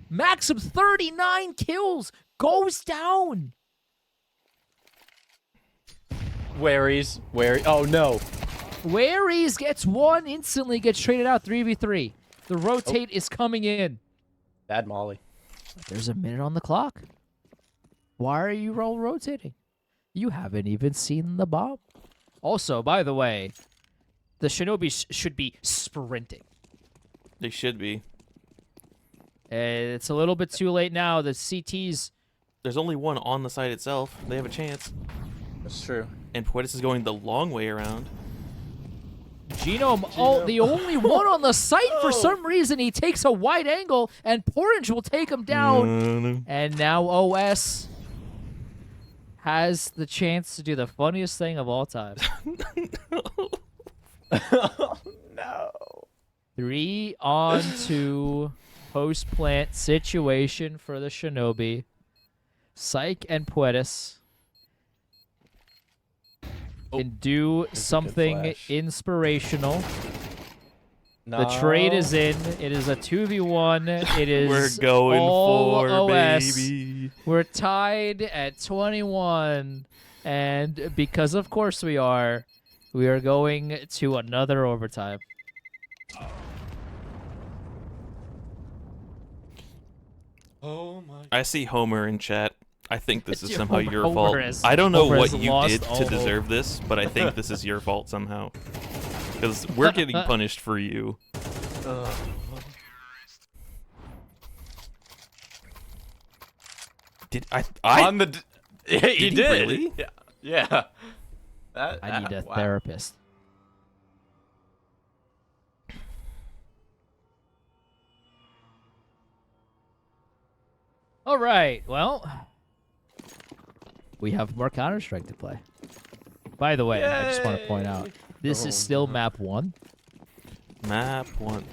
Maxim 39 kills goes down. Where? Oh no. Waries gets one, instantly gets traded out 3v3. The rotate is coming in. Bad Molly. There's a minute on the clock. Why are you rotating? You haven't even seen the bomb. Also, by the way, the Shinobi should be sprinting. They should be. It's a little bit too late now. The CTs... There's only one on the site itself. They have a chance. That's true. And Puedes is going the long way around. Genome, oh, the only one on the site for some reason. He takes a wide angle, and Porridge will take him down. And now OS has the chance to do the funniest thing of all time. No. 3 on 2 post-plant situation for the Shinobi. Psych and Puedes can do something flash. inspirational. No. The trade is in. It is a 2v1. It is We're going all for OS. baby. We're tied at 21. And because of course we are going to another overtime. Oh my. I see Homer in chat. I think this is somehow Homer- your Homer fault. has- I don't know Homer what has you lost did all to hope. deserve this, but I think this is your fault somehow. Because we're getting punished for you. Did I? On the. Yeah, Did you he did. really? Yeah. Yeah. That, I need a wow. therapist. All right. Well, we have more Counter-Strike to play. By the way, I just want to point out, this is still map 1. Map 1.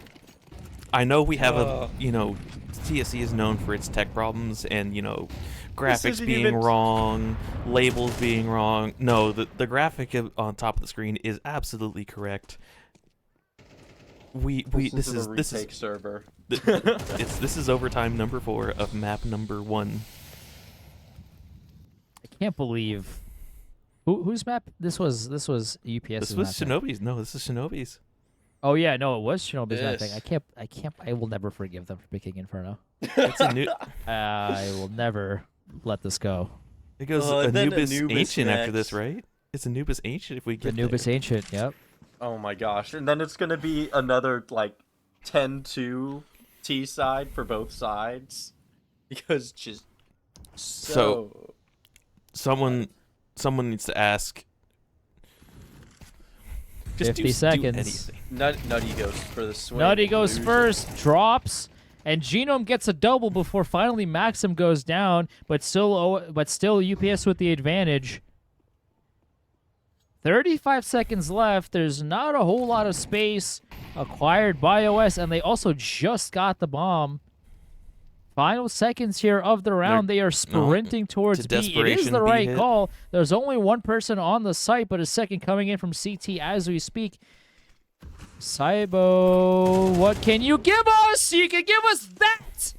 I know we have a, CSC is known for its tech problems and, graphics isn't being even- wrong, labels being wrong. No, the graphic on top of the screen is absolutely correct. This is a retake server. this is overtime number 4 of map number 1. I can't believe whose map this was. This was UPS's This was map, right? Shinobi's. No, this is Shinobi's. Oh yeah, no, it was Shinobi's map thing. Yes. I will never forgive them for picking Inferno. It's a new. I will never let this go. It goes and then Anubis Anubis Ancient after this, next. right? It's Anubis Ancient if we The get Anubis there. Ancient, yep. Oh my gosh. And then it's going to be another, 10-2 T side for both sides. Because just so... Someone needs to ask. Just 50 do seconds. anything. Nutty goes for the swing. Nutty goes Loser. first, drops, and Genome gets a double before finally Maxim goes down, but still UPS with the advantage. 35 seconds left. There's not a whole lot of space acquired by OS, and they also just got the bomb. Final seconds here of the round. They are sprinting towards B. It is desperation the B right hit. call. There's only one person on the site, but a second coming in from CT as we speak. Saibo, what can you give us? You can give us that!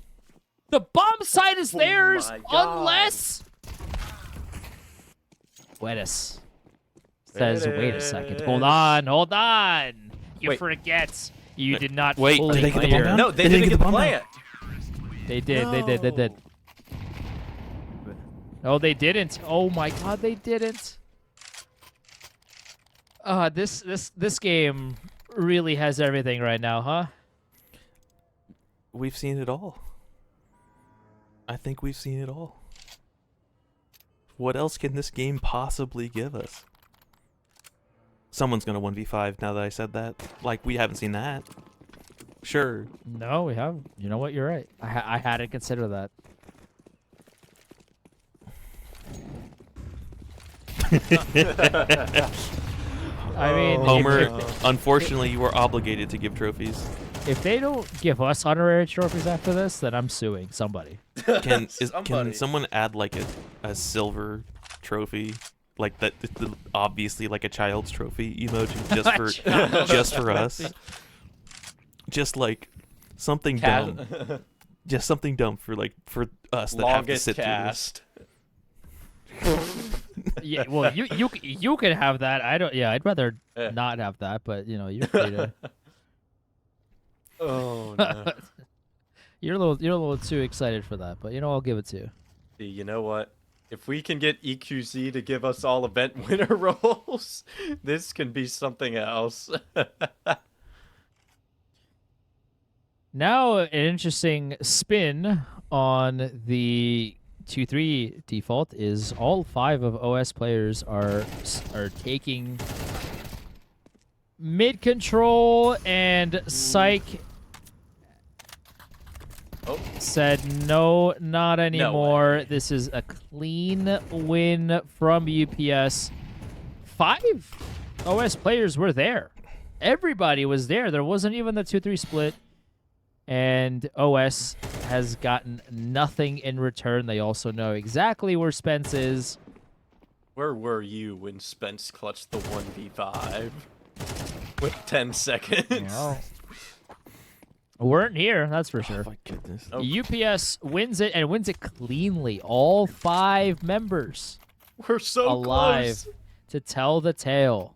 The bomb site is theirs, my God. unless... Wetis says, wait a second. Hold on. You Wait. forget. You did not Wait, fully did they get the clear. bomb down? No, they didn't get the plant. They did. Oh, they didn't. Oh my God, they didn't. This game really has everything right now, huh? We've seen it all. I think we've seen it all. What else can this game possibly give us? Someone's gonna 1v5 now that I said that. Like, we haven't seen that. Sure. No, we haven't. You know what? You're right. I hadn't considered that. I mean, Homer, unfortunately, you are obligated to give trophies. if they don't give us honorary trophies after this, then I'm suing somebody. Can Somebody. someone add like a silver trophy, like that? Obviously, like a child's trophy emoji, just for us. Just like something dumb. Just something dumb for us that have to Longest sit cast. through Yeah, well, you can have that. I don't. Yeah, I'd rather Yeah. not have that. But you know, you're free to. Oh no. You're a little too excited for that. But you know, I'll give it to you. See, you know what? If we can get EQZ to give us all event winner roles, this can be something else. Now, an interesting spin on the 2-3 default is all 5 of OS players are taking mid control, and Psych said no, not anymore. way. This is a clean win from UPS. 5 OS players were there. Everybody was there. There wasn't even the 2-3 split. And OS has gotten nothing in return. They also know exactly where Spence is. Where were you when Spence clutched the 1v5 with 10 seconds? Well, weren't here, that's for sure. Oh my goodness. Oh. UPS wins it and wins it cleanly. All 5 members We're so alive close. to tell the tale.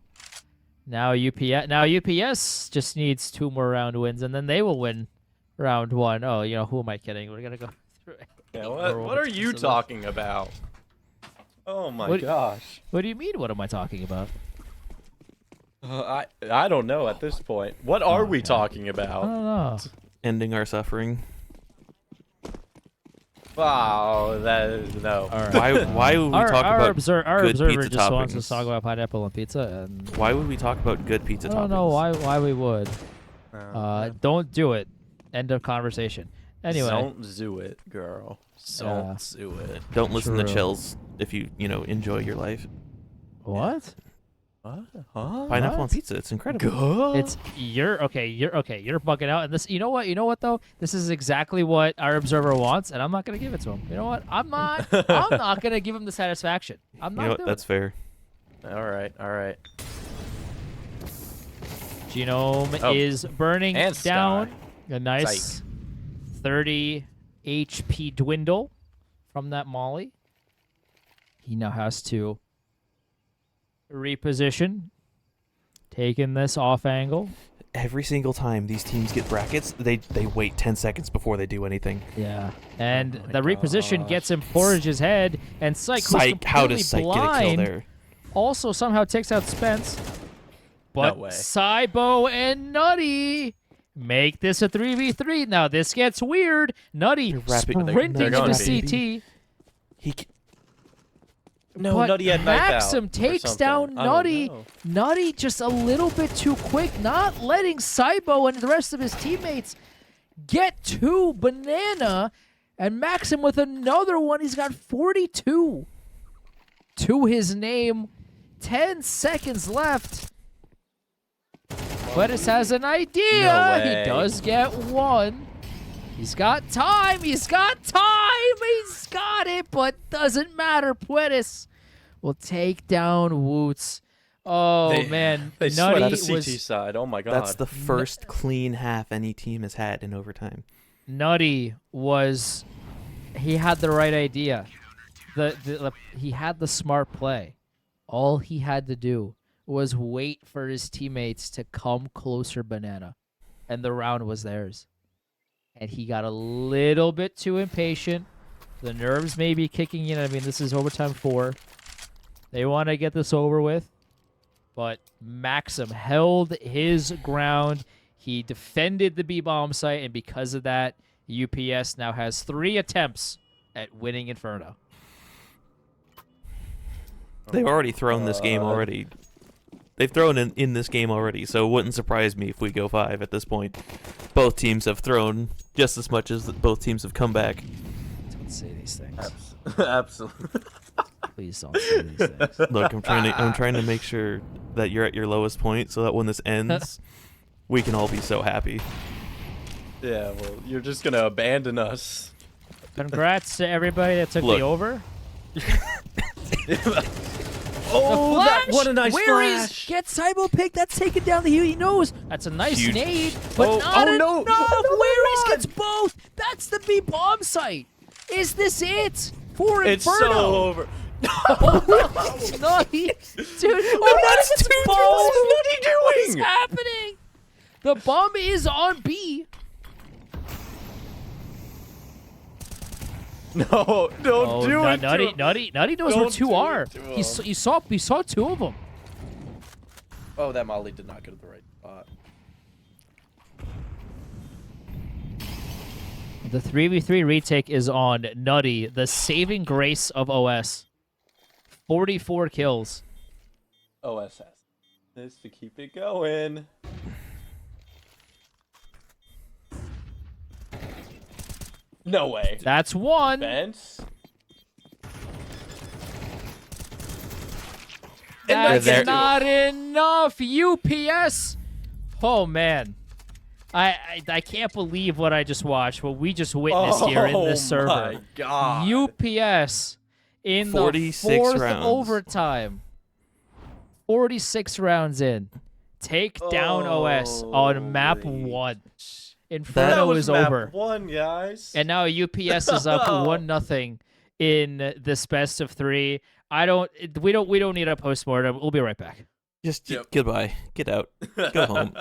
Now UPS just needs 2 more round wins, and then they will win round 1. Oh, you know, who am I kidding? We're gonna go through it. Yeah, what are you talking about? Oh my gosh. What do you mean? What am I talking about? I don't know at this point. What are we Okay. talking I about? don't know. Ending our suffering. Wow, no. All right. Why would we Our talk about our good observer pizza just wants to toppings? talk about pineapple and pizza, and Why would we talk about good pizza I toppings? don't know why we would. Uh, Don't do it. End of conversation. Anyway, Don't do it, girl. Don't Yeah. do it. Don't listen to True. Chills if you enjoy your life. what? What? Huh? Pineapple What? on pizza, it's incredible. Good. It's you're bugging out, and this. You know what though? This is exactly what our observer wants, and I'm not gonna give it to him. You know what? I'm not gonna give him the satisfaction. I'm not You know what? doing That's fair. All right. it. Genome Oh. is burning And down. Sky. A nice 30 HP dwindle from that molly. He now has to reposition, taking this off angle. Every single time these teams get brackets, they wait 10 seconds before they do anything. Yeah, and Oh my the reposition gosh. gets him Porridge's head, and Psych, who's Psych, how does Psych completely get a kill blind, there? also somehow takes out Spence. But way. Cybo and Nutty make this a 3v3. Now this gets weird. Nutty rapid- sprinting they're into going CT. He c- No, but Nutty had knife out Maxim or takes something. down I don't Nutty. know. Nutty just a little bit too quick, not letting Cybo and the rest of his teammates get to Banana. And Maxim with another one. He's got 42 to his name. 10 seconds left. Quetis has an idea. No He way. does get one. He's got time. He's got time. He's got it, but doesn't matter. Puedes will take down Woots. Oh, man. They Nutty swept the was, CT side. Oh my god. that's the first clean half any team has had in overtime. Nutty was, he had the right idea. He had the smart play. All he had to do was wait for his teammates to come closer Banana, and the round was theirs. And he got a little bit too impatient. The nerves may be kicking in. I mean, this is overtime 4. They want to get this over with. But Maxim held his ground. He defended the B-bomb site, and because of that, UPS now has 3 attempts at winning Inferno. They've already thrown this game already. They've thrown in this game already, so it wouldn't surprise me if we go 5 at this point. Both teams have thrown just as much as both teams have come back. Don't say these things. Absolutely. Please don't say these things. Look, I'm trying to make sure that you're at your lowest point, so that when this ends, we can all be so happy. Yeah, well, you're just gonna abandon us. Congrats to everybody that took Look. the over. Oh, The that flash! what a nice Where flash! Gets Cybo pick. That's taken down the He knows. That's a nice Huge. nade, but Oh, not oh, no. enough. Oh, Waries my gets both. That's the B bomb site. Is this it for It's Inferno? so over. Nutty, dude. What is Nutty What is doing? happening? The bomb is on B. No, don't do it. Nutty knows where Don't two do are. it to He saw two of them. Oh, that molly did not go to the right spot. The 3v3 retake is on Nutty, the saving grace of OS. 44 kills. OSS. This to keep it going. No way. That's one. Fence. That's They're there. not enough. UPS. Oh man, I can't believe what I just watched. What we just witnessed here in this server. Oh my god. UPS in the 46 fourth rounds. overtime. 46 rounds in. Take down OS on map Holy 1. That Inferno was is map over. 1, guys. And now UPS is up 1-0 in this best of 3. We don't need a postmortem. We'll be right back. Just Yep. goodbye. Get out. Go home.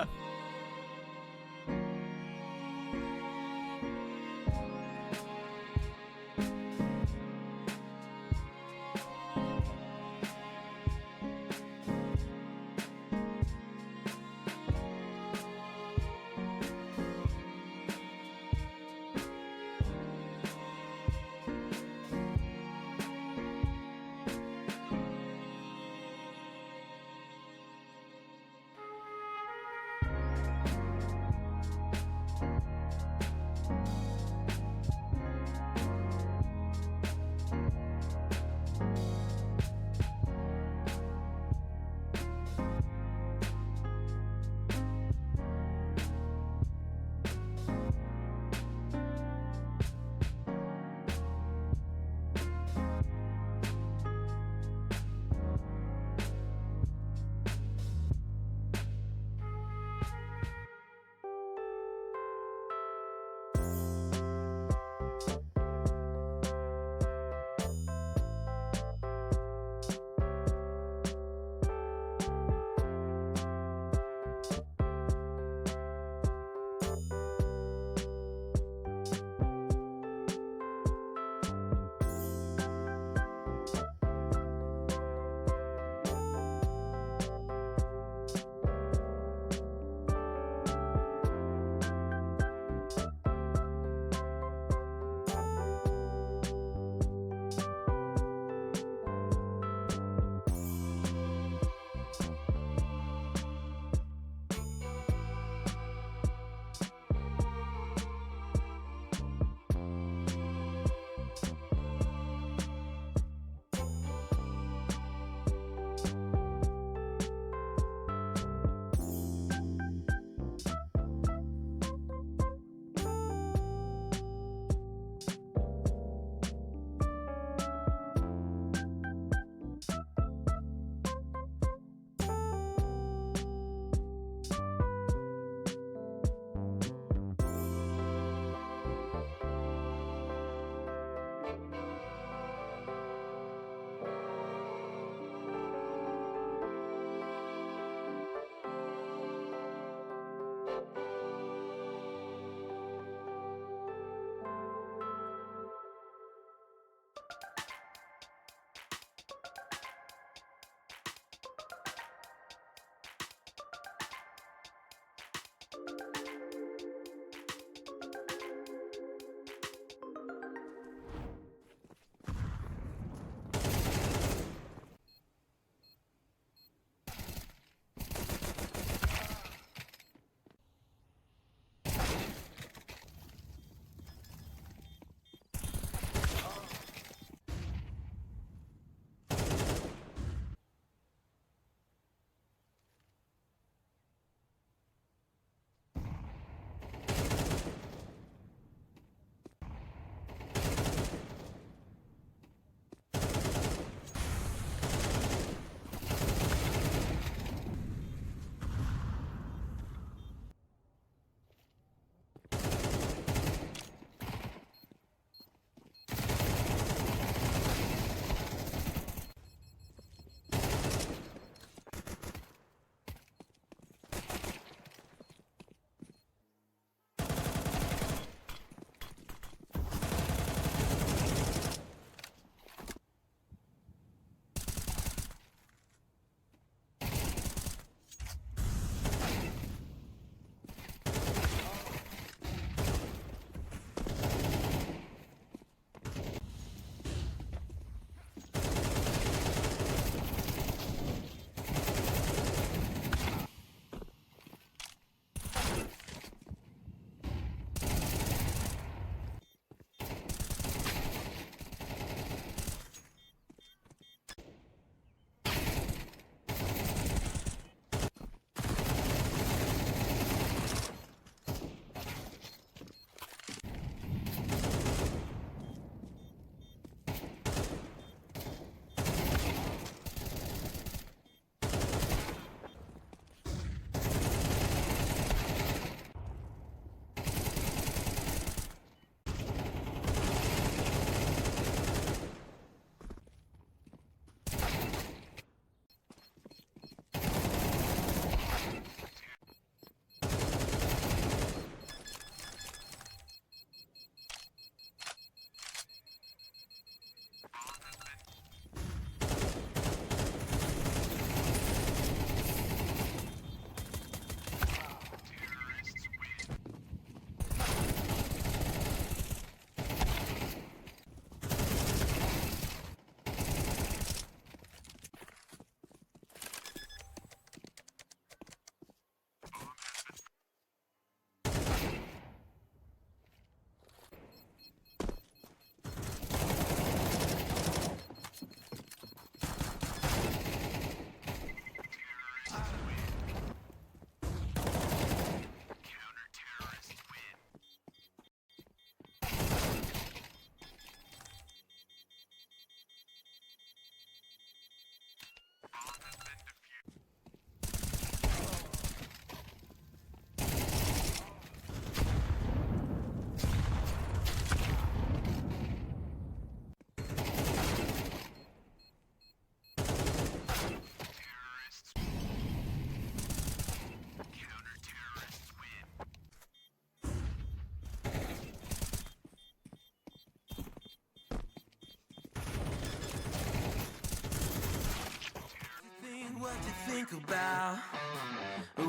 think about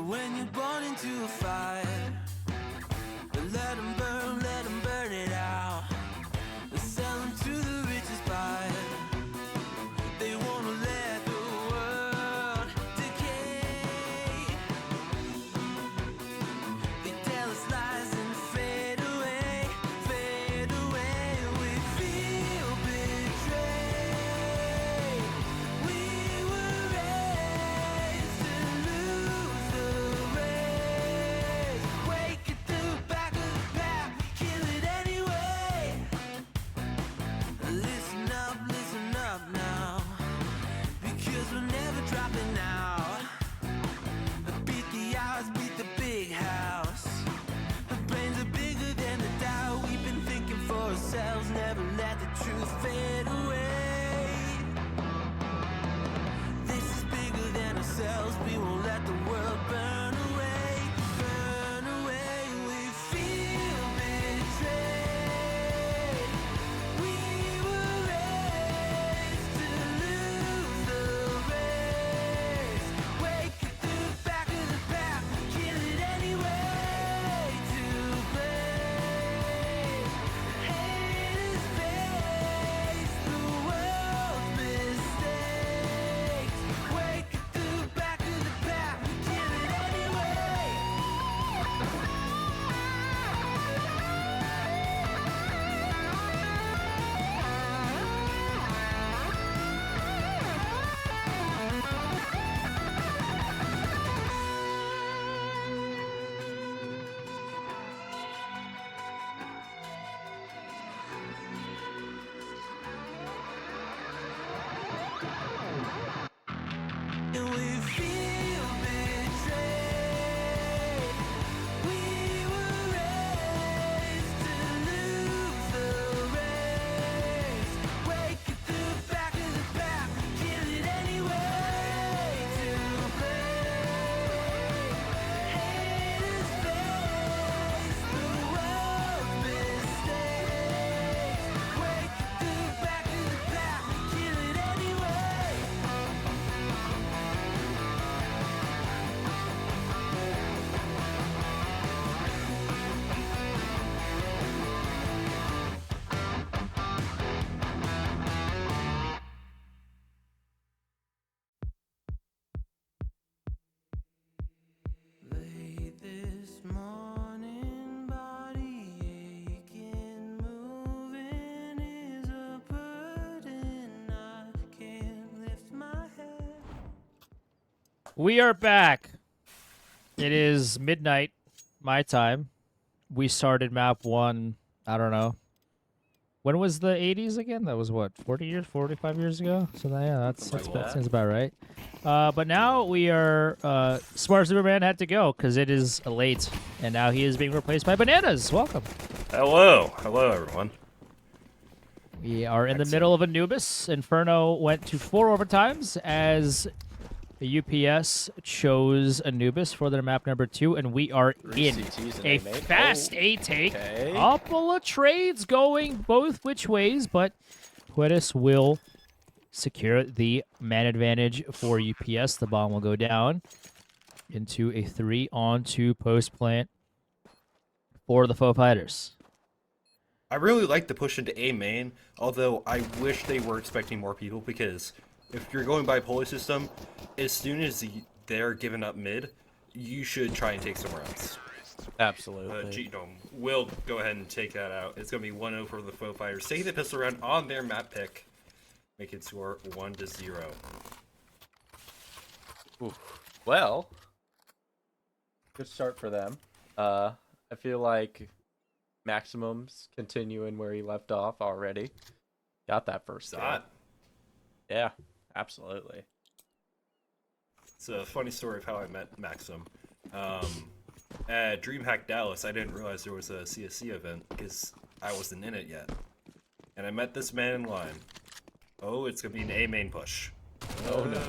when you're born into a fire. Let them burn it out. Sell them to the richest buyer. They wanna let the world decay. They tell us lies and fade away, fade away. We feel betrayed. We were raised to lose the race. Wake at the back of the pack, kill it anyway. Listen up now, because we're never dropping out. Beat the odds, beat the big house. The brains are bigger than the doubt. We've been thinking for ourselves, never let the truth fade away. This is bigger than ourselves, we won't let the world burn away, burn away. We feel betrayed. We were raised to lose the race. Wake at the back of the pack, kill it anyway. To blame, haters face the world's mistakes. Wake at the back of the pack, kill it anyway. And we feel betrayed. We were raised to lose the race. Wake at the back of the pack, kill it anyway. To blame, haters face the world's mistakes. Wake at the back of the pack, kill it anyway. Late this morning, body aching, moving is a burden. I can't lift my head. We are back. It is midnight, my time. We started map 1, I don't know. When was the 80s again? That was what, 40 years, 45 years ago? So yeah, that seems about right. But now we are, Smart Superman had to go because it is late. And now he is being replaced by Bananas. Welcome. Hello. Hello, everyone. We are in the middle of Anubis. Inferno went to 4 overtimes as the UPS chose Anubis for their map number 2, and we are in CTs and a A-mate. fast Oh, A-take. okay. Couple of trades going both which ways, but Quetis will secure the man advantage for UPS. The bomb will go down into a 3-on-2 post plant for the Foe Fighters. I really like the push into A main, although I wish they were expecting more people, because if you're going by pulley system, as soon as they're giving up mid, you should try and take somewhere else. Absolutely. We'll go ahead and take that out. It's going to be 1-0 for the Foe Fighters. Taking the pistol round on their map pick. Make it score 1-0. Oof. Well, good start for them. I feel like Maximum's continuing where he left off already. Got that first kill. Yeah, absolutely. It's a funny story of how I met Maxim. At DreamHack Dallas, I didn't realize there was a CSC event because I wasn't in it yet. And I met this man in line. Oh, it's going to be an A main push. Oh no.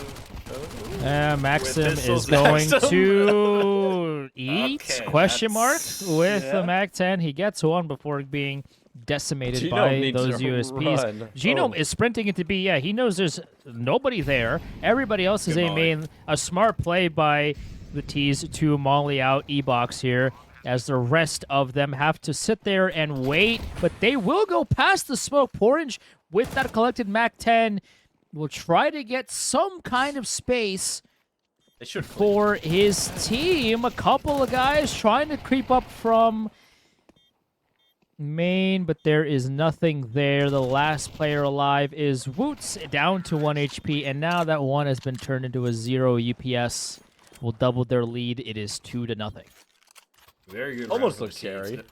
Maxim With is pistols, going Maxim. to eat? Okay, question mark that's- with yeah. the Mac 10. He gets one before being decimated Genome by needs those to USPs. run. Genome Oh. is sprinting into B. Yeah, he knows there's nobody there. Everybody else is Good A molly. main. A smart play by the T's to molly out E-Box here, as the rest of them have to sit there and wait. But they will go past the smoke. Porridge, with that collected MAC-10, will try to get some kind of space They should for his team. A couple of guys trying to creep up from main, but there is nothing there. The last player alive is Woots, down to 1 HP, and now that 1 has been turned into a 0 UPS. Will double their lead. It is 2-0. Very good. Almost round for the looks Tees. scary.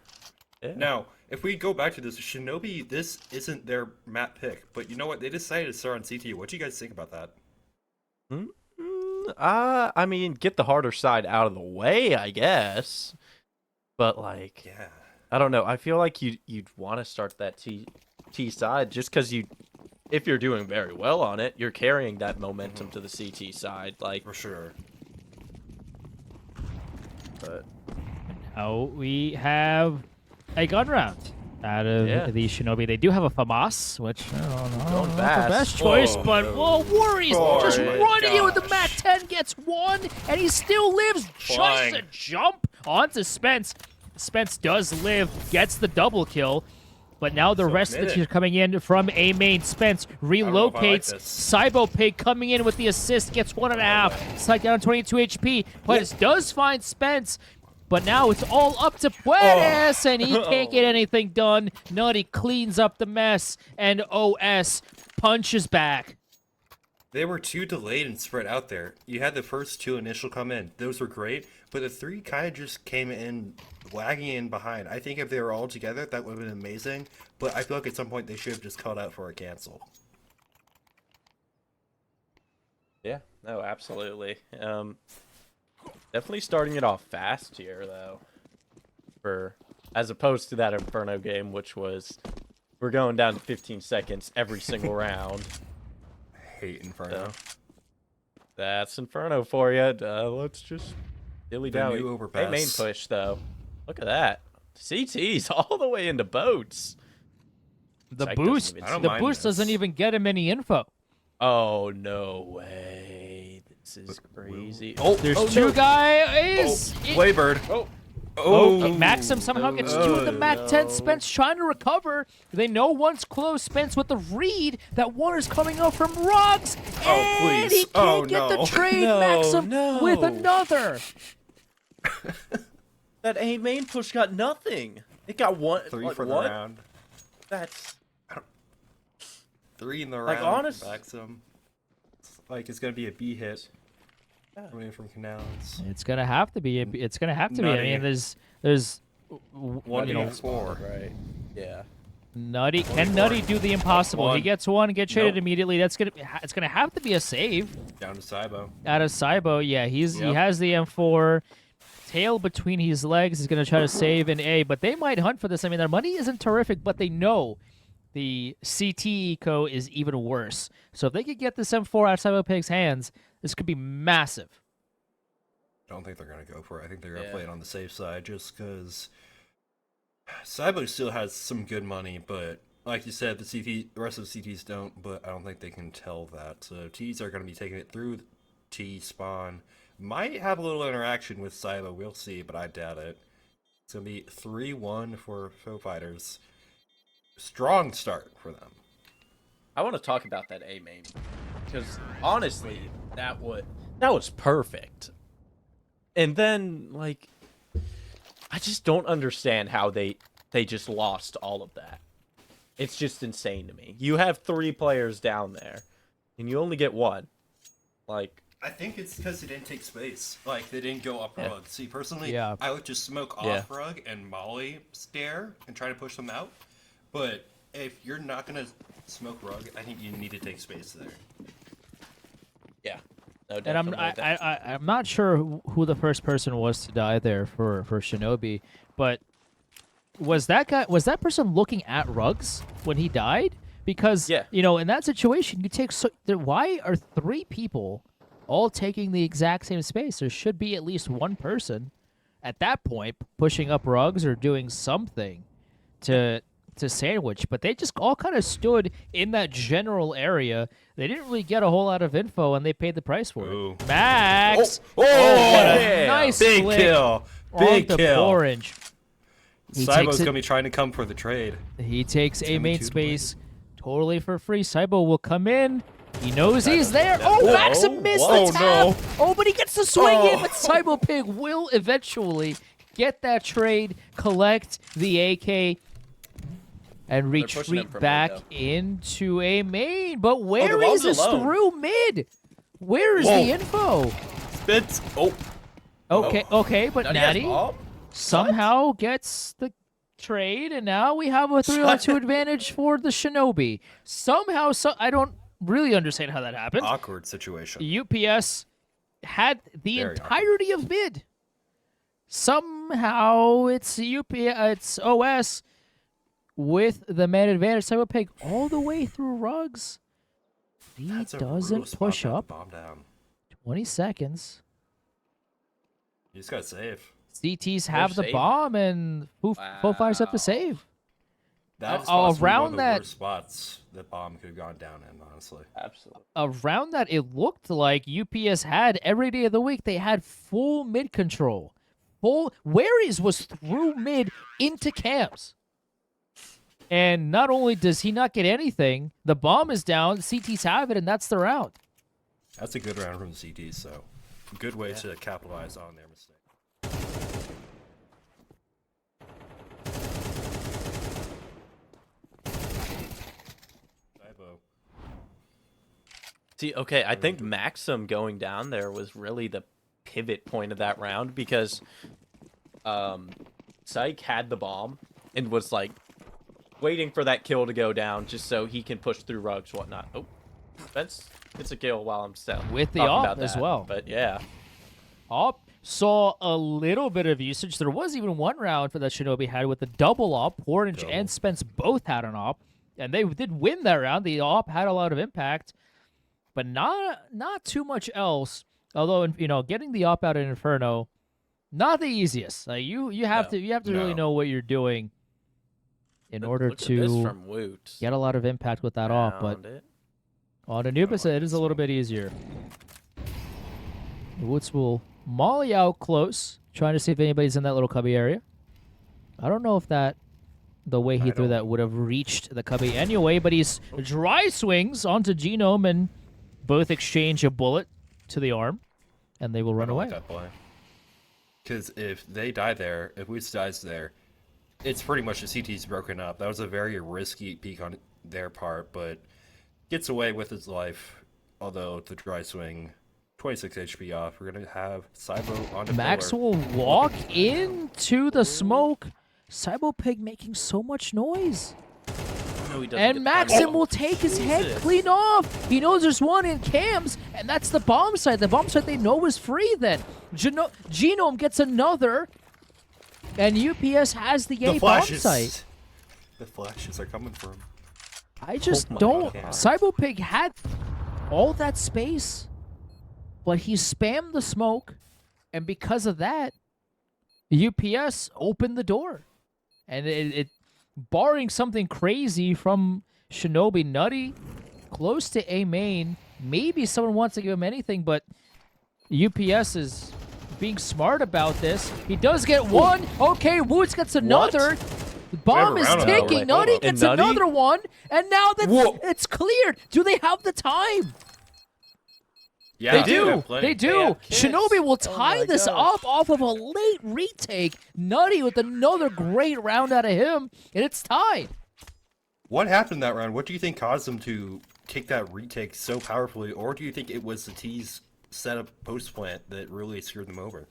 Yeah. Now, if we go back to this, Shinobi, this isn't their map pick, but you know what? They decided to start on CT. What do you guys think about that? I mean, get the harder side out of the way, I guess. But like, Yeah. I don't know. I feel like you'd want to start that T side just because if you're doing very well on it, you're carrying that momentum to the CT side. Like, For sure. but Now we have a gun round out of Yeah. the Shinobi. They do have a FAMAS, which I don't know, Going not fast. the best choice, Oh, but no. Worries Oh, just my running in with the gosh. MAC-10, gets 1, and he still lives. Flying. Just a jump onto Spence. Spence does live, gets the double kill. But now the So rest of the committed. team are coming in from A main. Spence know if I like relocates. this. Cybo Pig coming in with the assist, gets 1.5. Psych down 22 HP. Puedes does find Spence, but now it's all up to Puedes, and he can't get anything done. Nutty cleans up the mess, and OS punches back. They were too delayed and spread out there. You had the first 2 initial come in. Those were great, but the 3 kind of just came in lagging in behind. I think if they were all together, that would have been amazing, but I feel like at some point they should have just called out for a cancel. yeah, no, absolutely. Definitely starting it off fast here though, as opposed to that Inferno game, which was we're going down to 15 seconds every single round. Hate Inferno. So that's Inferno for you. Let's just dilly dally. new Hey, overpass. main push though. Look at that. CT's all the way into boats. The Psych doesn't boost, even I don't the mind boost doesn't this. even get him any info. Oh no way! This is crazy. Oh, There's 2 guys. Playbird. Oh, Maxim somehow gets 2 with the no, MAC-10. no. Spence trying to recover. They know one's close. Spence with the read. That 1 is coming out from Ruggs. Oh, And please. he can't Oh, get no. the trade. No, Maxim no. with another. That A main push got nothing. It got 1. 3 like, for the what? round. That's 3 in the Like, round. honest- Maxim. Like it's gonna be a B hit. Coming from Canals. It's gonna have to be. It's gonna have to be. I Nutty. mean, there's One you know, against 4. right. Yeah. Nutty. Can Nutty do the impossible? He 1. gets 1, get traded Nope. immediately. It's gonna have to be a save. Down to Cybo. Out of Cybo, yeah, he Yep. has the M4. Tail between his legs is going to try to save an A, but they might hunt for this. I mean, their money isn't terrific, but they know the CT eco is even worse. So if they could get this M4 out of Cybo Pig's hands, this could be massive. I don't think they're gonna go for it. I think they're gonna Yeah. play it on the safe side just because Cybo still has some good money, but like you said, the rest of the CTs don't. But I don't think they can tell that. So T's are gonna be taking it through T spawn. Might have a little interaction with Cybo. We'll see, but I doubt it. It's gonna be 3-1 for Faux Fighters. Strong start for them. I want to talk about that A main because honestly, that was perfect. And then like, I just don't understand how they just lost all of that. It's just insane to me. You have 3 players down there, and you only get 1. Like, I think it's because they didn't take space. Like, they didn't go up Yeah. rug. See, personally, Yeah. I would just smoke Yeah. off rug and molly stare and try to push them out. But if you're not going to smoke rug, I think you need to take space there. yeah, no, And I'm definitely. I'm not sure who the first person was to die there for Shinobi, but was that person looking at Ruggs when he died? Because Yeah. you know, in that situation, you take why are 3 people all taking the exact same space? There should be at least one person at that point pushing up Ruggs or doing something to to sandwich, but they just all kind of stood in that general area. They didn't really get a whole lot of info, and they paid the price for Ooh. it. Max! Oh, what a yeah. nice big flick kill. on Big the kill. orange. He Cybo's takes it- gonna be trying to come for the trade. He takes a gonna be main two to space totally for free. Cybo will come in. He knows he's Cybo's there. coming Oh, down. Maxim missed what? the tap. Oh, but he gets to swing in. But Cybo Pig will eventually get that trade, collect the AK, and They're pushing him retreat from back window. into a main. But where bomb's is this alone. through mid? Where is Whoa. the info? Spits. Oh, Okay, but Nutty has Natty bomb? somehow gets the trade, and now we have a 3-on-2 advantage for the Shinobi. Somehow, I don't really understand how that happened. awkward situation. UPS had the Very entirety of mid. Somehow it's it's OS with the man advantage. Cyber Pig all the way through rugs. He That's a brutal doesn't spot push to have up. the bomb down. 20 seconds. You just gotta save. CTs have the save. bomb, and Foo Fighters have to save. That is Oh, possibly around one of the that- worst spots the bomb could have gone down in, honestly. Absolutely. Around that, it looked like UPS had every day of the week. They had full mid control. Full Waries was through mid into cams. And not only does he not get anything, the bomb is down, the CTs have it, and that's the round. That's a good round from the CTs, so good way to capitalize on their mistake. Cybo. See, okay, I think Maxim going down there was really the pivot point of that round because Syke had the bomb and was like waiting for that kill to go down just so he can push through rugs, whatnot. Oh, that's it's a kill while I'm still With the talking op about as that, well. But yeah, Op saw a little bit of usage. There was even one round for that Shinobi had with the double op. Orange and Spence both had an op, and they did win that round. The op had a lot of impact, but not too much else. Although getting the op out in Inferno, not the easiest. Like you have No. to really know what you're doing in order look at this to from Woot. get a lot of impact with that op. But Found it. on Anubis, it is a little bit easier. Woods will molly out close, trying to see if anybody's in that little cubby area. I don't know if the way he threw that would have reached the cubby anyway, but he's dry swings onto Genome, and both exchange a bullet to the arm, and they will run away. That play. Because if they die there, if Woods dies there, it's pretty much the CT's broken up. That was a very risky peek on their part, but gets away with his life. Although the dry swing, 26 HP off. We're gonna have Cybo on the Max pillar. will walk into the smoke. Cybo Pig making so much noise. No, he doesn't And get the Maxim time. will take his head Jesus. clean off. He knows there's one in cams, and that's the bomb site. The bomb site they know is free then. Genome gets another, and UPS has the A bomb site. The flashes are coming from. I just Oh my don't. God. Cybo Pig had all that space, but he spammed the smoke, and because of that, UPS opened the door. And it barring something crazy from Shinobi, Nutty, close to A main. Maybe someone wants to give him anything, but UPS is being smart about this. He does get one. Okay, Woods gets another. The bomb is round on that ticking. right. Nutty Hold on. gets And Nutty? another one, and now that Whoa. it's cleared. Do they have the time? Yeah, They do. have plenty. They do. have kids. Shinobi will Oh tie my this gosh. up off of a late retake. Nutty with another great round out of him, and it's tied. What happened in that round? What do you think caused them to take that retake so powerfully, or do you think it was the T's setup post plant that really screwed them over?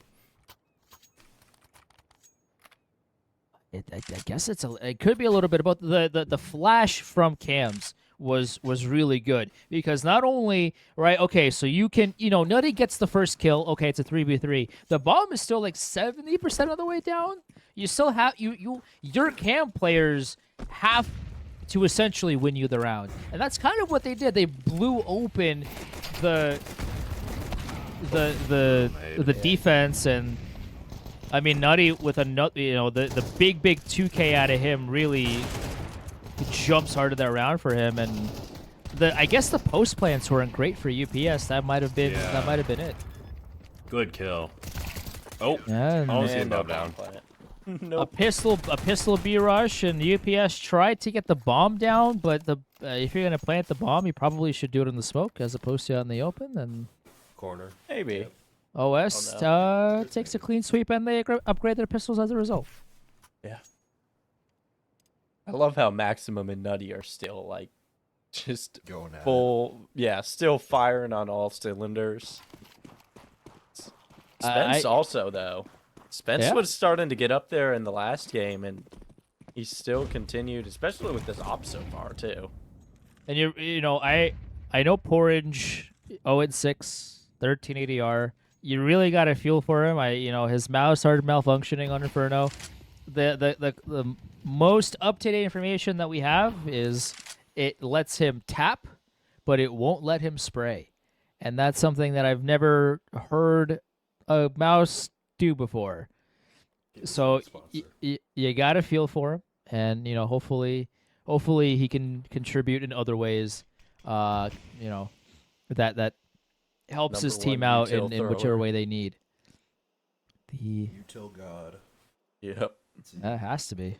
I guess it could be a little bit about the flash from cams was really good, because not only okay, so you can Nutty gets the first kill, okay, it's a 3v3. The bomb is still like 70% of the way down. You still have your cam players have to essentially win you the round, and that's kind of what they did. They blew open the defense, and I mean, Nutty with the big 2K out of him really jump started that round for him, and I guess the post plants weren't great for UPS. That might have been it. Good kill. Oh, Yeah, and almost And get no bombed down. bomb plant. a pistol B rush, and UPS tried to get the bomb down, but if you're gonna plant the bomb, you probably should do it in the smoke as opposed to out in the open. And Corner. Maybe. OS takes a clean sweep, and they upgrade their pistols as a result. Yeah. I love how Maximum and Nutty are still like just Going at it. full. Yeah, still firing on all cylinders. Spence also though. Spence Yeah? was starting to get up there in the last game, and he still continued, especially with this op so far too. And you know, I know Porridge 0-6, 13 ADR. You really got to feel for him. His mouse started malfunctioning on Inferno. The most up-to-date information that we have is it lets him tap, but it won't let him spray. And that's something that I've never heard a mouse do before. So you got to feel for him, and hopefully he can contribute in other ways. That helps his Number team one out util in whichever thrower. way they need. Util God. Yep. That has to be.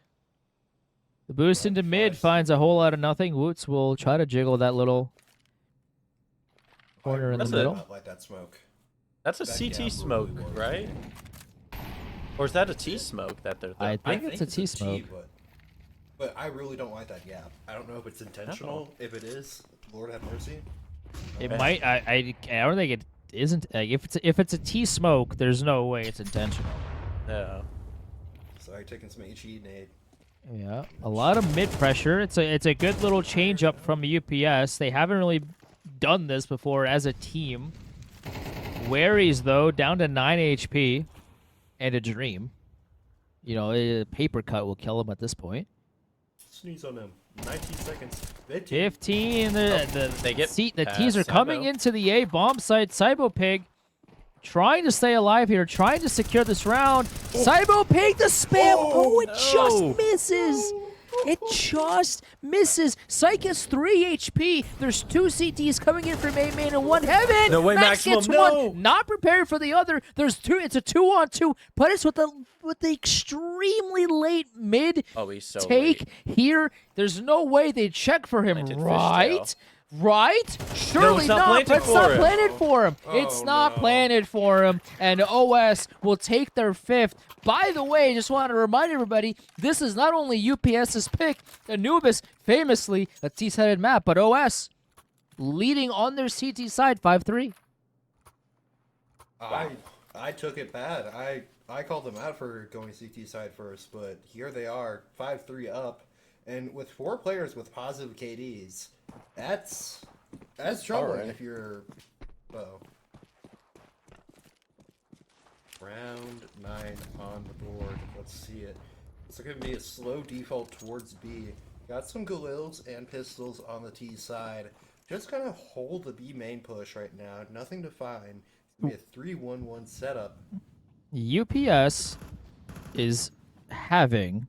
The boost Yeah, into mid 5. finds a whole lot of nothing. Woots will try to jiggle that little corner in the That's middle. Not like that smoke. That's a That CT gap smoke, really was. right? Or is that a T smoke that they're I throwing? think it's a T smoke. but I really don't like that gap. I don't know if it's intentional. If it is, Lord have mercy. It might. I don't think it isn't. If it's a T smoke, there's no way it's intentional. No. Sorry, taking some HE nade. Yeah, a lot of mid pressure. It's a good little change up from UPS. They haven't really done this before as a team. Waries though down to 9 HP, and a dream. A paper cut will kill him at this point. Sneeze on him. 19 seconds. 15. They get The past T's are coming Saibo. into the A bomb site. Saibo Pig trying to stay alive here, trying to secure this round. Saibo Pig the spam. Oh, it no. just misses. It just misses. Psych has 3 HP. There's 2 CTs coming in from A main and 1 heaven. No way, Max Maximum, gets no. 1. Not prepared for the other. There's 2. It's a 2-on-2. But it's with the extremely late mid Oh, he's so take late. here. There's no way they check for him, Planted right? fishtail. Right? Surely not not. planted But it's for not him. planted for him. It's not planted for him. And OS will take their 5th. By the way, just want to remind everybody, this is not only UPS's pick. Anubis, famously, a T-sided map, but OS leading on their CT side 5-3. I took it bad. I called them out for going CT side first, but here they are, 5-3 up, and with 4 players with positive KDs, that's troubling Alright. if you're. Round 9 on the board. Let's see it. It's going to be a slow default towards B. Got some Galils and pistols on the T side. Just gonna hold the B main push right now. Nothing to find. It's gonna be a 3-1-1 setup. UPS is having,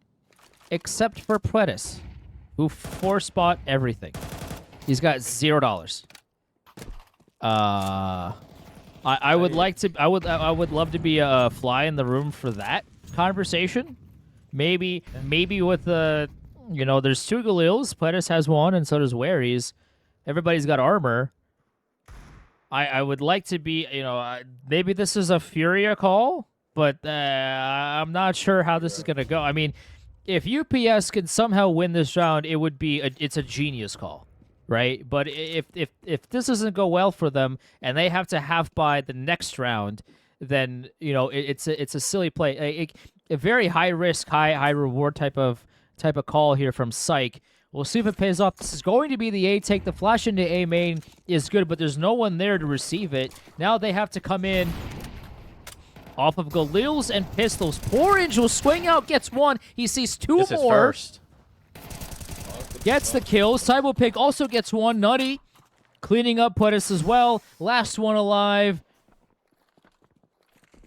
except for Pretis, who 4-spot everything. He's got $0. I would like to. I would love to be a fly in the room for that conversation. Maybe with the, there's 2 Galils. Pretis has 1, and so does Waries. Everybody's got armor. I would like to be, maybe this is a Furia call, but I'm not sure how this is gonna go. I mean, if UPS can somehow win this round, it's a genius call, right? But if this doesn't go well for them and they have to half buy the next round, then it's a silly play. A very high risk, high reward type of call here from Psych. We'll see if it pays off. This is going to be the A take. The flash into A main is good, but there's no one there to receive it. Now they have to come in off of Galils and pistols. Porridge will swing out, gets 1. He sees 2 This is more. first. Gets the kill. Cyberpig also gets 1. Nutty cleaning up Putis as well. Last one alive.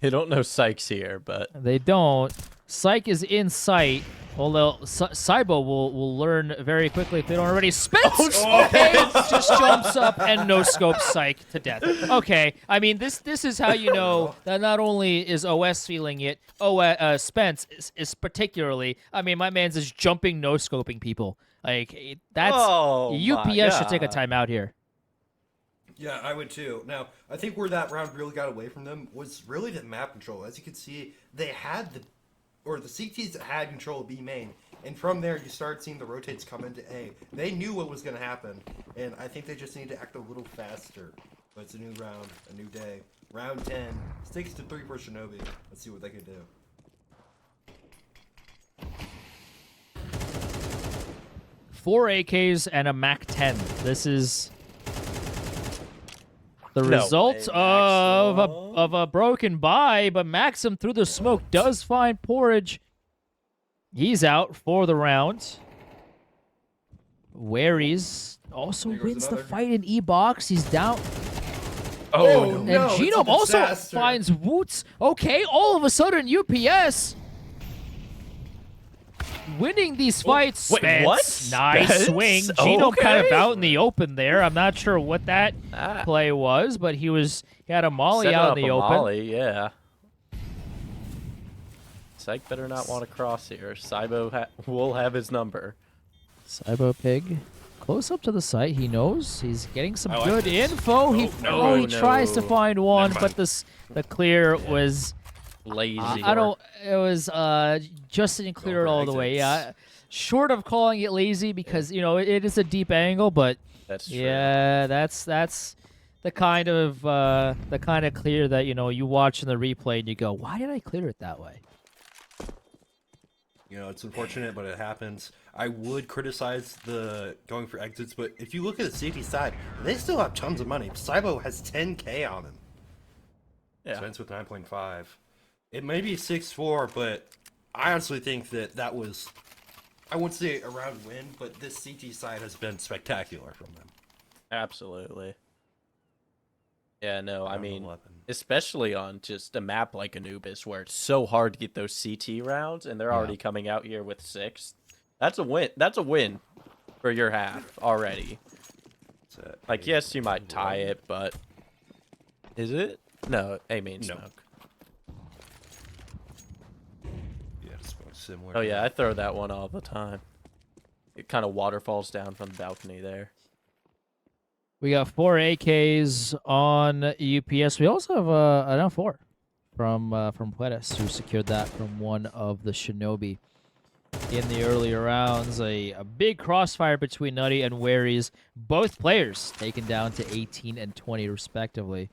You don't know Sykes here, but They don't. Psych is in sight. Although Saibo will learn very quickly if they don't already. Spence, okay, just jumps up and no scope Psych to death. Okay, I mean this is how you know that not only is OS feeling it, Spence is particularly. I mean, my man's is jumping no scoping people. Like that's UPS should take a timeout here. Yeah, I would too. Now, I think where that round really got away from them was really the map control. As you can see, they had the CTs had control of B main, and from there you start seeing the rotates come into A. They knew what was going to happen, and I think they just need to act a little faster. But it's a new round, a new day. Round 10, 6-3 for Shinobi. Let's see what they can do. 4 AKs and a Mac-10. This is the result of a broken buy, but Maxim through the smoke does find Porridge. He's out for the round. Waries also wins the fight in E-Box. He's down. Oh, And no, Genome also finds Woots. Okay, all of a sudden UPS winning these fights. Wait, Spence, what? nice Spence? swing. Genome kind of Okay. out in the open there. I'm not sure what that play was, but he had a molly Set out up in the a open. Molly, yeah. Psych better not want to cross here. Saibo will have his number. Cybo Pig, close up to the site. He knows he's getting some I like good this. info. He no, tries to no. find one, Never but the clear was. Lazy. I don't. It was just didn't clear it for all the way. exits. Yeah, short of calling it lazy because it is a deep angle, but That's true. yeah, that's the kind of clear that you watch in the replay and you go, why did I clear it that way? You know, it's unfortunate, but it happens. I would criticize the going for exits, but if you look at the CT side, they still have tons of money. Saibo has 10K on him. Yeah. Spence with 9.5. It may be 6-4, but I honestly think that was, I wouldn't say a round win, but this CT side has been spectacular from them. Absolutely. Yeah, no, I Round mean, 11. especially on just a map like Anubis where it's so hard to get those CT rounds, and they're already coming out here with 6. That's a win. That's a win for your half already. That's it. Like, yes, you might tie it, but is it? No, A main No. smoke. Yeah, it's similar. Oh yeah, I throw that one all the time. It kind of waterfalls down from the balcony there. We got 4 AKs on UPS. We also have an L4 from Puedes, who secured that from one of the Shinobi in the earlier rounds. A big crossfire between Nutty and Waries. Both players taken down to 18 and 20 respectively,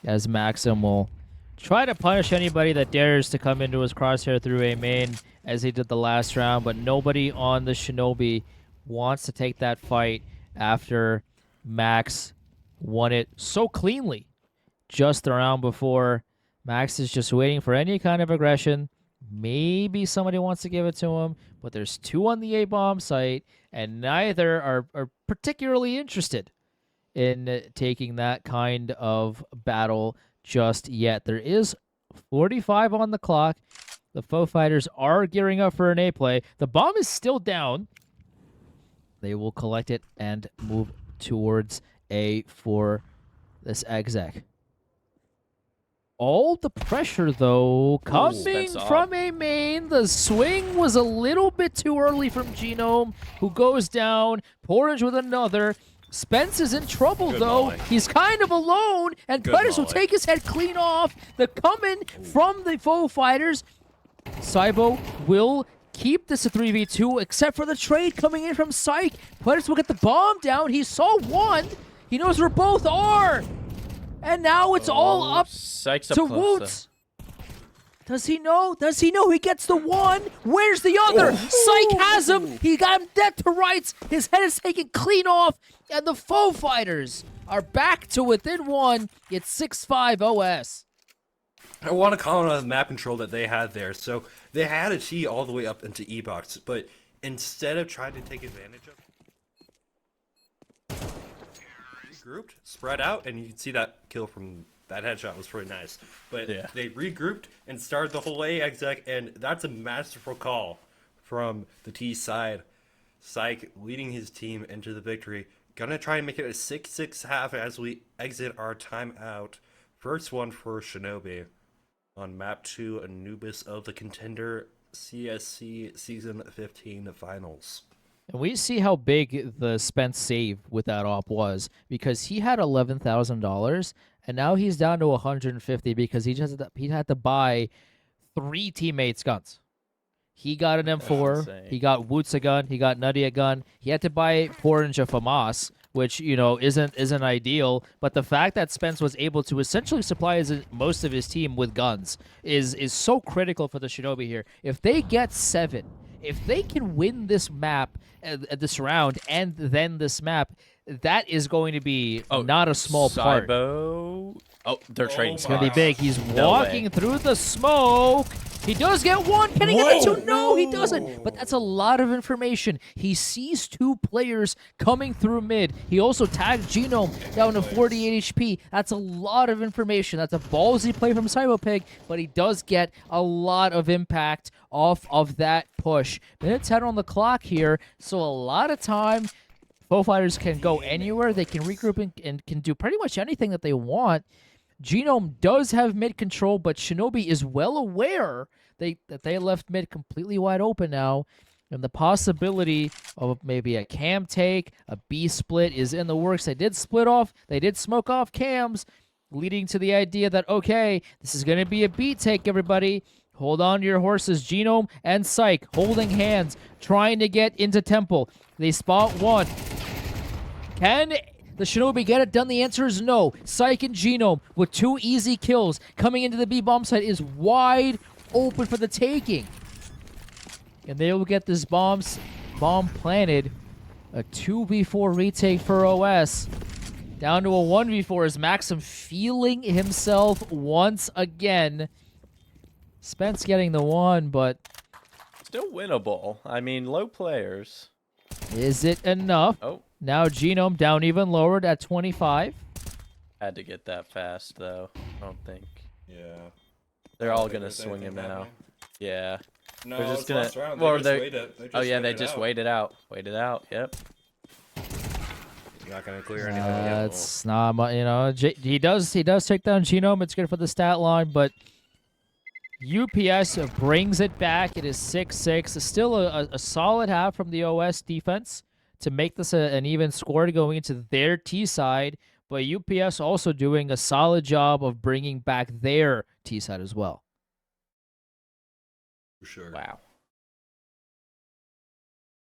as Maxim will try to punish anybody that dares to come into his crosshair through a main, as he did the last round, but nobody on the Shinobi wants to take that fight after Max won it so cleanly just the round before. Max is just waiting for any kind of aggression. Maybe somebody wants to give it to him, but there's 2 on the A-bomb site, and neither are particularly interested in taking that kind of battle just yet. There is 45 on the clock. The Foe Fighters are gearing up for an A play. The bomb is still down. They will collect it and move towards A for this exec. All the pressure, though, coming Spence from a main. The swing was a little bit too early from Genome, who goes down. Porridge with another. Spence is in trouble, Good though. molly. He's kind of alone, and Good Predators will molly. take his head clean off. The coming from the Foe Fighters. Saibo will keep this a 3v2, except for the trade coming in from Psych. Predators will get the bomb down. He saw one. He knows where both are. And now it's all up Psych's up to close, Woots. Does he know? Does he know he gets the one? Where's the other? Psych has him. He got him dead to rights. His head is taken clean off. And the Foe Fighters are back to within 1. It's 6-5 OS. I want to comment on the map control that they had there. So they had a T all the way up into E-Box, but instead of trying to take advantage of it, regrouped, spread out, and you can see that kill from That headshot was pretty nice. But Yeah. they regrouped and started the whole A exec, and that's a masterful call from the T side. Psych leading his team into the victory. Gonna try and make it a 6-6 half as we exit our timeout. First one for Shinobi on map 2, Anubis of the Contender CSC Season 15 Finals. And we see how big the Spence save with that op was, because he had $11,000 and now he's down to 150 because he had to buy 3 teammates' guns. He got an M4, insane. he got Woots a gun, he got Nutty a gun. He had to buy Orange a FAMAS, which, you know, isn't ideal. But the fact that Spence was able to essentially supply most of his team with guns is so critical for the Shinobi here. If they get 7, if they can win this map, this round, and then this map, that is going to be not a small part. Cybo. Oh, they're trading. It's going to be big. He's No walking way. through the smoke. He does get 1. Can he get the 2? No, he doesn't. But that's a lot of information. He sees 2 players coming through mid. He also tagged Genome down to 48 HP. That's a lot of information. That's a ballsy play from Cybopig, but he does get a lot of impact off of that push. Minute 10 on the clock here, so a lot of time. Foe fighters can go anywhere. They can regroup and can do pretty much anything that they want. Genome does have mid control, but Shinobi is well aware that they left mid completely wide open now. And the possibility of maybe a cam take, a B split is in the works. They did split off. They did smoke off cams, leading to the idea that, okay, this is going to be a B take, everybody. Hold on to your horses. Genome and Psych holding hands, trying to get into Temple. They spot 1. Can the Shinobi get it done? The answer is no. Psych and Genome with 2 easy kills coming into the B bomb site is wide open for the taking. And they will get this bomb planted. A 2v4 retake for OS. Down to a 1v4 is Maxim feeling himself once again. Spence getting the 1, but Still winnable. I mean, low players. is it enough? Oh, Now Genome down even lowered at 25. had to get that fast though. I don't think Yeah. they're I don't all think gonna there's swing him anything now. happening. Yeah. No, They're just it's gonna. last round. Well, They just they. waited. Oh yeah, they waited just out. waited out. Waited out. Yep. Not gonna clear anything. yet. It's not much, you know. He does take down Genome. It's good for the stat line, but UPS brings it back. It is 6-6. It's still a solid half from the OS defense to make this an even score going into their T side. But UPS also doing a solid job of bringing back their T side as well. For sure. Wow.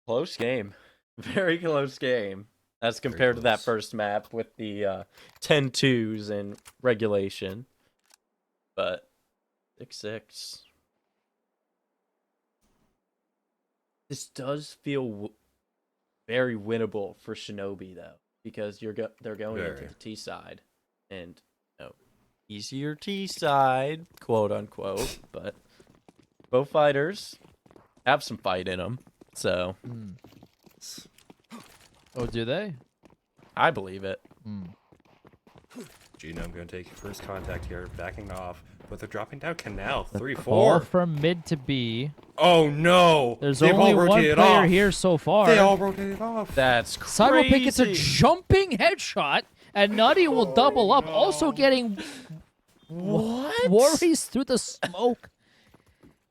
Close game. Very close game. As compared to that close. first map with the 10-2s in regulation. But 6-6. This does feel very winnable for Shinobi though, because they're going into Very. the T side, and easier T side, quote unquote. But both fighters have some fight in them, so Oh, do they? I believe it. Genome gonna take first contact here, backing off, but they're dropping down Canal. Call 3-4. from mid to B. Oh no! There's They've only all one rotated player off. here so far. They all rotated off. That's Cyberpick crazy. gets a jumping headshot, and Nutty will double up, also getting What? worries through the smoke.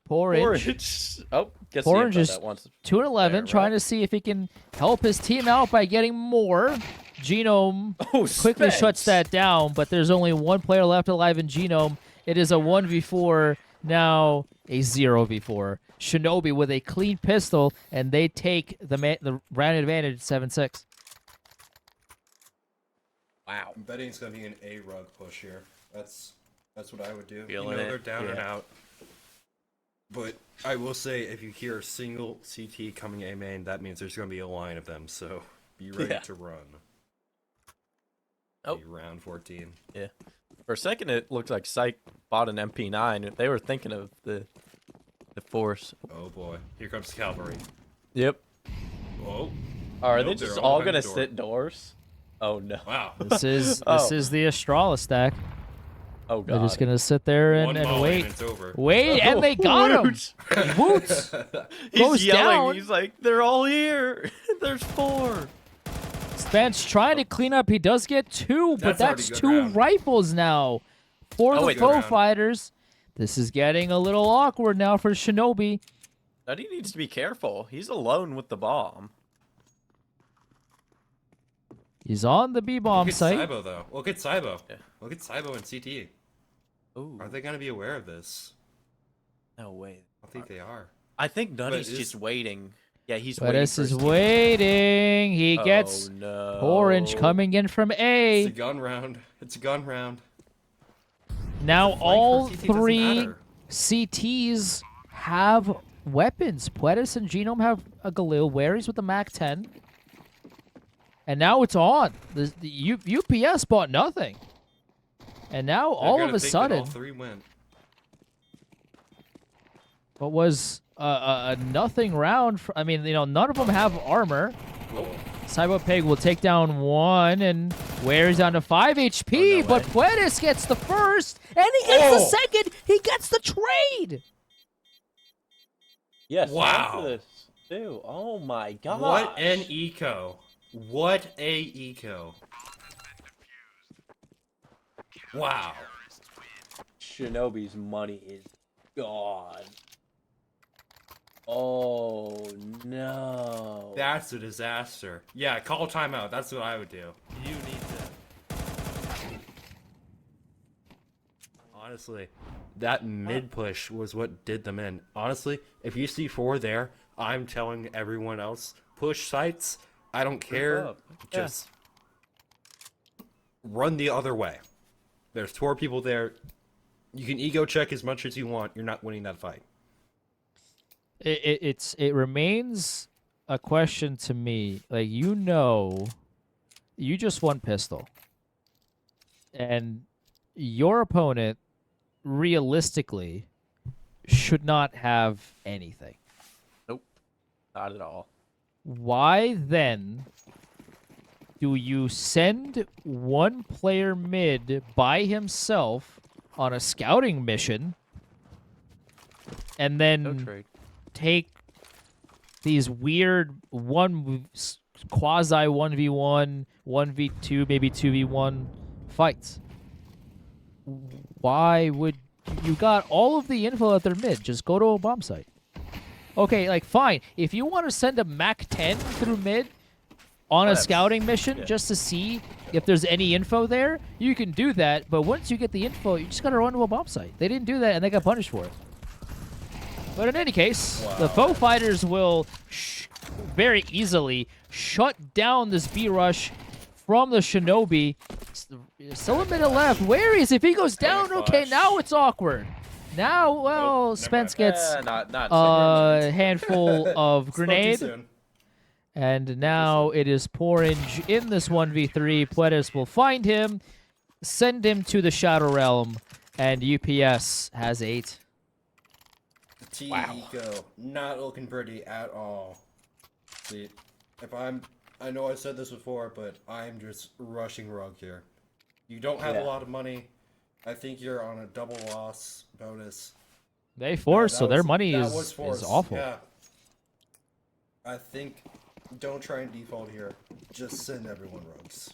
Orange. Orange. Oh, gets the Orange info is that once. 2-11, There, trying right? to see if he can help his team out by getting more. Genome Oh, quickly Spence. shuts that down, but there's only one player left alive in Genome. It is a 1v4, now a 0v4. Shinobi with a clean pistol, and they take the round advantage 7-6. Wow. I'm betting it's gonna be an A rug push here. That's what I would do. Feeling you know it, they're down and yeah. out. But I will say, if you hear a single CT coming A main, that means there's gonna be a line of them. So be ready Yeah. to run. Oh. Round 14. Yeah. For a second, it looked like Psych bought an MP9. They were thinking of the force. Oh boy, here comes cavalry. Yep. Whoa. Are they Nope, just they're all behind gonna the door. sit doors? Oh no. Wow. This is Oh. the Astrala stack. Oh god. They're just gonna sit there and, One and molly wait. and it's over. Wait, and they got him. Woots He's goes yelling. down. He's like, they're all here. There's 4. Spence trying to clean up. He does get 2, but That's that's already good 2 round. rifles now for Oh, the wait, foe good round. fighters. This is getting a little awkward now for Shinobi. Now he needs to be careful. He's alone with the bomb. He's on the B-bomb Look at site. Saibo, though. Look at Saibo. Yeah. Look at Saibo and CT. Ooh. Are they going to be aware of this? No way. I think they are. I think Nutty's is- just waiting. Yeah, he's But waiting. this for is his team. waiting. He gets Oh, no. orange coming in from It's A. a gun round. It's a gun round. Now Flank for all CT doesn't 3 matter. CTs have weapons. Puedes and Genome have a Galil. Wary's with the MAC-10. And now it's on. The UPS bought nothing. And now They're all gonna of a think that sudden, all 3 went. what was a nothing round. I mean, none of them have armor. Cyber Pig will take down 1, and Wary's down to 5 HP, Oh, no but way. Puedes gets the first, and he gets the Oh! second. He gets the trade. Yes. Wow. look at this, too. Oh my god. What an eco. What a eco. Wow. Shinobi's money is gone. Oh no. That's a disaster. Yeah, call timeout. That's what I would do. You need to. Honestly, that mid push was what did them in. Honestly, if you see 4 there, I'm telling everyone else, push sites. I don't care. up. Yeah. Just run the other way. There's 4 people there. You can ego check as much as you want. You're not winning that fight. It remains a question to me. Like, you just won pistol, and your opponent realistically should not have anything. Nope. Not at all. Why then do you send one player mid by himself on a scouting mission and No then trade. take these weird quasi 1v1, 1v2, maybe 2v1 fights? Why would you got all of the info at their mid? Just go to a bomb site. Okay, like fine. If you want to send a MAC-10 through mid on a Whatever. scouting mission Yeah. just to see if there's any info there, you can do that. But once you get the info, you just gotta run to a bomb site. They didn't do that, and they got punished for it. But in any case, the foe fighters will very easily shut down this B rush from the Shinobi. Still a minute left. Where is if he goes down? Okay, flash. now it's awkward. Now, well, Nope, Spence never gets not a handful of Spoke too grenade, soon. and now it is Porridge in this 1v3. Puedes will find him, send him to the Shadow Realm, and UPS has 8. T Eco, not looking pretty at all. See, I know I said this before, but I'm just rushing Rug here. You don't have a Yeah. lot of money. I think you're on a double loss bonus. They forced, That so their was- money that is was forced, awful. Yeah. I think don't try and default here. Just send everyone Rugs.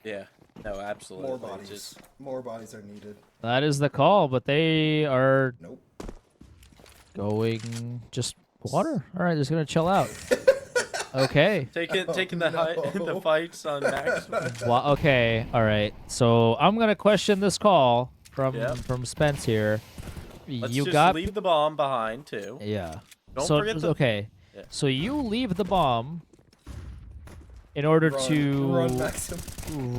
Yeah. No, absolutely. More bodies. Just- More bodies are needed. That is the call, but they are Nope. going just water. All right, just gonna chill out. Okay. taking the the fights on Max. Okay. All right. So I'm gonna question this call from Yep. Spence here. Let's you just got leave the bomb behind too. yeah. Don't so forget to- okay. Yeah. So you leave the bomb in order to run Maxim.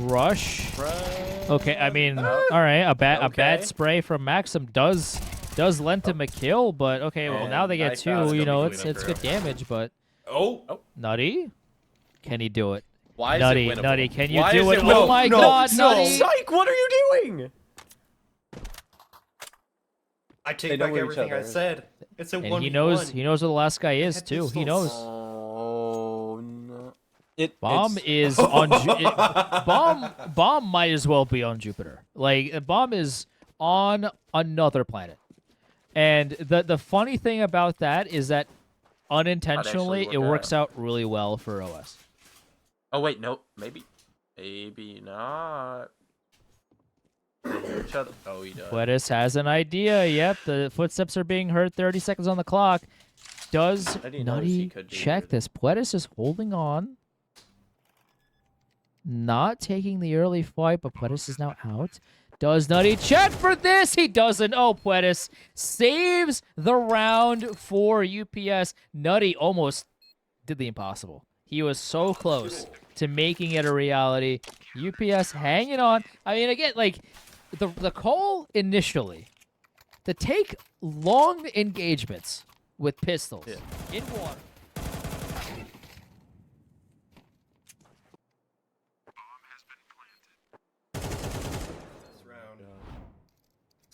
rush. Right. Okay. I mean, Oh. all right. A bad Okay. spray from Maxim does lend him a kill, but okay. Well, And now they I get found 2. You it's know, gonna be it's clean up it's for good damage, but Oh, Nutty, can he do it? Why is Nutty, it winnable? Nutty, can you Why do is it? winnable? Oh my God, no, Nutty! Psych, what are you doing? I They take know back where each everything I other is. said. It's a And 1v1. he knows where the last guy is had too. He pistols. knows. Oh no. Bomb It's- is on bomb might as well be on Jupiter. Like bomb is on another planet. And the funny thing about that is that unintentionally work it works out. out really well for OS. Oh wait, no, maybe not. They hear each other. Oh, he does. Puedes has an idea. Yep, the footsteps are being heard. 30 seconds on the clock. Does I didn't notice he Nutty could be check here. this? Puedes is holding on. Not taking the early fight, but Puedes is now out. Does Nutty check for this? He doesn't. Oh, Puedes saves the round for UPS. Nutty almost did the impossible. He was so close to making it a reality. UPS hanging on. I mean, again, like, the call initially to take long engagements with pistols in water. This round.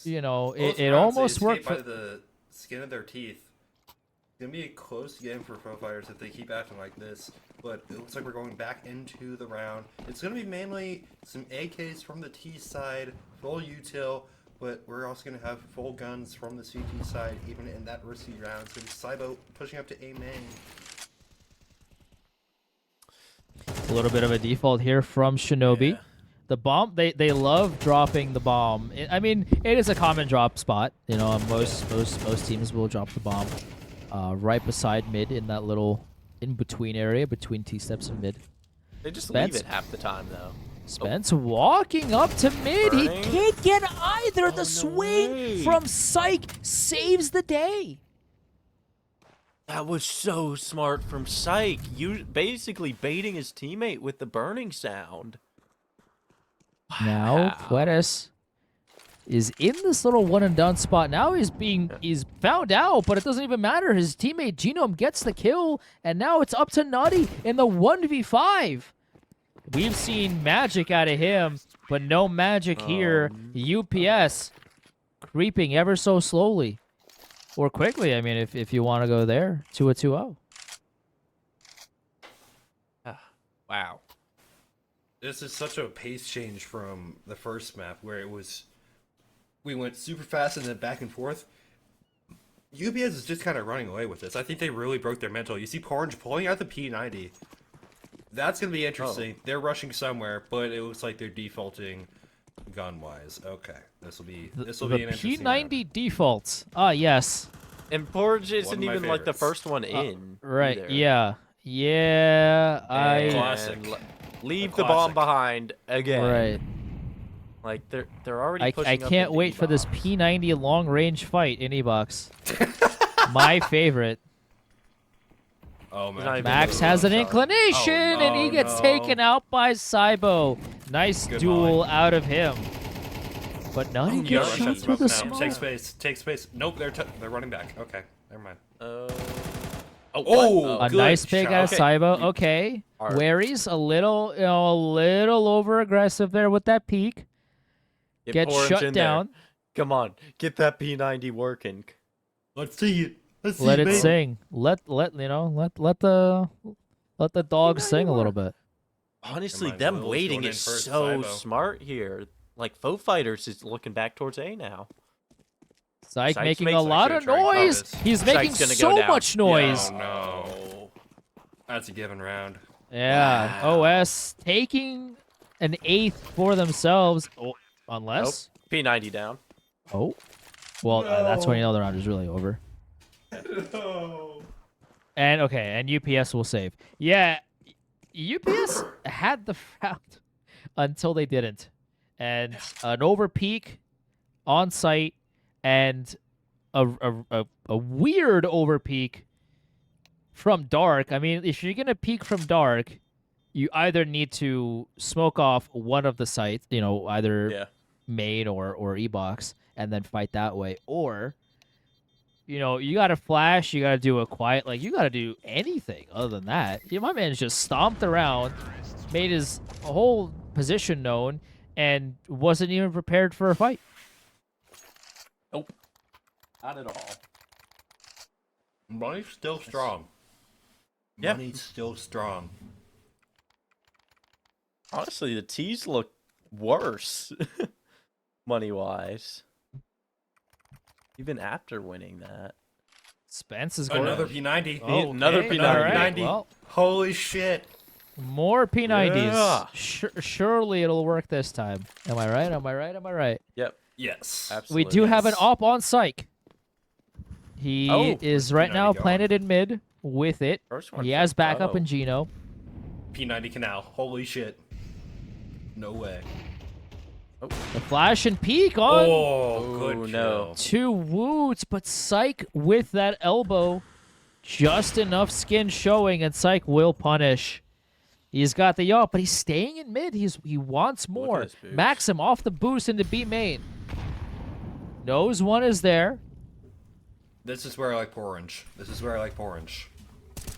You know, Both it rounds, they almost worked escape for. by the skin of their teeth. It's gonna be a close game for pro fighters if they keep acting like this. But it looks like we're going back into the round. It's gonna be mainly some AKs from the T side, full util, but we're also gonna have full guns from the CT side, even in that risky round. So Cybo pushing up to A main. A little bit of a default here from Shinobi. Yeah. The bomb, they love dropping the bomb. I mean, it is a common drop spot. You know, most teams will drop the bomb right beside mid in that little in-between area between T-steps and mid. They just Spence? leave it half the time though. Spence walking up to mid. He Burning. can't get either. The no swing way. from Psych saves the day. That was so smart from Psych. You basically baiting his teammate with the burning sound. Now Wow. Puedes is in this little one and done spot. Now he's found out, but it doesn't even matter. His teammate Genome gets the kill, and now it's up to Nutty in the 1v5. We've seen magic out of him, but no magic here. UPS creeping ever so slowly. Or quickly, I mean, if you want to go there. 2-2-0. Wow. This is such a pace change from the first map where we went super fast and then back and forth. UPS is just kind of running away with this. I think they really broke their mental. You see Orange pulling out the P90. That's going to be interesting. They're rushing somewhere, but it looks like they're defaulting gun-wise. Okay. This will be an interesting round. P90 defaults. Ah, yes. And Porridge One isn't of my even like the favorites. first one in. Right, either. yeah. Yeah, And Classic. leave A the bomb classic. behind again. Right. Like they're already I pushing up can't into wait for this E-box. P90 long range fight in E-Box. My favorite. Oh, not man. even Max really has an sorry. inclination, and he no, gets no. taken out by Cybo. Nice Good duel out of him. But Nutty Oh, gets yeah, shot that's through the rough now. smoke. Take space. Take space. Nope, they're running back. Okay, never mind. Oh, Oh, A good nice pick out of shot. Cybo. Okay. Alright. Wary's a little over aggressive there with that peek. Get Gets Porridge shut in there. down. Come on, get that P90 working. Let's see it. Let's Let it sing. Let the dog sing a little bit. Honestly, mind, them Will's waiting going in is first, so Cybo. smart here. Like Faux Fighters is looking back towards A now. Psych Sykes making makes a like lot a of try and noise. call this. He's Sykes making gonna go so down. much noise. Oh, no. That's a given round. Yeah. OS taking an 8th for themselves. Oh, unless. P90 down. Oh. Well, that's when you know the round is really over. And UPS will save. Yeah, UPS had the round until they didn't, and an over peak on site, and a weird over peak from dark. I mean, if you're gonna peek from dark, you either need to smoke off one of the sites, you know, either Yeah. main or E-box, and then fight that way, or you know, you got to flash, you got to do a quiet, like, you got to do anything other than that. Yeah, my man's just stomped around, made his whole position known, and wasn't even prepared for a fight. Nope. Not at all. Money's still strong. Yeah. Money's still strong. Honestly, the T's look worse, money-wise. Even after winning that. Spence is going. Another P90. Oh, Another okay, P90. all right, 90. Well, Holy shit. more P90s. Yeah. Surely it'll work this time. Am I right? Am I right? Am I right? Yep. Yes. Absolutely. We do have an yes. op on Psych. He Oh, is where's right P90 now going? planted in mid with it. First one He for has backup Bravo. in Gino. P90 canal. Holy shit. No way. The flash and peek on Oh, good Oh, kill. no. 2 woots, but Psych with that elbow. Just enough skin showing, and Psych will punish. He's got the yacht, but he's staying in mid. He wants more. this boost. Maxim off the boost into B main. Knows one is there. This is where I like Orange. This is where I like Orange.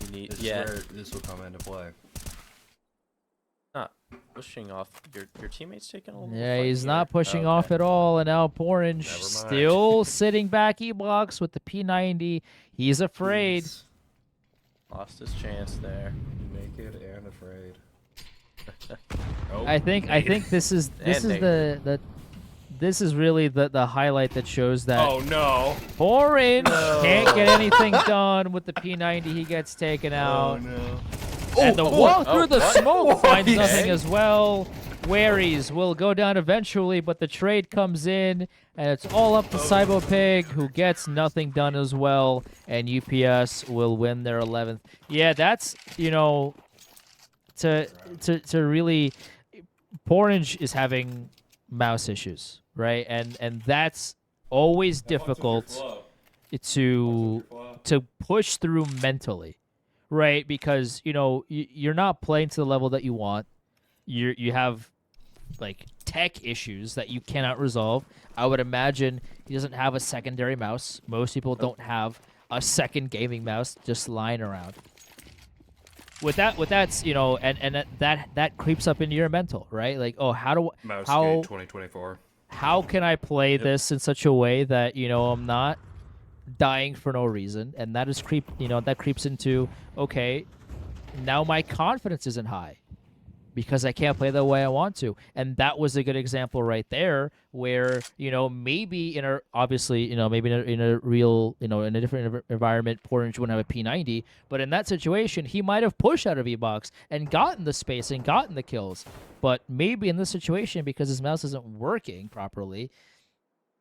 You need, This yeah. is where this will come into play. Not pushing off. Your teammate's taking a little. Yeah, fight he's here. not pushing Okay. off at all, and now Orange Never mind. still sitting back E-blocks with the P90. He's afraid. Please. Lost his chance there. Naked and afraid. I think this is really the highlight that shows that Oh no. Orange can't get anything done with the P90. He gets taken out. no. And the walk through the what? smoke finds Okay. nothing as well. Waries will go down eventually, but the trade comes in, and it's all up to Cybo Pig, who gets nothing done as well, and UPS will win their 11th. Yeah, that's, to really... Orange is having mouse issues, right? And that's always difficult to push through mentally, right? Because you're not playing to the level that you want. You have like tech issues that you cannot resolve. I would imagine he doesn't have a secondary mouse. Most people don't have a second gaming mouse just lying around. With that, and that creeps up into your mental, right? Like, oh, Mouse how Gate 2024. how can I play this in such a way that I'm not dying for no reason? And that is that creeps into, okay, now my confidence isn't high because I can't play the way I want to. And that was a good example right there where, maybe maybe in a real, in a different environment, Orange wouldn't have a P90. But in that situation, he might have pushed out of E-Box and gotten the space and gotten the kills. But maybe in this situation, because his mouse isn't working properly,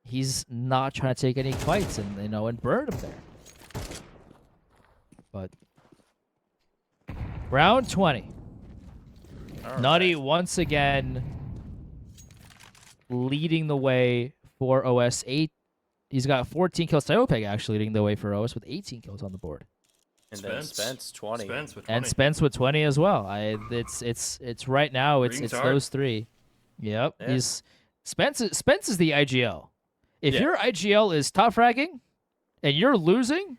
he's not trying to take any fights and, and burn him there. But round 20. All Nutty right. once again leading the way for OS. He's got 14 kills. Tyopeg actually leading the way for OS with 18 kills on the board. And then Spence 20. Spence with 20. And Spence with 20 as well. It's right now it's Green's it's hard. those three. Yep. Yeah. He's Spence is the IGL. If Yeah. your IGL is top fragging and you're losing,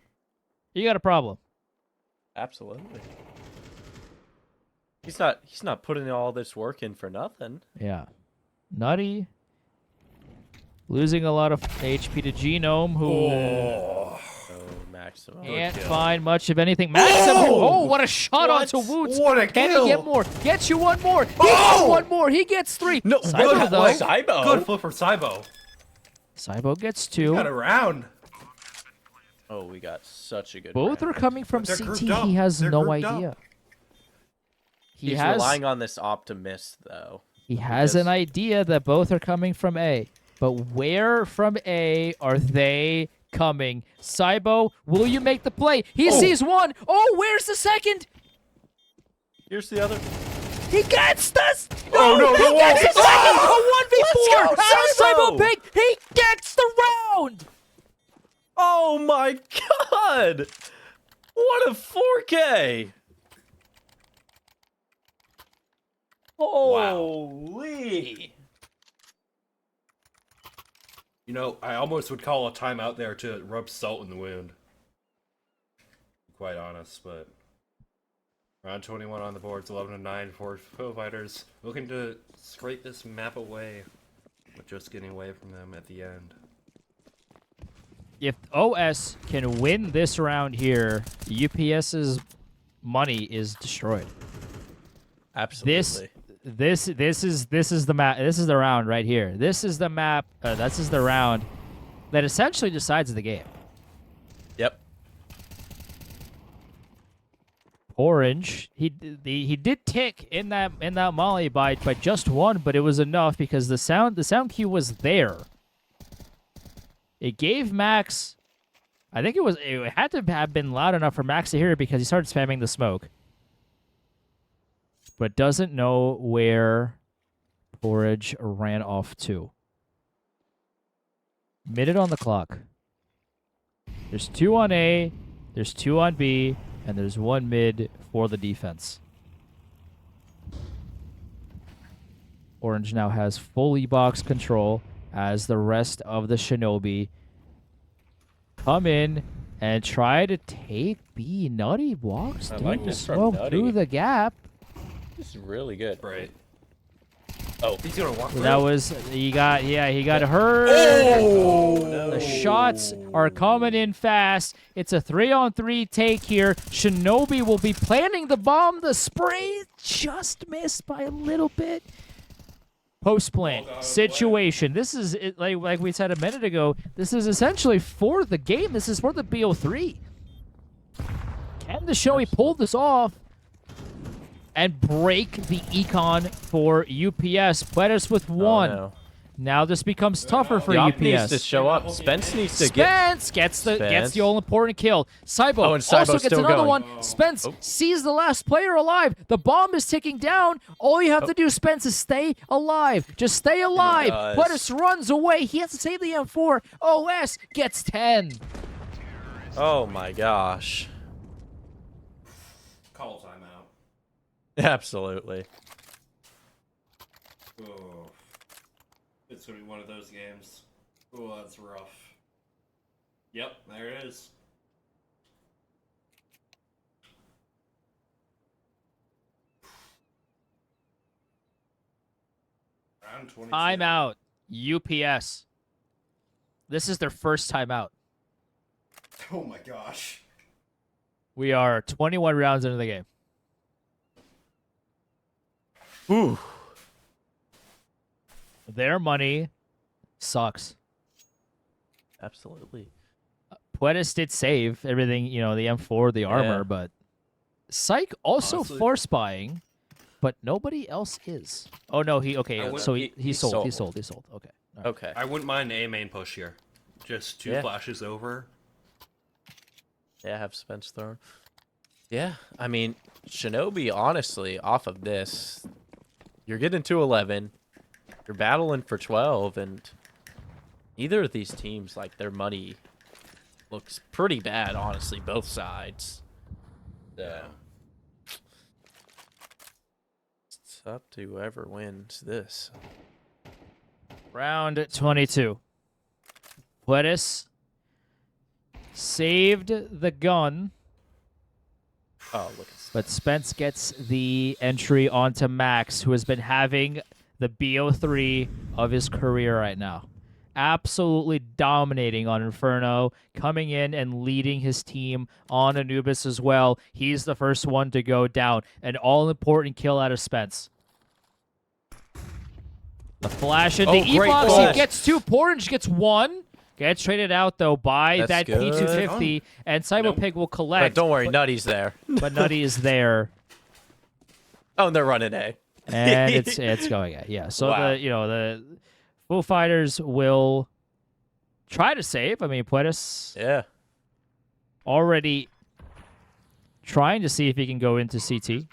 you got a problem. Absolutely. He's not putting all this work in for nothing. Yeah. Nutty losing a lot of HP to Genome, who Oh, Maximum. can't find much of anything. Maxim, what a shot What? onto Woots. What a Can kill! he get more? Gets you one more. He gets one more. He gets three. No, Cybo, what? though. Cybo. Good flip for Cybo. Cybo gets Got two. around. Oh, we got such a good Both round. are coming from But they're CT. grouped up. He has They're no grouped up. idea. He He's has relying on this optimist, though. he has because- an idea that both are coming from A. But where from A are they coming? Cybo, will you make the play? He sees one. Oh, where's the second? Here's the other. He gets this! Oh, no, he no, gets the second! Let's A 1v4! go, Out of Cybo Cybo! Pig! He gets the round! Oh my god! What a 4K! Holy! I almost would call a timeout there to rub salt in the wound. Quite honest, but round 21 on the boards, 11-9 for Foo Fighters, looking to scrape this map away, but just getting away from them at the end. If OS can win this round here, UPS's money is destroyed. Absolutely. This is the map. This is the round right here. This is the map. This is the round. that essentially decides the game. Yep. Orange, he did tick in that molly by just one, but it was enough because the sound cue was there. It gave Max, I think it had to have been loud enough for Max to hear it because he started spamming the smoke, but doesn't know where Porridge ran off to. Minute on the clock. There's 2 on A, there's 2 on B, and there's 1 mid for the defense. Orange now has full E-box control as the rest of the Shinobi come in and try to take B. Nutty walks I through like the this from smoke, Nutty. through the gap. This is really good. Right. Oh. He's gonna walk through. That was, he got hurt. Oh! The shots are coming in fast. It's a 3-on-3 take here. Shinobi will be planting the bomb. The spray just missed by a little bit. Post-plant situation. This is, like we said a minute ago, this is essentially for the game. This is for the BO3. Can the Shinobi pull this off and break the econ for UPS? Puedes with 1. no. Now this becomes tougher for The op UPS. needs to show up. Spence needs to Spence gets the all important kill. Saibo Oh, and Saibo's also gets still another going. one. Spence sees the last player alive. The bomb is ticking down. All you have to do, Spence, is stay alive. Just stay alive. does. Puedes runs away. He has to save the M4. OS gets 10. Oh my gosh. Call timeout. Absolutely. Oh, it's gonna be one of those games. Oh, that's rough. Yep, there it is. Round 22. Timeout. UPS. This is their first timeout. Oh my gosh. We are 21 rounds into the game. Ooh. Their money sucks. Absolutely. Puedes did save everything, the M4, the armor, Yeah. but Psych also Honestly- force buying, but nobody else is. Oh no, I would- so he he sold. He sold. sold. Okay. All right. Okay. I wouldn't mind a main push here. Just 2 Yeah. flashes over. Yeah, have Spence thrown. Yeah, I mean, Shinobi, honestly, off of this, you're getting to 11. You're battling for 12, and either of these teams, like, their money looks pretty bad, honestly, both sides. Yeah. It's up to whoever wins this. Round 22. Puedes saved the gun, Oh, look. but Spence gets the entry onto Max, who has been having the BO3 of his career right now. Absolutely dominating on Inferno, coming in and leading his team on Anubis as well. He's the first one to go down. An all-important kill out of Spence. The flash into Oh, great E-box. flash. He gets 2. Porridge gets 1. Gets traded out, though, by That's that good. P250, and Cybopig will But collect. don't worry, Nutty's there. But Nutty is there. Oh, and they're running A. And it's going at, yeah. So Wow. the Foo Fighters will try to save. I mean, Puedes Yeah. already trying to see if he can go into CT.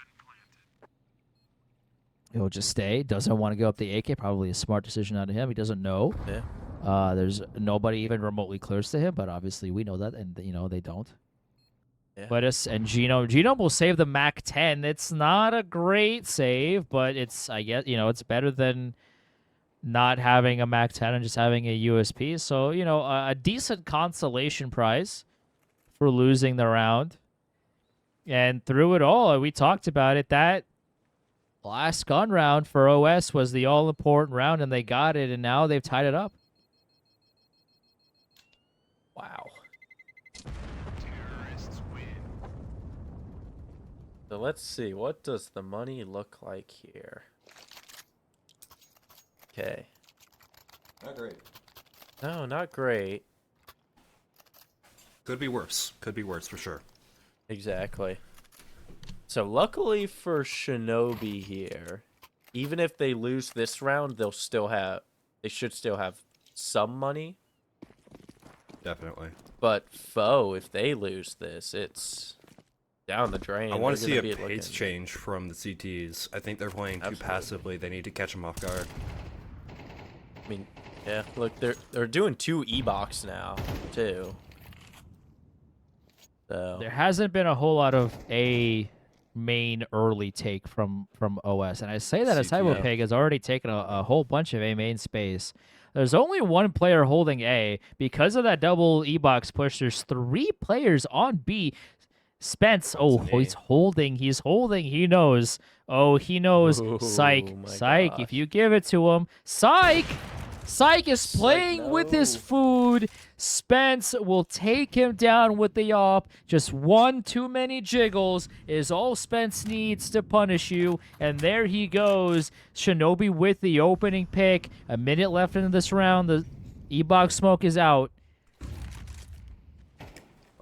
He'll just stay. Doesn't want to go up the AK. Probably a smart decision out of him. He doesn't know. Yeah. There's nobody even remotely close to him, but obviously we know that, and they don't. Yeah. Puedes and Genome will save the Mac 10. It's not a great save, but it's, I guess, it's better than not having a Mac 10 and just having a USP. So, a decent consolation prize for losing the round. And through it all, we talked about it, that last gun round for OS was the all-important round, and they got it, and now they've tied it up. Wow. So let's see. What does the money look like here? Okay. Not great. No, not great. Could be worse. Could be worse for sure. Exactly. So luckily for Shinobi here, even if they lose this round, they should still have some money. Definitely. But Foe, if they lose this, it's down the drain. I want to They're see gonna a be pace looking- change from the CTs. I think they're playing too Absolutely. passively. They need to catch them off guard. I mean, yeah, look, they're doing 2 E-box now, too. So There hasn't been a whole lot of A main early take from OS, and I say that as CTO. Cyberpig has already taken a whole bunch of A main space. There's only one player holding A. Because of that double E-box push, there's 3 players on B. Spence, oh, an A. he's holding, he knows. Oh, he knows. Ooh, Psych, my Psych, gosh. if you give it to him. Psych! Psych is playing with his no. food. Spence will take him down with the op. Just one too many jiggles is all Spence needs to punish you. And there he goes. Shinobi with the opening pick. A minute left in this round. The E-box smoke is out.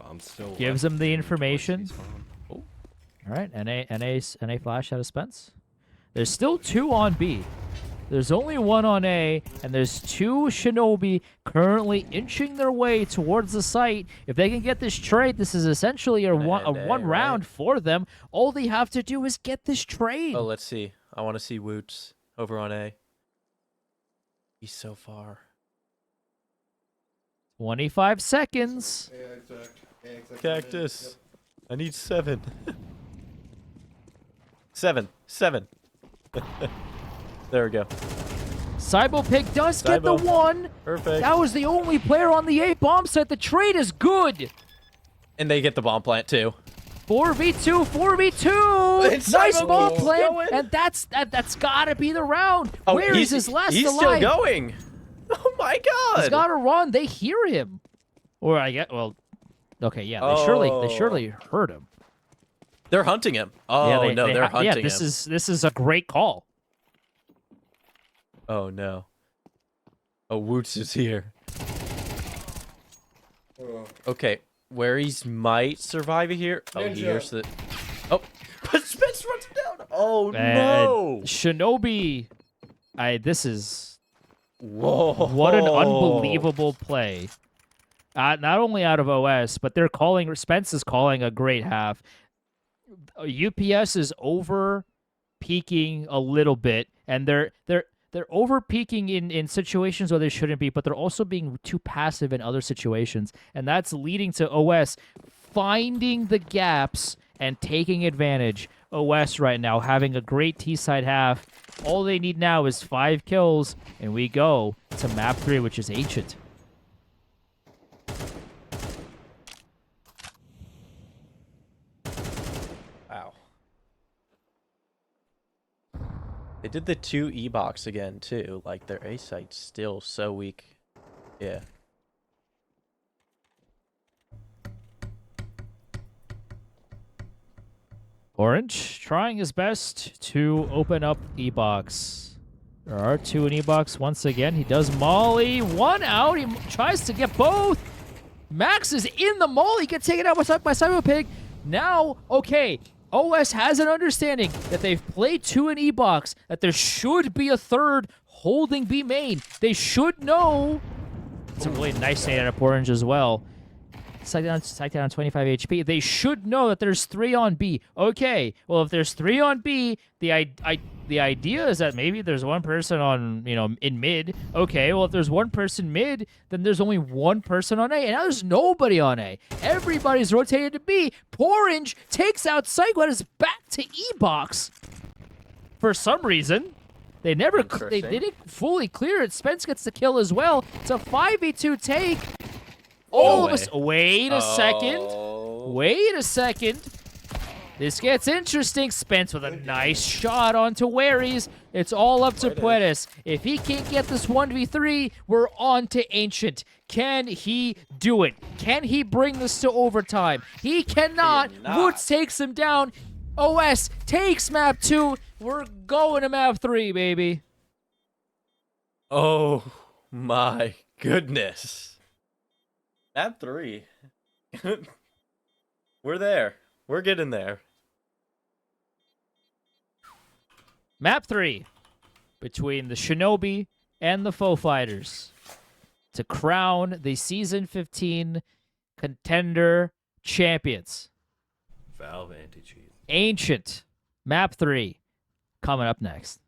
I'm still Gives left him the in information. towards East Farm. All right, NA flash out of Spence. There's still 2 on B. There's only 1 on A, and there's 2 Shinobi currently inching their way towards the site. If they can get this trade, this is essentially a one right? round for them. All they have to do is get this trade. Oh, let's see. I want to see Woots over on A. He's so far. 25 seconds. Cactus. I need 7. 7. There we go. Cybopig does get the Cybo. 1. Perfect. That was the only player on the A bomb site. The trade is good. And they get the bomb plant too. 4v2, 4v2. It's Nice Cybo ball keeps plant, going. and that's gotta be the round. Where is his last He's alive? still going. Oh my god. He's gotta run. They hear him, or I get okay, yeah, they surely heard him. They're hunting him. Oh yeah, no, they're hunting yeah. him. This is a great call. Oh no. Oh, Woots is here. Okay, where he's might survive here. Oh, he Ninja. hears the. Oh, but Spence runs him down. Oh And no! Shinobi, this is Whoa! what an unbelievable play. Not only out of OS, but Spence is calling a great half. UPS is over peaking a little bit, and they're over peaking in situations where they shouldn't be, but they're also being too passive in other situations, and that's leading to OS finding the gaps and taking advantage. OS right now having a great T-side half. All they need now is 5 kills, and we go to map 3, which is Ancient. Wow. They did the 2 E-box again too. Like their A site's still so weak. Yeah. Orange trying his best to open up E-box. There are 2 in E-box once again. He does Molly. 1 out. He tries to get both. Max is in the Molly. He gets taken out by Cybopig. Now, okay, OS has an understanding that they've played 2 in E-box, that there should be a 3rd holding B main. They should know. It's a really nice nade out of Orange as well. Psych down 25 HP. They should know that there's 3 on B. Okay, well, if there's 3 on B, the idea is that maybe there's 1 person on, in mid. Okay, well, if there's 1 person mid, then there's only 1 person on A, and now there's nobody on A. Everybody's rotated to B. Orange takes out Psycho and is back to E-box. For some reason, they didn't fully clear it. Spence gets the kill as well. It's a 5v2 take. Wait a second. Wait a second. This gets interesting. Spence with a nice shot onto Waries. It's all up to Puedes. If he can't get this 1v3, we're on to Ancient. Can he do it? Can he bring this to overtime? He cannot. Woods takes him down. OS takes map 2. We're going to map 3, baby. Oh my goodness. Map 3. We're there. We're getting there. Map 3 between the Shinobi and the Foe Fighters to crown the Season 15 Contender champions. Valve anti-cheat. Ancient. Map 3 coming up next.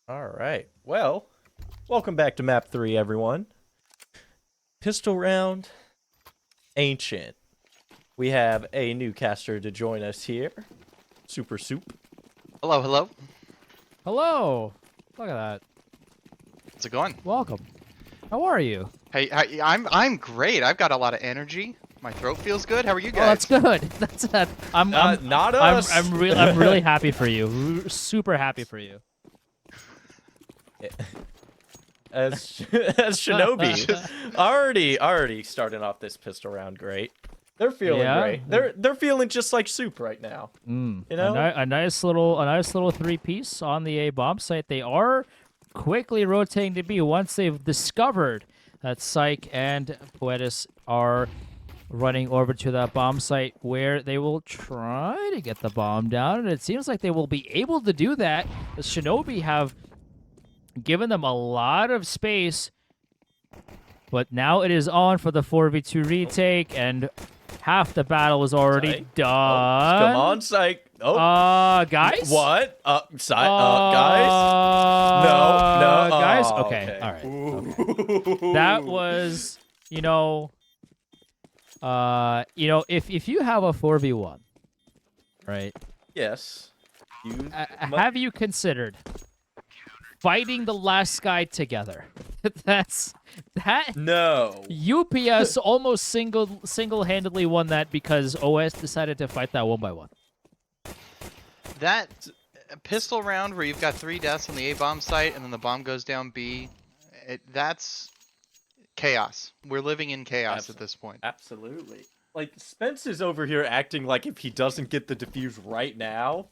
All right. Well, welcome back to map 3, everyone. Pistol round, Ancient. We have a new caster to join us here. Super Soup. Hello, hello. Hello. Look at that. How's it going? Welcome. How are you? Hey, I'm great. I've got a lot of energy. My throat feels good. How are you Oh, that's guys? good. That's that. I'm Not us. I'm really happy for you. Super happy for you. as Shinobi. already starting off this pistol round great. They're feeling great. They're feeling just like Soup right now. You know, a nice little 3-piece on the A bomb site. They are quickly rotating to B once they've discovered that Psych and Poetis are running over to that bomb site where they will try to get the bomb down, and it seems like they will be able to do that. The Shinobi have given them a lot of space, but now it is on for the 4v2 retake, and half the battle is already Psych. done. Come on, Psych. Oh, guys? what? Guys? No. Guys? Oh, Okay, all right. Okay. That was, if you have a 4v1, right? Yes. Have you considered fighting the last guy together? No. UPS almost single-handedly won that because OS decided to fight that 1-by-1. That pistol round where you've got 3 deaths on the A bomb site and then the bomb goes down B, that's chaos. We're living in chaos at this point. Absolutely. Like, Spence is over here acting like if he doesn't get the defuse right now,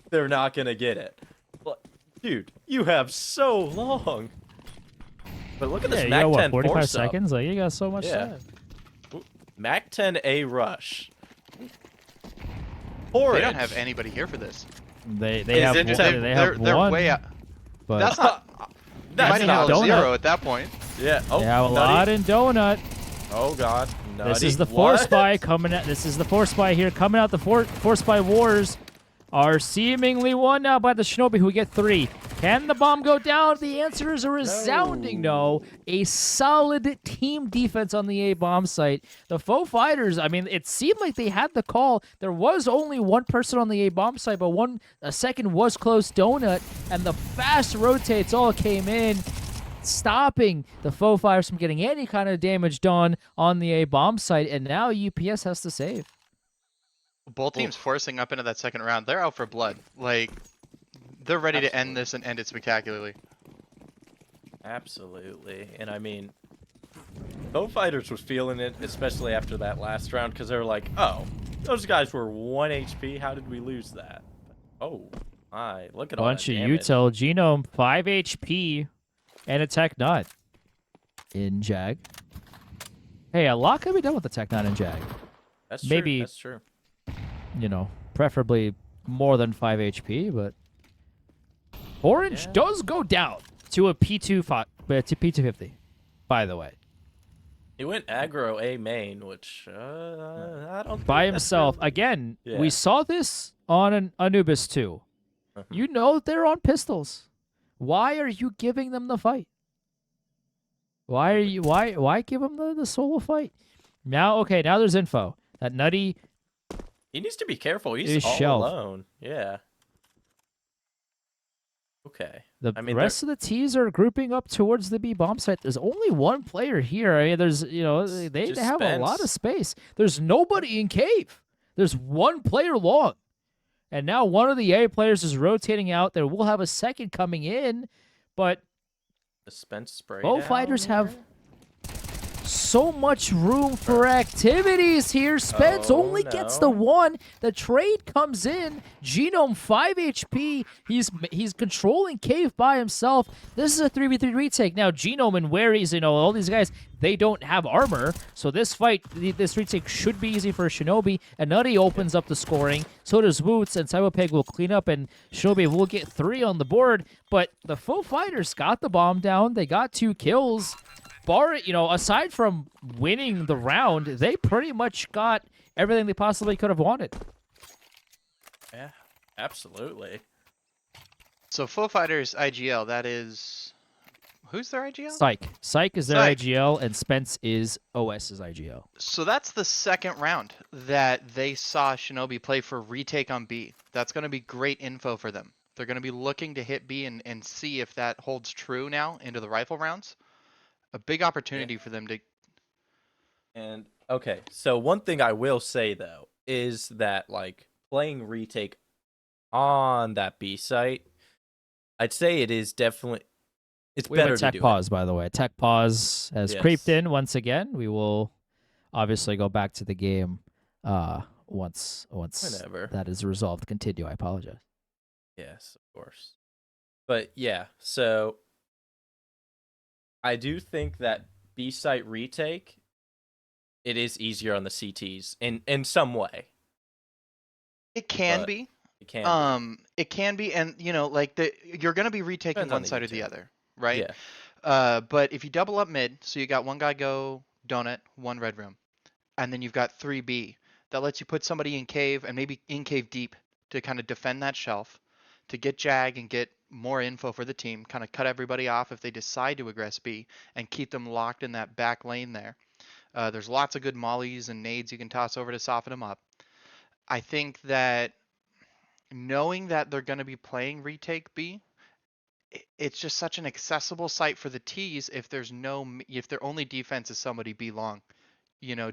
they're not gonna get it. Dude, you have so long. But look at this Mac 10 45 force up. seconds? Like, you got so much Yeah. time. Mac 10 A rush. They Porridge. don't have anybody here for this. They It's have interesting. they're They're way out. but That's not. That's Mighty not Hell donut. 0 at that point. Yeah. Oh, they have a nutty. lot in donut. Oh god. Nutty. This is the force What? spy coming out. This is the force spy here coming out. The force spy wars are seemingly won now by the Shinobi, who get 3. Can the bomb go down? The answer is a resounding no. A solid team defense on the A bomb site. The faux fighters, I mean, it seemed like they had the call. There was only one person on the A bomb site, but a second was close donut, and the fast rotates all came in, stopping the faux fighters from getting any kind of damage done on the A bomb site, and now UPS has to save. Both teams forcing up into that second round. They're out for blood. Like, they're ready to end this and end it spectacularly. Absolutely. And I mean, Faux Fighters was feeling it, especially after that last round, because they were like, oh, those guys were 1 HP. How did we lose that? Oh, my. Look at all Bunch that of damage. util. Genome, 5 HP, and a Tech Nut in Jag. Hey, a lot could be done with the Tech Nut in Jag. That's true. maybe- That's true. Preferably more than 5 HP, but Orange does go down to a P250, by the way. He went aggro A main, which I don't think By that's himself. really- Again, Yeah. we saw this on an Anubis too. You know they're on pistols. Why are you giving them the fight? Why give them the solo fight? Now there's info. That Nutty He needs to be careful. He's is all shelved. alone. Yeah. Okay. The I mean, rest of the T's are grouping up towards the B bomb site. There's only one player here. I mean, there's, they Just have a lot Spence. of space. There's nobody in cave. There's one player long. And now one of the A players is rotating out. There will have a second coming in, but the Spence spray. both down fighters have there? so much room for activities here. Spence Oh, only gets the no. 1. The trade comes in. Genome 5 HP. He's controlling cave by himself. This is a 3v3 retake. Now Genome and Waries, all these guys, they don't have armor. So this retake should be easy for Shinobi. And Nutty opens up the scoring. So does Woots, and Cyberpeg will clean up, and Shinobi will get 3 on the board. But the Faux Fighters got the bomb down. They got 2 kills. Aside from winning the round, they pretty much got everything they possibly could have wanted. Yeah, absolutely. So Full Fighters IGL, that is who's their IGL? Psych is their Psych. IGL, and Spence is OS's IGL. So that's the second round that they saw Shinobi play for retake on B. That's going to be great info for them. They're going to be looking to hit B and see if that holds true now into the rifle rounds. A big opportunity for them to. And okay, so one thing I will say though is that like playing retake on that B site, I'd say it is definitely it's We have better a to tech do pause, by the way. Tech pause has Yes. creeped in once again. We will obviously go back to the game once Whenever. that is resolved. Continue. I apologize. Yes, of course. But yeah, so I do think that B site retake it is easier on the CTs in some way. It can But be. It can. It can be, and like you're going to be retaking Depends on one the side or the utility. other, right? Yeah. But if you double up mid, so you got one guy go donut, one red room, and then you've got 3B. That lets you put somebody in cave and maybe in cave deep to kind of defend that shelf, to get jag and get more info for the team, kind of cut everybody off if they decide to aggress B, and keep them locked in that back lane there. There's lots of good mollies and nades you can toss over to soften them up. I think that knowing that they're going to be playing retake B, it's just such an accessible site for the T's if their only defense is somebody B long,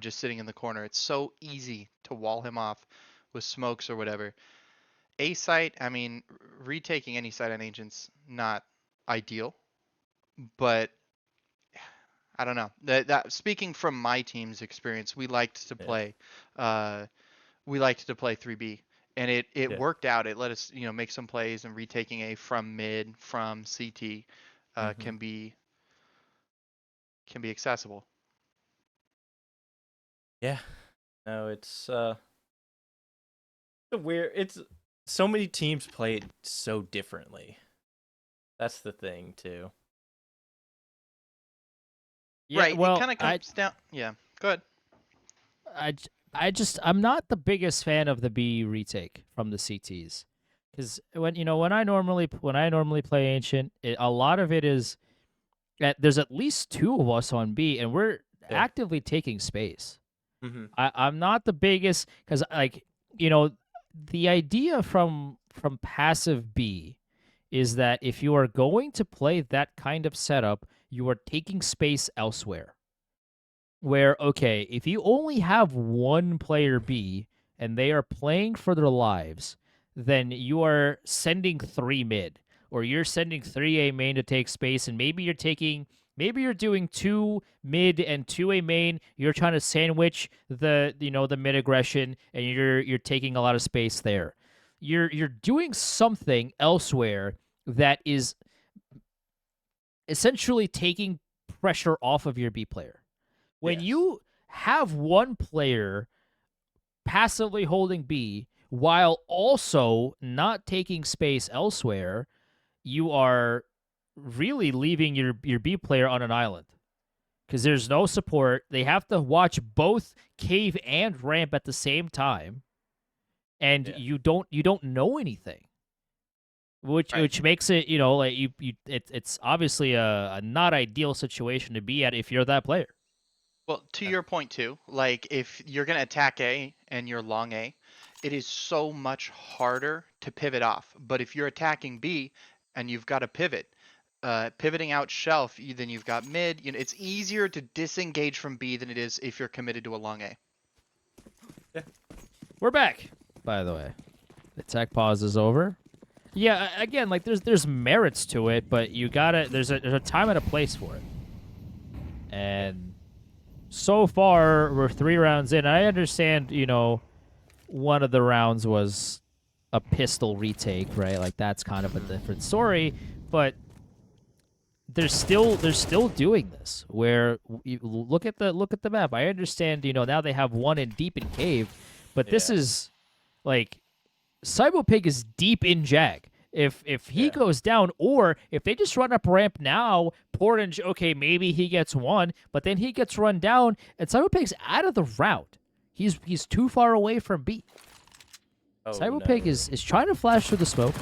just sitting in the corner. It's so easy to wall him off with smokes or whatever. A site, I mean, retaking any site on Ancient's not ideal, but I don't know. That speaking from my team's experience, we liked to play 3B. And it Yeah. worked out. It let us, make some plays, and retaking A from mid, from CT, can be accessible. Yeah. No, it's weird. It's so many teams play it so differently. That's the thing too. Yeah, Right. well, it kind of comes down. Yeah. Go ahead. I'm not the biggest fan of the B retake from the CTs, because when I normally play Ancient, a lot of it is that there's at least two of us on B, and we're Yeah. actively taking space. Mm-hmm. I'm not the biggest, because the idea from passive B is that if you are going to play that kind of setup, you are taking space elsewhere. Where, okay, if you only have one player B and they are playing for their lives, then you are sending 3 mid, or you're sending 3 A main to take space, and maybe you're doing 2 mid and 2 A main. You're trying to sandwich the mid aggression, and you're taking a lot of space there. You're doing something elsewhere that is essentially taking pressure off of your B player. When Yes. you have one player passively holding B while also not taking space elsewhere, you are really leaving your B player on an island, because there's no support. They have to watch both cave and ramp at the same time, and Yeah. you don't know anything, which makes it it's obviously a not ideal situation to be at if you're that player. Well, to your point too, like if you're going to attack A and you're long A, it is so much harder to pivot off. But if you're attacking B and you've got to pivot, pivoting out shelf, then you've got mid. It's easier to disengage from B than it is if you're committed to a long A. We're back, by the way. The tech pause is over. Yeah, again, like there's merits to it, but there's a time and a place for it. And so far, we're 3 rounds in. I understand, one of the rounds was a pistol retake, right? Like that's kind of a different story, but they're still doing this. Where you look at the map. I understand, now they have one in deep in cave, but this is like Cybopig is deep in Jag. If he goes down, or if they just run up ramp now, Portage, okay, maybe he gets one, but then he gets run down, and Cybopig's out of the route. He's too far away from B. Oh, Cybopig no. is trying to flash through the smoke.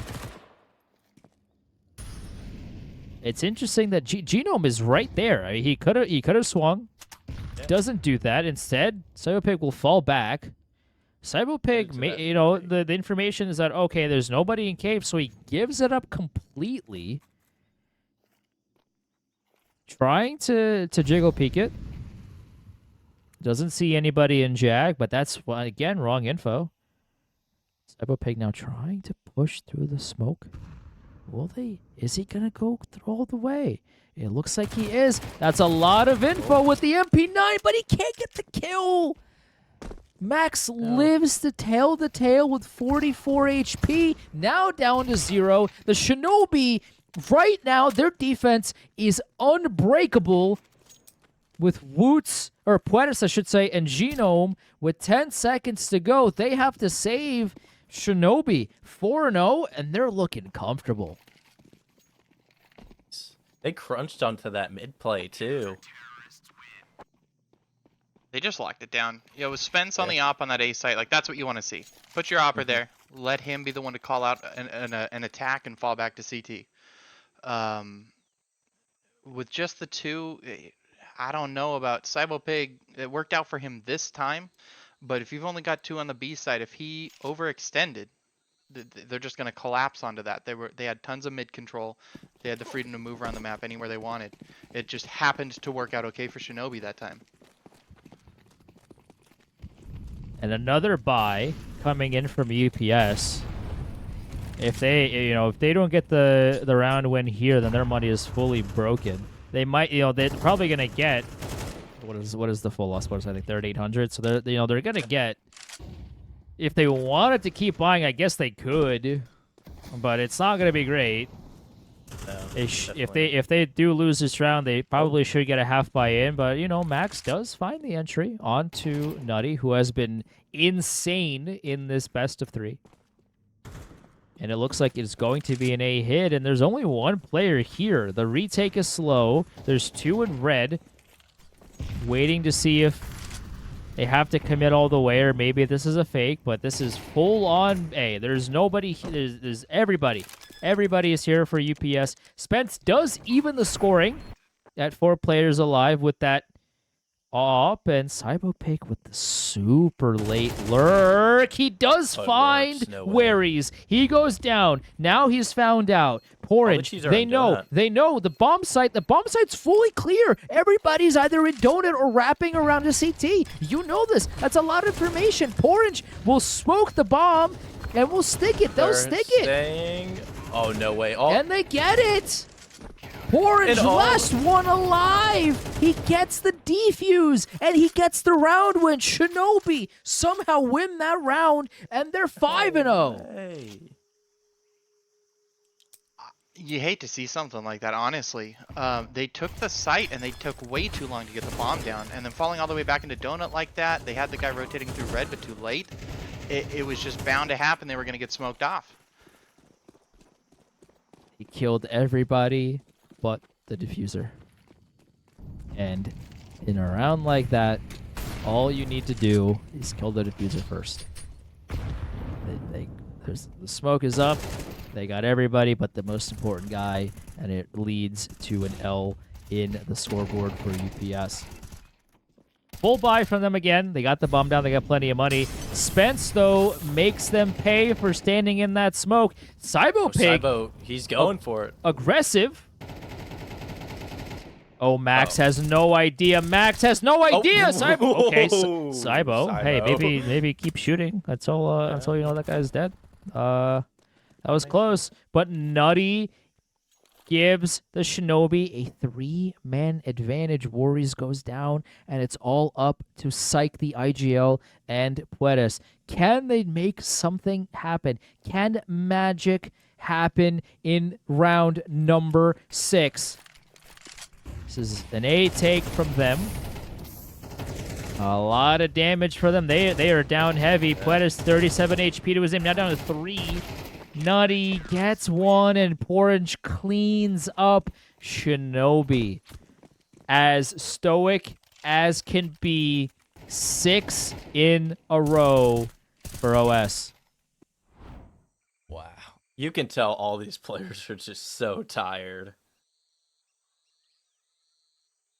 It's interesting that Genome is right there. I mean, he could have swung. Yeah. Doesn't do that. Instead, Cyberpig will fall back. Cyberpig, Into that you know, cave. the information is that, okay, there's nobody in cave, so he gives it up completely. Trying to jiggle peek it. Doesn't see anybody in Jag, but that's, well, again, wrong info. Cyberpig now trying to push through the smoke. Will they? Is he going to go through all the way? It looks like he is. That's a lot of info with the MP9, but he can't get the kill. Max lives to tell the tale with 44 HP, now down to 0. The Shinobi, right now, their defense is unbreakable with Woots, or Puedes, I should say, and Genome with 10 seconds to go. They have to save Shinobi 4-0, and they're looking comfortable. They crunched onto that mid play too. They just locked it down. You know, with Spence on the op on that A site, like that's what you want to see. Put your opper there. Let him be the one to call out an attack and fall back to CT. With just the two, I don't know about Cyberpig. It worked out for him this time, but if you've only got 2 on the B side, if he overextended, they're just going to collapse onto that. They had tons of mid control. They had the freedom to move around the map anywhere they wanted. It just happened to work out okay for Shinobi that time. And another buy coming in from UPS. If they, if they don't get the round win here, then their money is fully broken. They might, they're probably gonna get what is the full loss bonus? I think 3,800. So they're gonna get. If they wanted to keep buying, I guess they could, but it's not gonna be great. No, If they do lose this round, they probably should get a half buy-in. But Max does find the entry onto Nutty, who has been insane in this best of 3. And it looks like it's going to be an A hit, and there's only one player here. The retake is slow. There's 2 in red, waiting to see if they have to commit all the way, or maybe this is a fake, but this is full-on A. There's nobody. There's everybody. Everybody is here for UPS. Spence does even the scoring at 4 players alive with that up, and Cyberpig with the super late lurk. He does Oh, it find works. No way. Wherries. He goes down. Now he's found out. Porridge. cheese are They on know. donut. They know the bomb site. The bomb site's fully clear. Everybody's either in donut or wrapping around a CT. You know this. That's a lot of information. Porridge will smoke the bomb and will stick it. They'll They're stick it. staying- Oh no way! Oh, And they get it. Porridge, And all- last one alive. He gets the defuse, and he gets the round win. Shinobi somehow win that round, and they're 5-0. hey. You hate to see something like that, honestly. They took the site and they took way too long to get the bomb down, and then falling all the way back into donut like that. They had the guy rotating through red, but too late. It was just bound to happen. They were going to get smoked off. He killed everybody but the diffuser. And in a round like that, all you need to do is kill the diffuser first. The smoke is up. They got everybody but the most important guy, and it leads to an L in the scoreboard for UPS. Full buy from them again. They got the bomb down. They got plenty of money. Spence, though, makes them pay for standing in that smoke. Cyberpig, Cybo, he's going for it. aggressive. Oh, Max has no idea. Max has no idea. Cybo. Okay, Cybo. Hey, Cybo. maybe keep shooting. That's all. Until you know that guy's dead. That was close. But Nutty gives the Shinobi a 3-man advantage. Warriors goes down, and it's all up to Psych, the IGL, and Puedes. Can they make something happen? Can magic happen in round number 6? This is an A take from them. A lot of damage for them. They are down heavy. Puedes 37 HP to his aim, now down to 3. Nutty gets 1, and Porridge cleans up Shinobi. As stoic as can be, 6 in a row for OS. Wow. You can tell all these players are just so tired.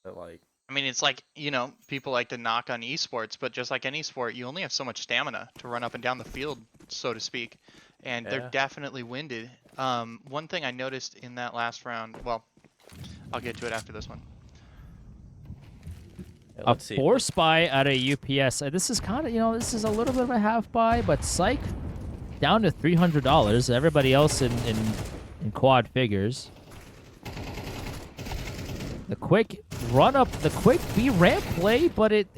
But like, I mean, it's like, you know, people like to knock on esports, but just like any sport, you only have so much stamina to run up and down the field, so to speak. And they're Yeah. definitely winded. One thing I noticed in that last round, well, I'll get to it after this one. yeah, A let's see. force buy out of UPS. This is kind of, this is a little bit of a half buy, but Psych down to $300. Everybody else in quad figures. The quick run up, the quick B ramp play, but it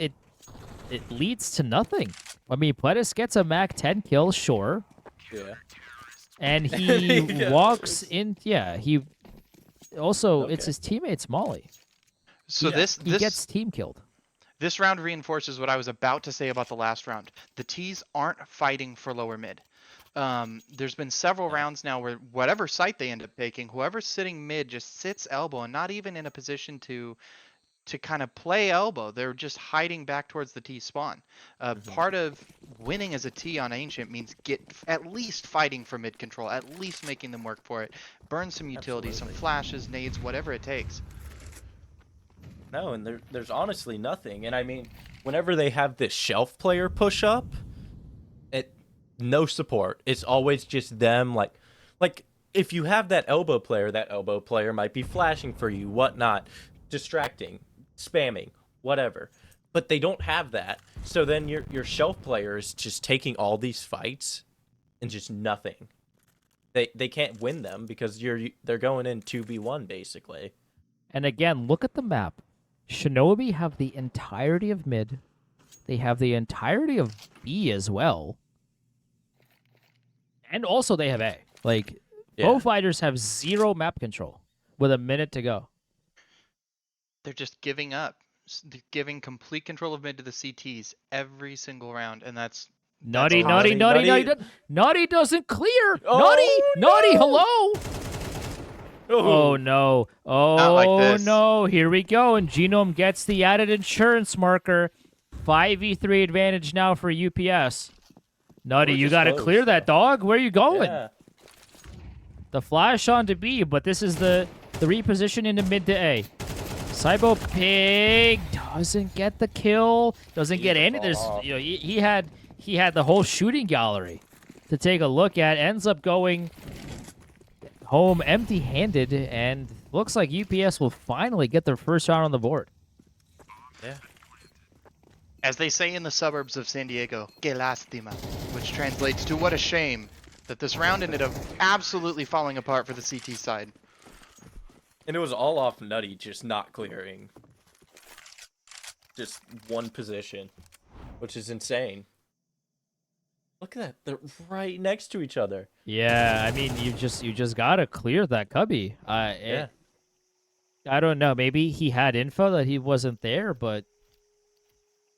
leads to nothing. I mean, Pledis gets a Mac 10 kill, sure, Yeah. and he Yeah, walks in. Yeah, he also it's Okay. his teammate's Molly. So Yeah, this He gets team killed. This round reinforces what I was about to say about the last round. The T's aren't fighting for lower mid. There's been several rounds now where whatever site they end up taking, whoever's sitting mid just sits elbow and not even in a position to kind of play elbow. They're just hiding back towards the T spawn. Part of winning as a T on Ancient means at least fighting for mid control, at least making them work for it. Burn some utilities, some Absolutely. flashes, nades, whatever it takes. No, and there's honestly nothing. And I mean, whenever they have this shelf player push up, no support. It's always just them. Like if you have that elbow player might be flashing for you, whatnot, distracting, spamming, whatever. But they don't have that. So then your shelf player is just taking all these fights and just nothing. They can't win them because they're going in 2v1 basically. And again, look at the map. Shinobi have the entirety of mid. They have the entirety of B as well. And also they have A. Like, both fighters have 0 map control with a minute to go. They're just giving up, giving complete control of mid to the CTs every single round, and that's Naughty Naughty doesn't clear. Oh, Naughty, no. hello. Oh no. Not like Oh this. no. Here we go. And Genome gets the added insurance marker. 5v3 advantage now for UPS. Naughty, We're you just got to close, clear that, dog. Where are you going? Yeah. The flash on to B, but this is the reposition into mid to A. Cybo Pig doesn't get the kill. Doesn't get any. There's, he had the whole shooting gallery to take a look at. Ends up going home empty-handed, and looks like UPS will finally get their first shot on the board. Yeah. As they say in the suburbs of San Diego, que lástima, which translates to what a shame that this round ended up absolutely falling apart for the CT side. And it was all off Nutty just not clearing just one position, which is insane. Look at that. They're right next to each other. Yeah, I mean, you just gotta clear that cubby. Yeah. I don't know. Maybe he had info that he wasn't there, but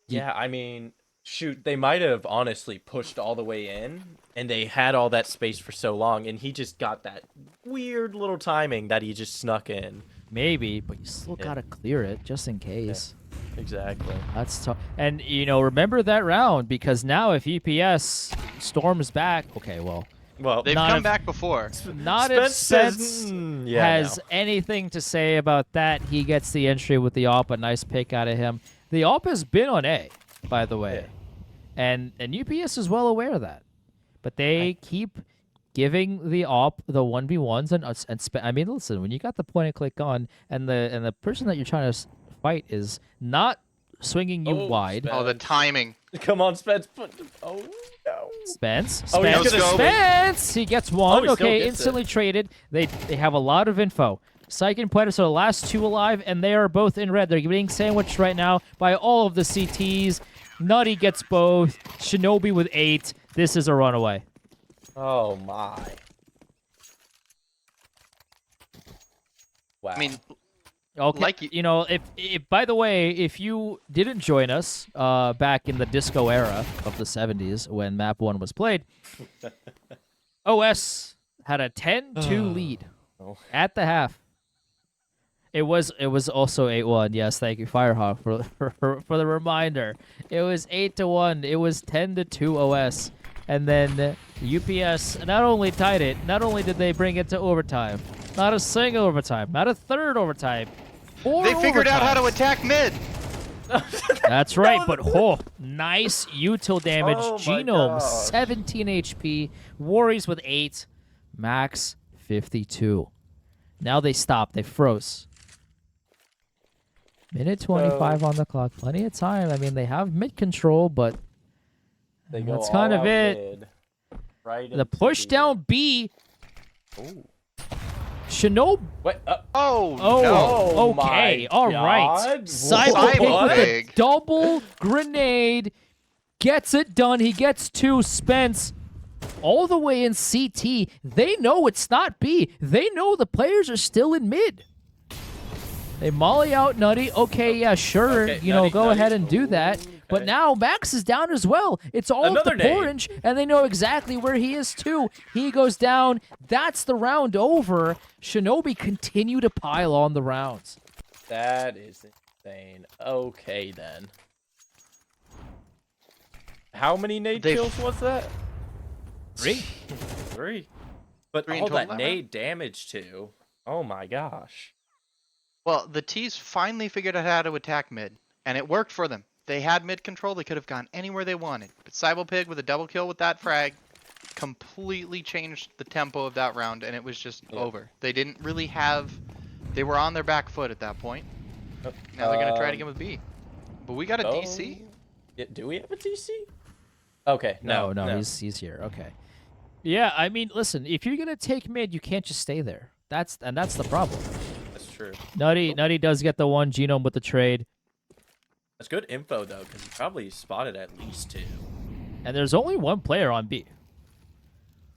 Yeah, I mean, shoot, they might have honestly pushed all the way in, and they had all that space for so long, and he just got that weird little timing that he just snuck in. maybe. But you still Yeah. gotta clear it just in case. Exactly. That's tough. And remember that round, because now if UPS storms back, okay, well, Well, They've Not come if- back before. not if says, Spence yeah, has no. anything to say about that. He gets the entry with the AWP. A nice pick out of him. The AWP has been on A, by the way, and UPS is well aware of that. But they keep giving the AWP the 1v1s I mean, listen, when you got the point and click on, and the person that you're trying to fight is not swinging you Oh, wide. Spence. Oh, the timing. Come on, Spence. Oh, no. Spence. Oh, he's Spence. gonna- Spence. He gets one. Oh, he still Okay, gets instantly traded. They have a lot of info. Psych and Pledis are the last 2 alive, and they are both in red. They're being sandwiched right now by all of the CTs. Nutty gets both. Shinobi with 8. This is a runaway. Oh, my. Wow. I mean, Okay, Like if by the way, if you didn't join us back in the disco era of the 70s when Map 1 was played, OS had a 10-2 lead Oh. at the half. It was also 8-1. Yes, thank you, Firehawk, for the reminder. It was 8-1. It was 10-2 OS, and then UPS not only tied it, not only did they bring it to overtime, not a single overtime, not a third overtime. 4 They figured out how to overtimes. attack mid. That's right, but nice util damage. Oh my Genome, gosh. 17 HP. Warriors with 8. Max, 52. Now they stopped. They froze. Minute 25 on the clock. Plenty of time. I mean, they have mid control, but They go that's all kind of out it. mid, right The into push the- down B. Ooh. Shinobi. Wait, Oh, Oh, no. okay. my All right. God. Cyberpunk What? with a double grenade. Gets it done. He gets 2. Spence all the way in CT. They know it's not B. They know the players are still in mid. They molly out Nutty. Okay, yeah, sure. Okay, you know, Nutty, go Nutty. ahead and do that. But Okay. now Max is down as well. It's all Another of the nade. orange, and they know exactly where he is too. He goes down. That's the round over. Shinobi continue to pile on the rounds. That is insane. Okay, then. How many nade They- kills was that? 3. 3. But 3 in all total that that nade damage too. Oh my gosh. Well, the T's finally figured out how to attack mid, and it worked for them. They had mid control. They could have gone anywhere they wanted. But Cybopig with a double kill with that frag completely changed the tempo of that round, and it was just over. They didn't really have... They were on their back foot at that point. Now they're going to try it again with B. But we got a DC. Yeah, do we have a DC? Okay, No, no. he's here. Okay. Yeah, I mean, listen, if you're gonna take mid, you can't just stay there. That's the problem. That's true. Nutty does get the 1 Genome with the trade, That's good info though, because he probably spotted at least 2. and there's only 1 player on B.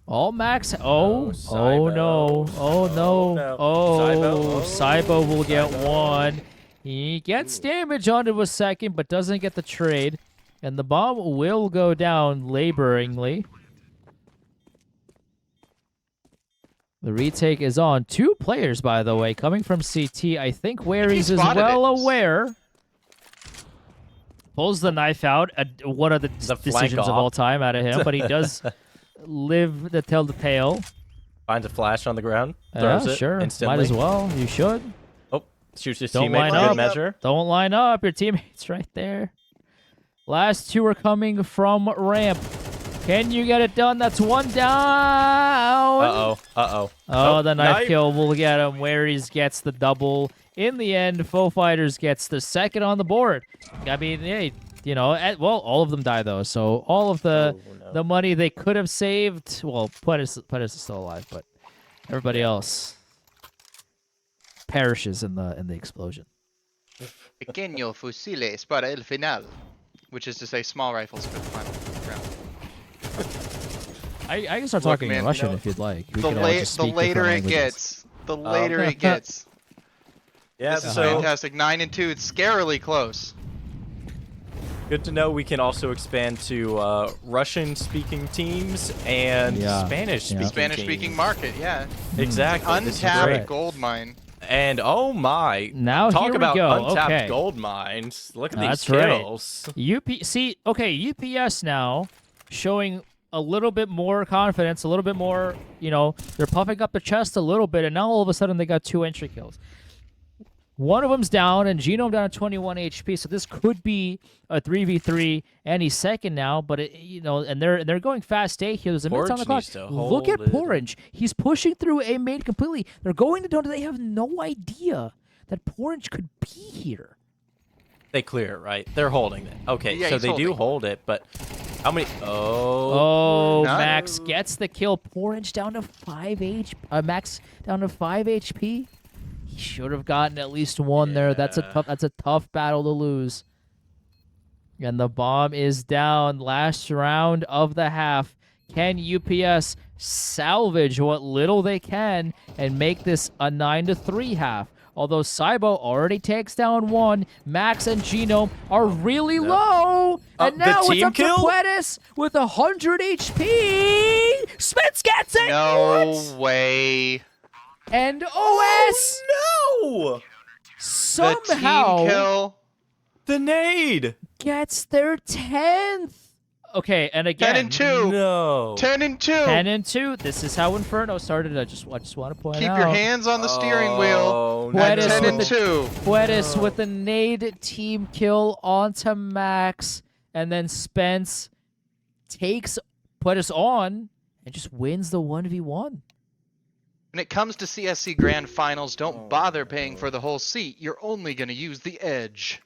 All Max. Oh Cybo. no. Oh no. no. Oh, Cybo. Cybo will get Cybo. 1. He gets damage onto a second, but doesn't get the trade, and the bomb will go down laboringly. The retake is on. 2 players, by the way, coming from CT. I think Waries is spotted well it. aware. Pulls the knife out. One of the The flank decisions of off. all time out of him, but he does live to tell the tale. Finds a flash on the ground, throws it sure. instantly. Might as well. You should. Oh, shoots his Don't teammate line for up. good measure. Don't line up. Your teammate's right there. Last 2 are coming from ramp. Can you get it done? That's 1 down. Uh-oh. The knife kill will get him. Waries gets the double. In the end, Faux Fighters gets the 2nd on the board. I mean, hey, you know, all of them die, though. So all of the no. money they could have saved, well, Puedes is still alive, but everybody else perishes in the explosion. Pequeño fusiles para el final. Which is to say small rifles for the final round. I can start Look, talking in man, Russian you know, if you'd like. We The, can all just the speak later different it languages. gets, the later it gets. Yeah, This is so fantastic. 9 and 2. It's scarily close. good to know we can also expand to Russian-speaking teams and Yeah. Spanish-speaking Spanish-speaking market, yeah. Exactly. This is Untapped great. gold mine. And oh my, Now talk here we about go. untapped Okay. gold mines. Look at That's these right. kills. UPS now showing a little bit more confidence, a little bit more, you know, they're puffing up the chest a little bit, and now all of a sudden they got 2 entry kills. One of them's down, and Genome down to 21 HP, so this could be a 3v3 any second now, but, and they're going fast A here. There's a minute on the Porridge clock. needs to Look at hold it. Porridge. He's pushing through A main completely. They're going to Donut. They have no idea that Porridge could be here. They clear it, right? They're holding it. Okay, Yeah, so he's they do holding. hold it, but how many? Oh, No. Max gets the kill. Porridge down to 5 Max down to 5 HP. He should have gotten at least 1 there. That's a tough battle to lose. And the bomb is down. Last round of the half. Can UPS salvage what little they can and make this a 9-3 half? Although Cybo already takes down 1, Max and Genome are really low. And the now it's team up kill? to Puedes with 100 HP. Spence gets it. No What? way. And OS No! somehow The team kill. The nade! gets their 10th. Okay, and 10 again, and 2. No. 10 and 2. 10 and 2. This is how Inferno started. I just want to point Keep out. your hands on the steering wheel. Oh, What At is 10 and with 2. Puedes with the nade team kill onto Max, and then Spence takes Puedes on and just wins the 1v1. When it comes to CSC Grand Finals, don't bother paying for the whole seat. You're only going to use the edge.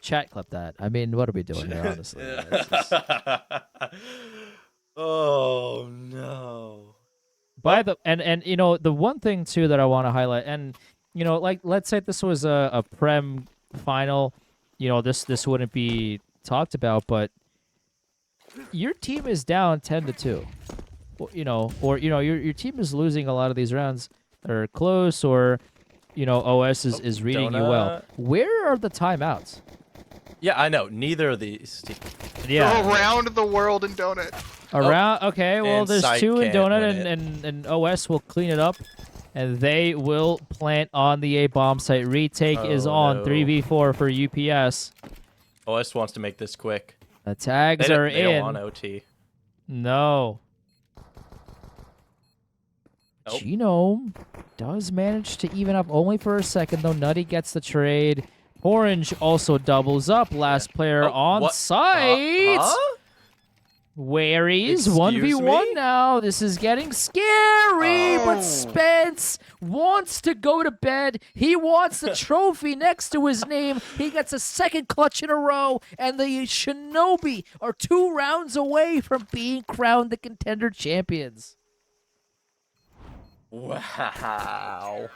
Chat clip that. I mean, what are we doing here, honestly? It's just- Oh no. By the and you know the one thing too that I want to highlight, and you know, like let's say this was a Prem final, you know, this wouldn't be talked about, but your team is down 10-2. You know, or you know, your team is losing a lot of these rounds that are close, or you know, OS is reading you well. Where are the timeouts? Yeah, I know. Neither of these. Yeah, Around the world in Donut. around. Okay, well, And there's Sight 2 in can't Donut, win and OS will clean it up, and they will plant on the A bomb site. Retake is Oh, on no. 3v4 for UPS. OS wants to make this quick. The tags They are don't in. want OT. No. Nope. Genome does manage to even up only for a second, though. Nutty gets the trade. Orange also doubles up. Last player Oh, on what? site. Huh? Waries, Excuse 1v1 me? now. This is getting scary, Oh. but Spence wants to go to bed. He wants the trophy next to his name. He gets a second clutch in a row, and the Shinobi are 2 rounds away from being crowned the Contender champions. Wow.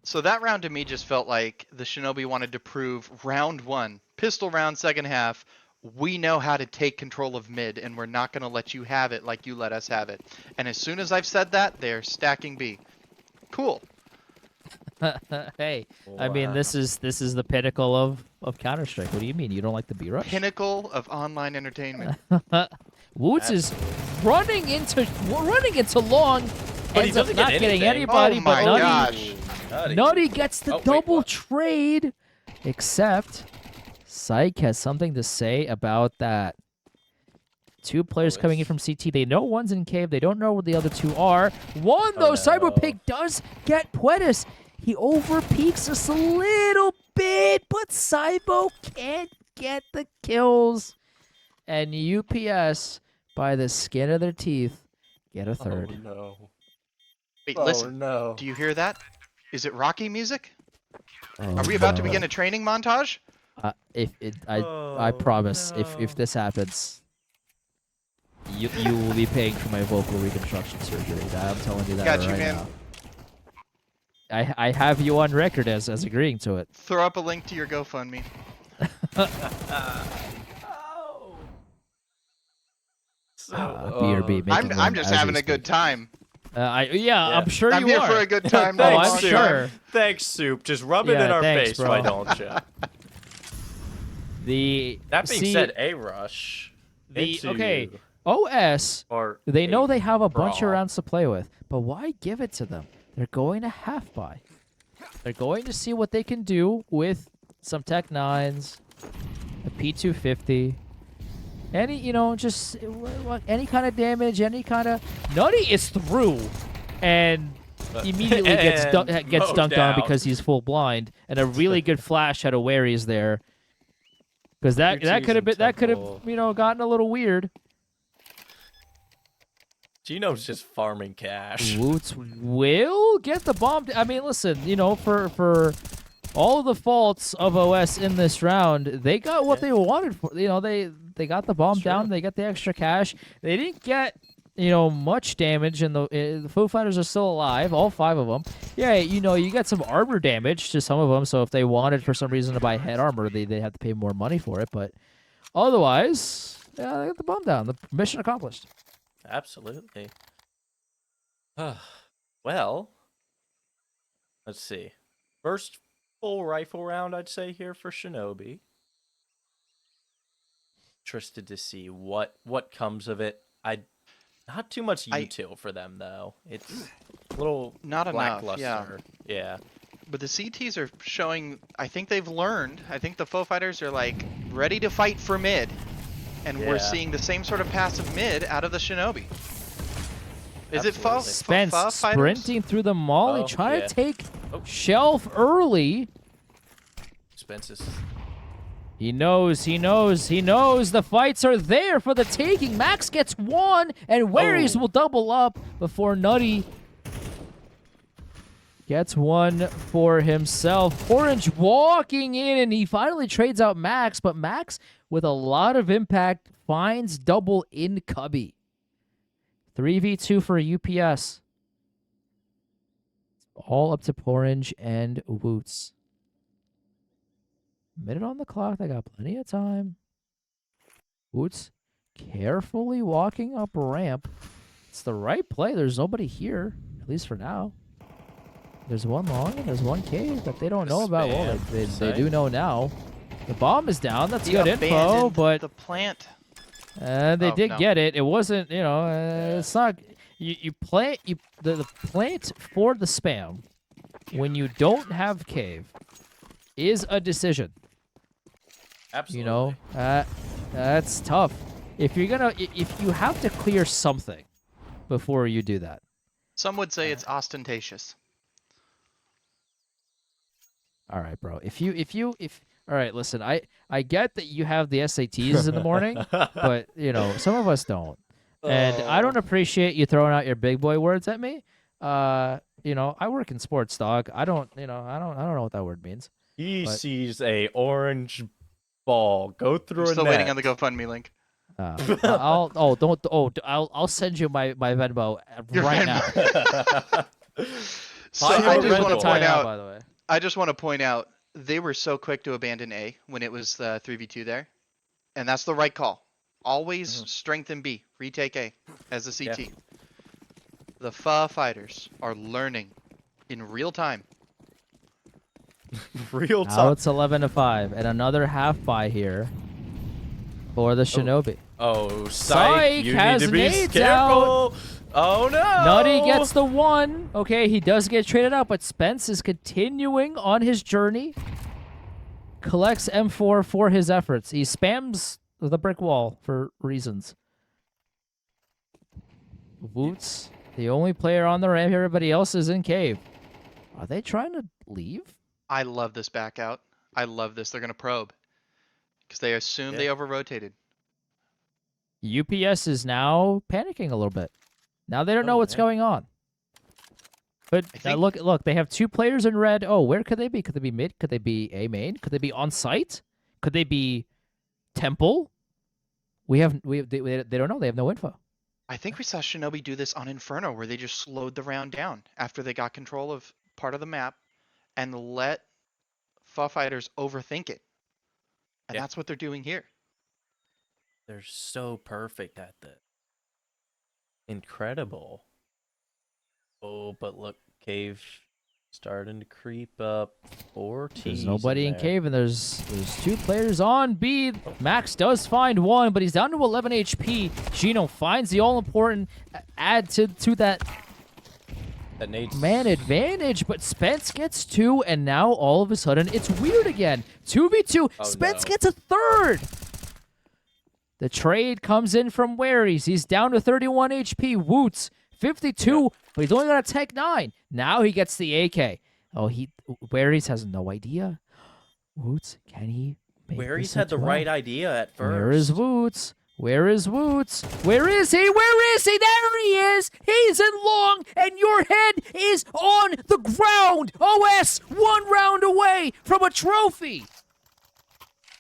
So that round to me just felt like the Shinobi wanted to prove round 1, pistol round second half, we know how to take control of mid, and we're not going to let you have it like you let us have it. And as soon as I've said that, they're stacking B. Cool. Hey, I mean, this is the pinnacle of Counter-Strike. What do you mean? You don't like the B-Rush? Pinnacle of online entertainment. Woods is running into long. But he Ends up doesn't not get getting anything. anybody, Oh my but gosh. Nutty gets the Oh, wait, double what? trade. Except Syke has something to say about that. 2 players coming in from CT. They know one's in cave. They don't know where the other 2 are. One, though, no. Cyberpig does get Puedes. He overpeaks us a little bit, but Cybo can't get the kills. And UPS, by the skin of their teeth, get a third. Oh no. Wait, Oh listen. no. Do you hear that? Is it Rocky music? Oh, Are we about to no. begin a training montage? I Oh, promise, if no. this happens, you will be paying for my vocal reconstruction surgery. I'm telling you that Got you, right man. now. I have you on record as agreeing to it. Throw up a link to your GoFundMe. BRB. I'm just having a good time. Yeah, I'm sure I'm you here are. for a good time. Oh, no I'm long Soup. sure. Thanks, Soup. Just rub it Yeah, in our thanks, face, bro. why don't you? That being see, said, A Rush. okay, OS. Or They know they have a bunch of brawl. rounds to play with, but why give it to them? They're going to half buy. They're going to see what they can do with some Tech 9s, a P250, any, you know, just any kind of damage, any kind of... Nutty is through, and immediately gets And dunked on out. because he's full blind, and a really good flash had a Waries there. Because that could have been Temple. you know, gotten a little weird. Geno's just farming cash. Woots will get the bomb. I mean, listen, you know, for all of the faults of OS in this round, they got what they wanted. You know, they got the bomb down. They got the extra cash. They didn't get, you know, much damage, and the Foo Fighters are still alive, all 5 of them. Yeah, you know, you get some armor damage to some of them, so if they wanted for some reason to buy head armor, they'd have to pay more money for it, but otherwise, yeah, they got the bomb down. The mission accomplished. Absolutely. Well, let's see. First full rifle round, I'd say, here for Shinobi. Interested to see what comes of it. Not too much util for them, though. It's a little Not enough, lackluster. Yeah. But the CTs are showing, I think they've learned. I think the Foe Fighters are like ready to fight for mid. And we're Yeah. seeing the same sort of passive mid out of the Shinobi. Is it Foe Absolutely. Spence Fighters? sprinting through the molly, Oh, trying yeah. to take Oh. shelf early. Spence is... He knows the fights are there for the taking. Max gets one, and Waries Oh. will double up before Nutty gets one for himself. Orange walking in, and he finally trades out Max, but Max, with a lot of impact, finds double in Cubby. 3v2 for UPS. All up to Orange and Woots. Minute on the clock. They got plenty of time. Woots carefully walking up ramp. It's the right play. There's nobody here, at least for now. There's one long and there's one cave that they don't know about. Well, they do know now. The bomb is down. That's He good info, abandoned but the plant. they Oh, did no. get it. It wasn't, it's not. You play the plant for the spam when you don't have cave is a decision. Absolutely. That's tough. If you have to clear something before you do that. Some would say it's ostentatious. All right, bro. All right, listen. I get that you have the SATs in the morning, but some of us don't. And I don't appreciate you throwing out your big boy words at me. I work in sports, dog. I don't know what that word means. He But- sees a orange ball go through I'm a still net. waiting on the GoFundMe link. I'll send you my Venmo Your right Venmo. now. So Buy him I a just rental. want to point out. by the way. I just want to point out they were so quick to abandon A when it was 3v2 there, and that's the right call. Always strengthen B, retake A as a CT. Yeah. The Fa Fighters are learning in real time. Real Now time. it's 11-5, and another half buy here for the Shinobi. Oh, Psych Psych! You has need to be nades careful. Oh no! Nutty gets the one. Okay, he does get traded out, but Spence is continuing on his journey. Collects M4 for his efforts. He spams the brick wall for reasons. Woots, the only player on the ramp. Everybody else is in cave. Are they trying to leave? I love this back out. I love this. They're going to probe because they assume they over-rotated. UPS is now panicking a little bit. Now they don't know Oh, what's man. going on. But I think- look, they have two players in red. Oh, where could they be? Could they be mid? Could they be A main? Could they be on site? Could they be temple? They don't know. They have no info. I think we saw Shinobi do this on Inferno where they just slowed the round down after they got control of part of the map and let Fa Fighters overthink it. And Yeah. that's what they're doing here. They're so perfect at that. Incredible. Oh, but look, cave starting to creep up. 4 T's. There's nobody in there. cave, and there's two players on B. Max does find one, but he's down to 11 HP. Gino finds the all-important add to that That Nate's man advantage, but Spence gets two, and now all of a sudden it's weird again. 2v2. Oh, Spence no. gets a third. The trade comes in from Waries. He's down to 31 HP. Woots 52, but he's only got a Tech 9. Now he gets the AK. Oh, Waries has no idea. Woots, can he make Where this he's a had the 12? right idea at first. Where is Woots? Where is Woots? Where is he? Where is he? There he is! He's in long, and your head is on the ground! OS, 1 round away from a trophy!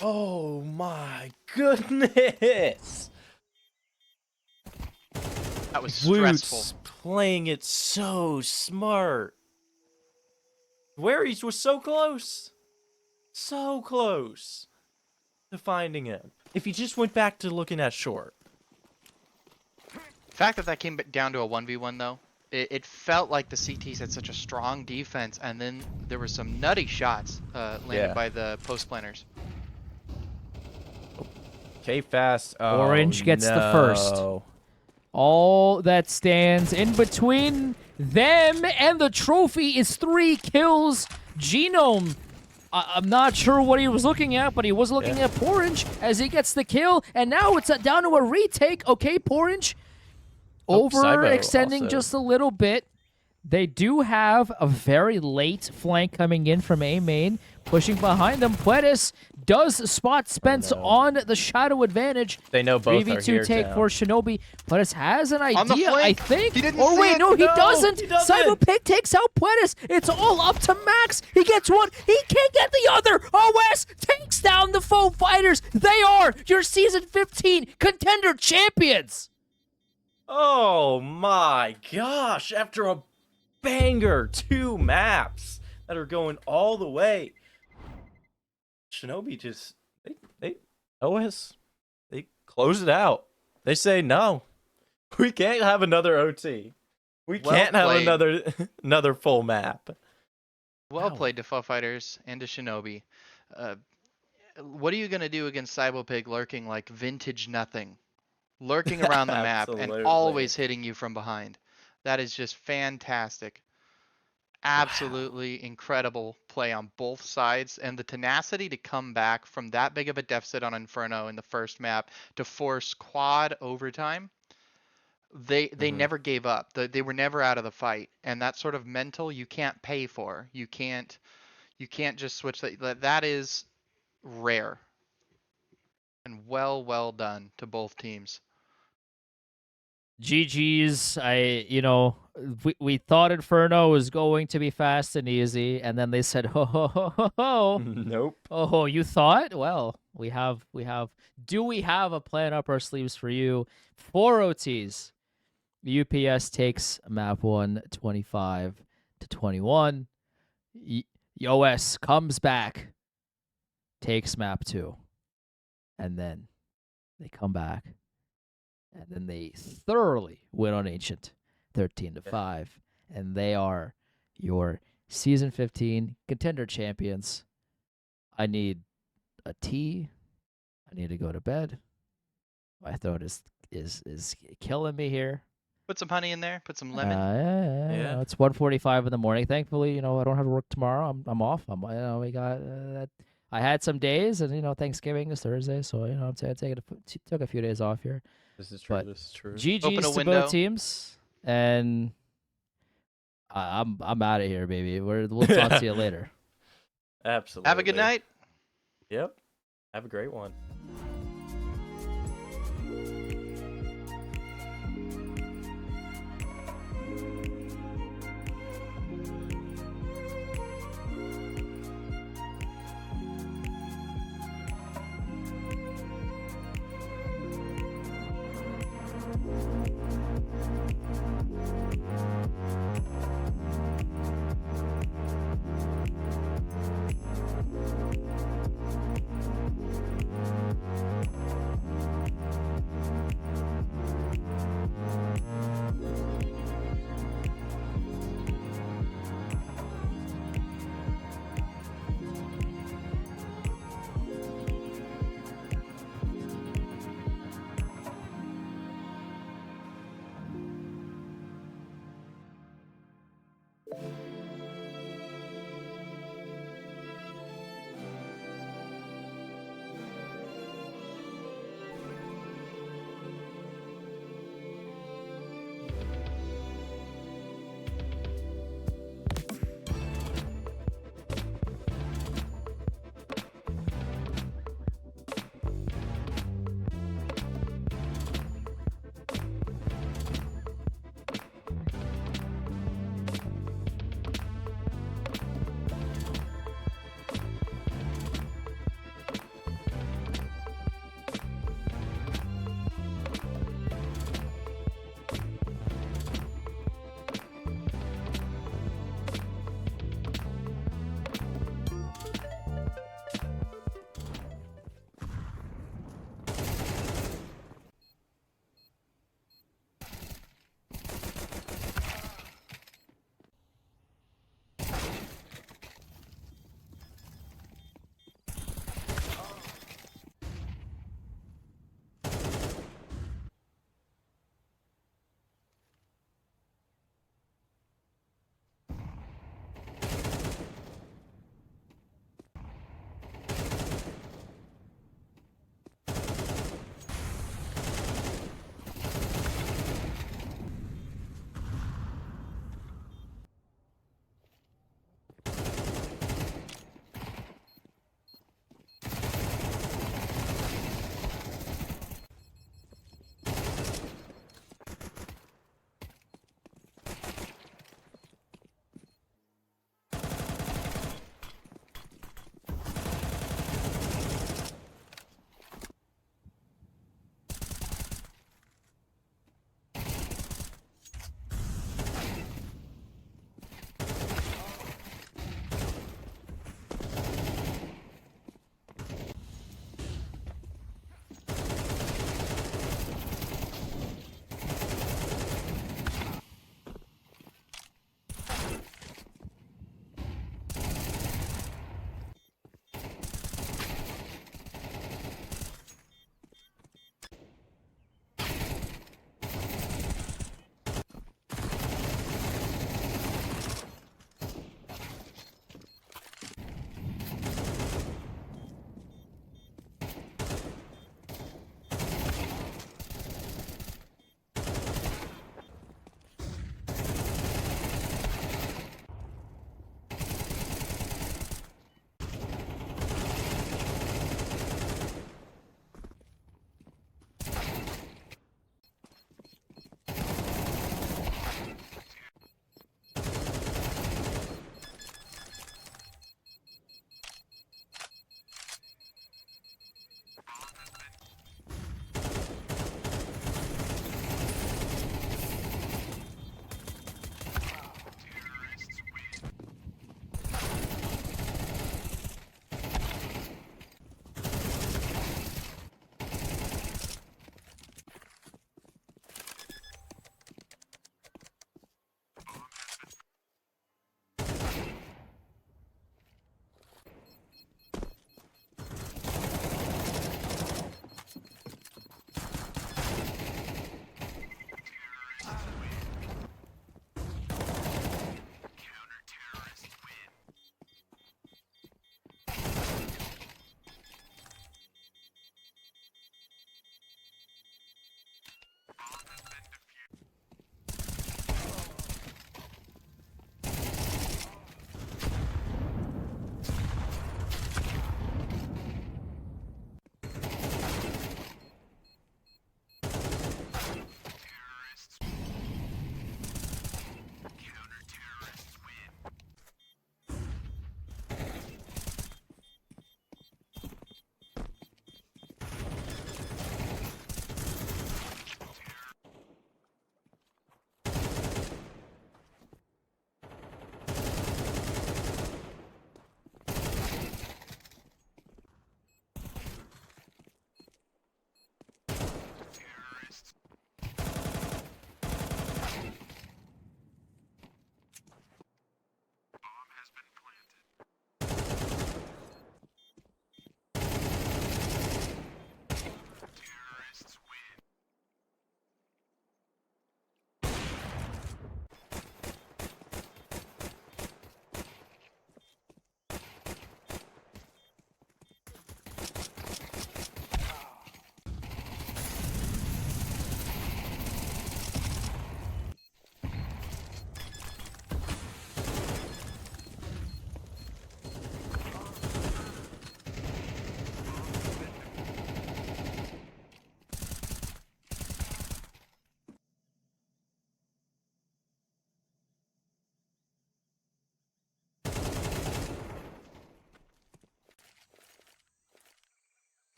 Oh my goodness! That was stressful. Woots playing it so smart. Waries was so close. So close to finding him. If he just went back to looking at short. The fact that came down to a 1v1 though, it felt like the CTs had such a strong defense, and then there were some nutty shots landed Yeah. by the post planners. Okay, fast. Oh, Orange gets the first. no. All that stands in between them and the trophy is 3 kills Genome, I'm not sure what he was looking at, but he was looking at Porridge as he gets the kill, and now it's down to a retake. Okay, Porridge overextending also. just a little bit. They do have a very late flank coming in from A main, pushing behind them. Puedes does spot Spence on the shadow advantage. They know both are 3v2 here take down. for Shinobi. Puedes has an On the idea, I flank. think. He didn't Or see wait, it. no, he No, doesn't. he doesn't. Cyberpig takes out Puedes. It's all up to Max. He gets one. He can't get the other. OS takes down the Foe Fighters. They are your Season 15 Contender champions. Oh my gosh! After a banger, 2 maps that are going all the way. Shinobi just they OS they close it out. They say no. We can't have another OT. We Well can't have played. another full map. Well played to Foe Fighters and to Shinobi. What are you gonna do against Cybopig lurking like vintage nothing? Lurking around the map and Absolutely. always hitting you from behind. That is just fantastic. Absolutely incredible play on both sides, and the tenacity to come back from that big of a deficit on Inferno in the first map to force quad overtime. They never gave up. They were never out of the fight, and that sort of mental you can't pay for. You can't just switch that. That is rare. And well done to both teams. GG's. We thought Inferno was going to be fast and easy, and then they said, ho, ho, ho, ho, ho. Nope. Oh, you thought? Well, do we have a plan up our sleeves for you? 4 OTs. UPS takes map 1, 25-21. OS comes back, takes map 2. And then they come back. And then they thoroughly win on Ancient, 13-5. And they are your Season 15 Contender champions. I need a tea. I need to go to bed. My throat is killing me here. Put some honey in there. Put some lemon. Yeah. It's 1:45 in the morning. Thankfully, I don't have to work tomorrow. I'm off. We got I had some days, and Thanksgiving is Thursday, so I'm took a few days off here. This is true. But This is true. Open a GG's to window. both teams, and I'm out of here, baby. We'll talk to you later. Absolutely. Have a good night. Yep. Have a great one.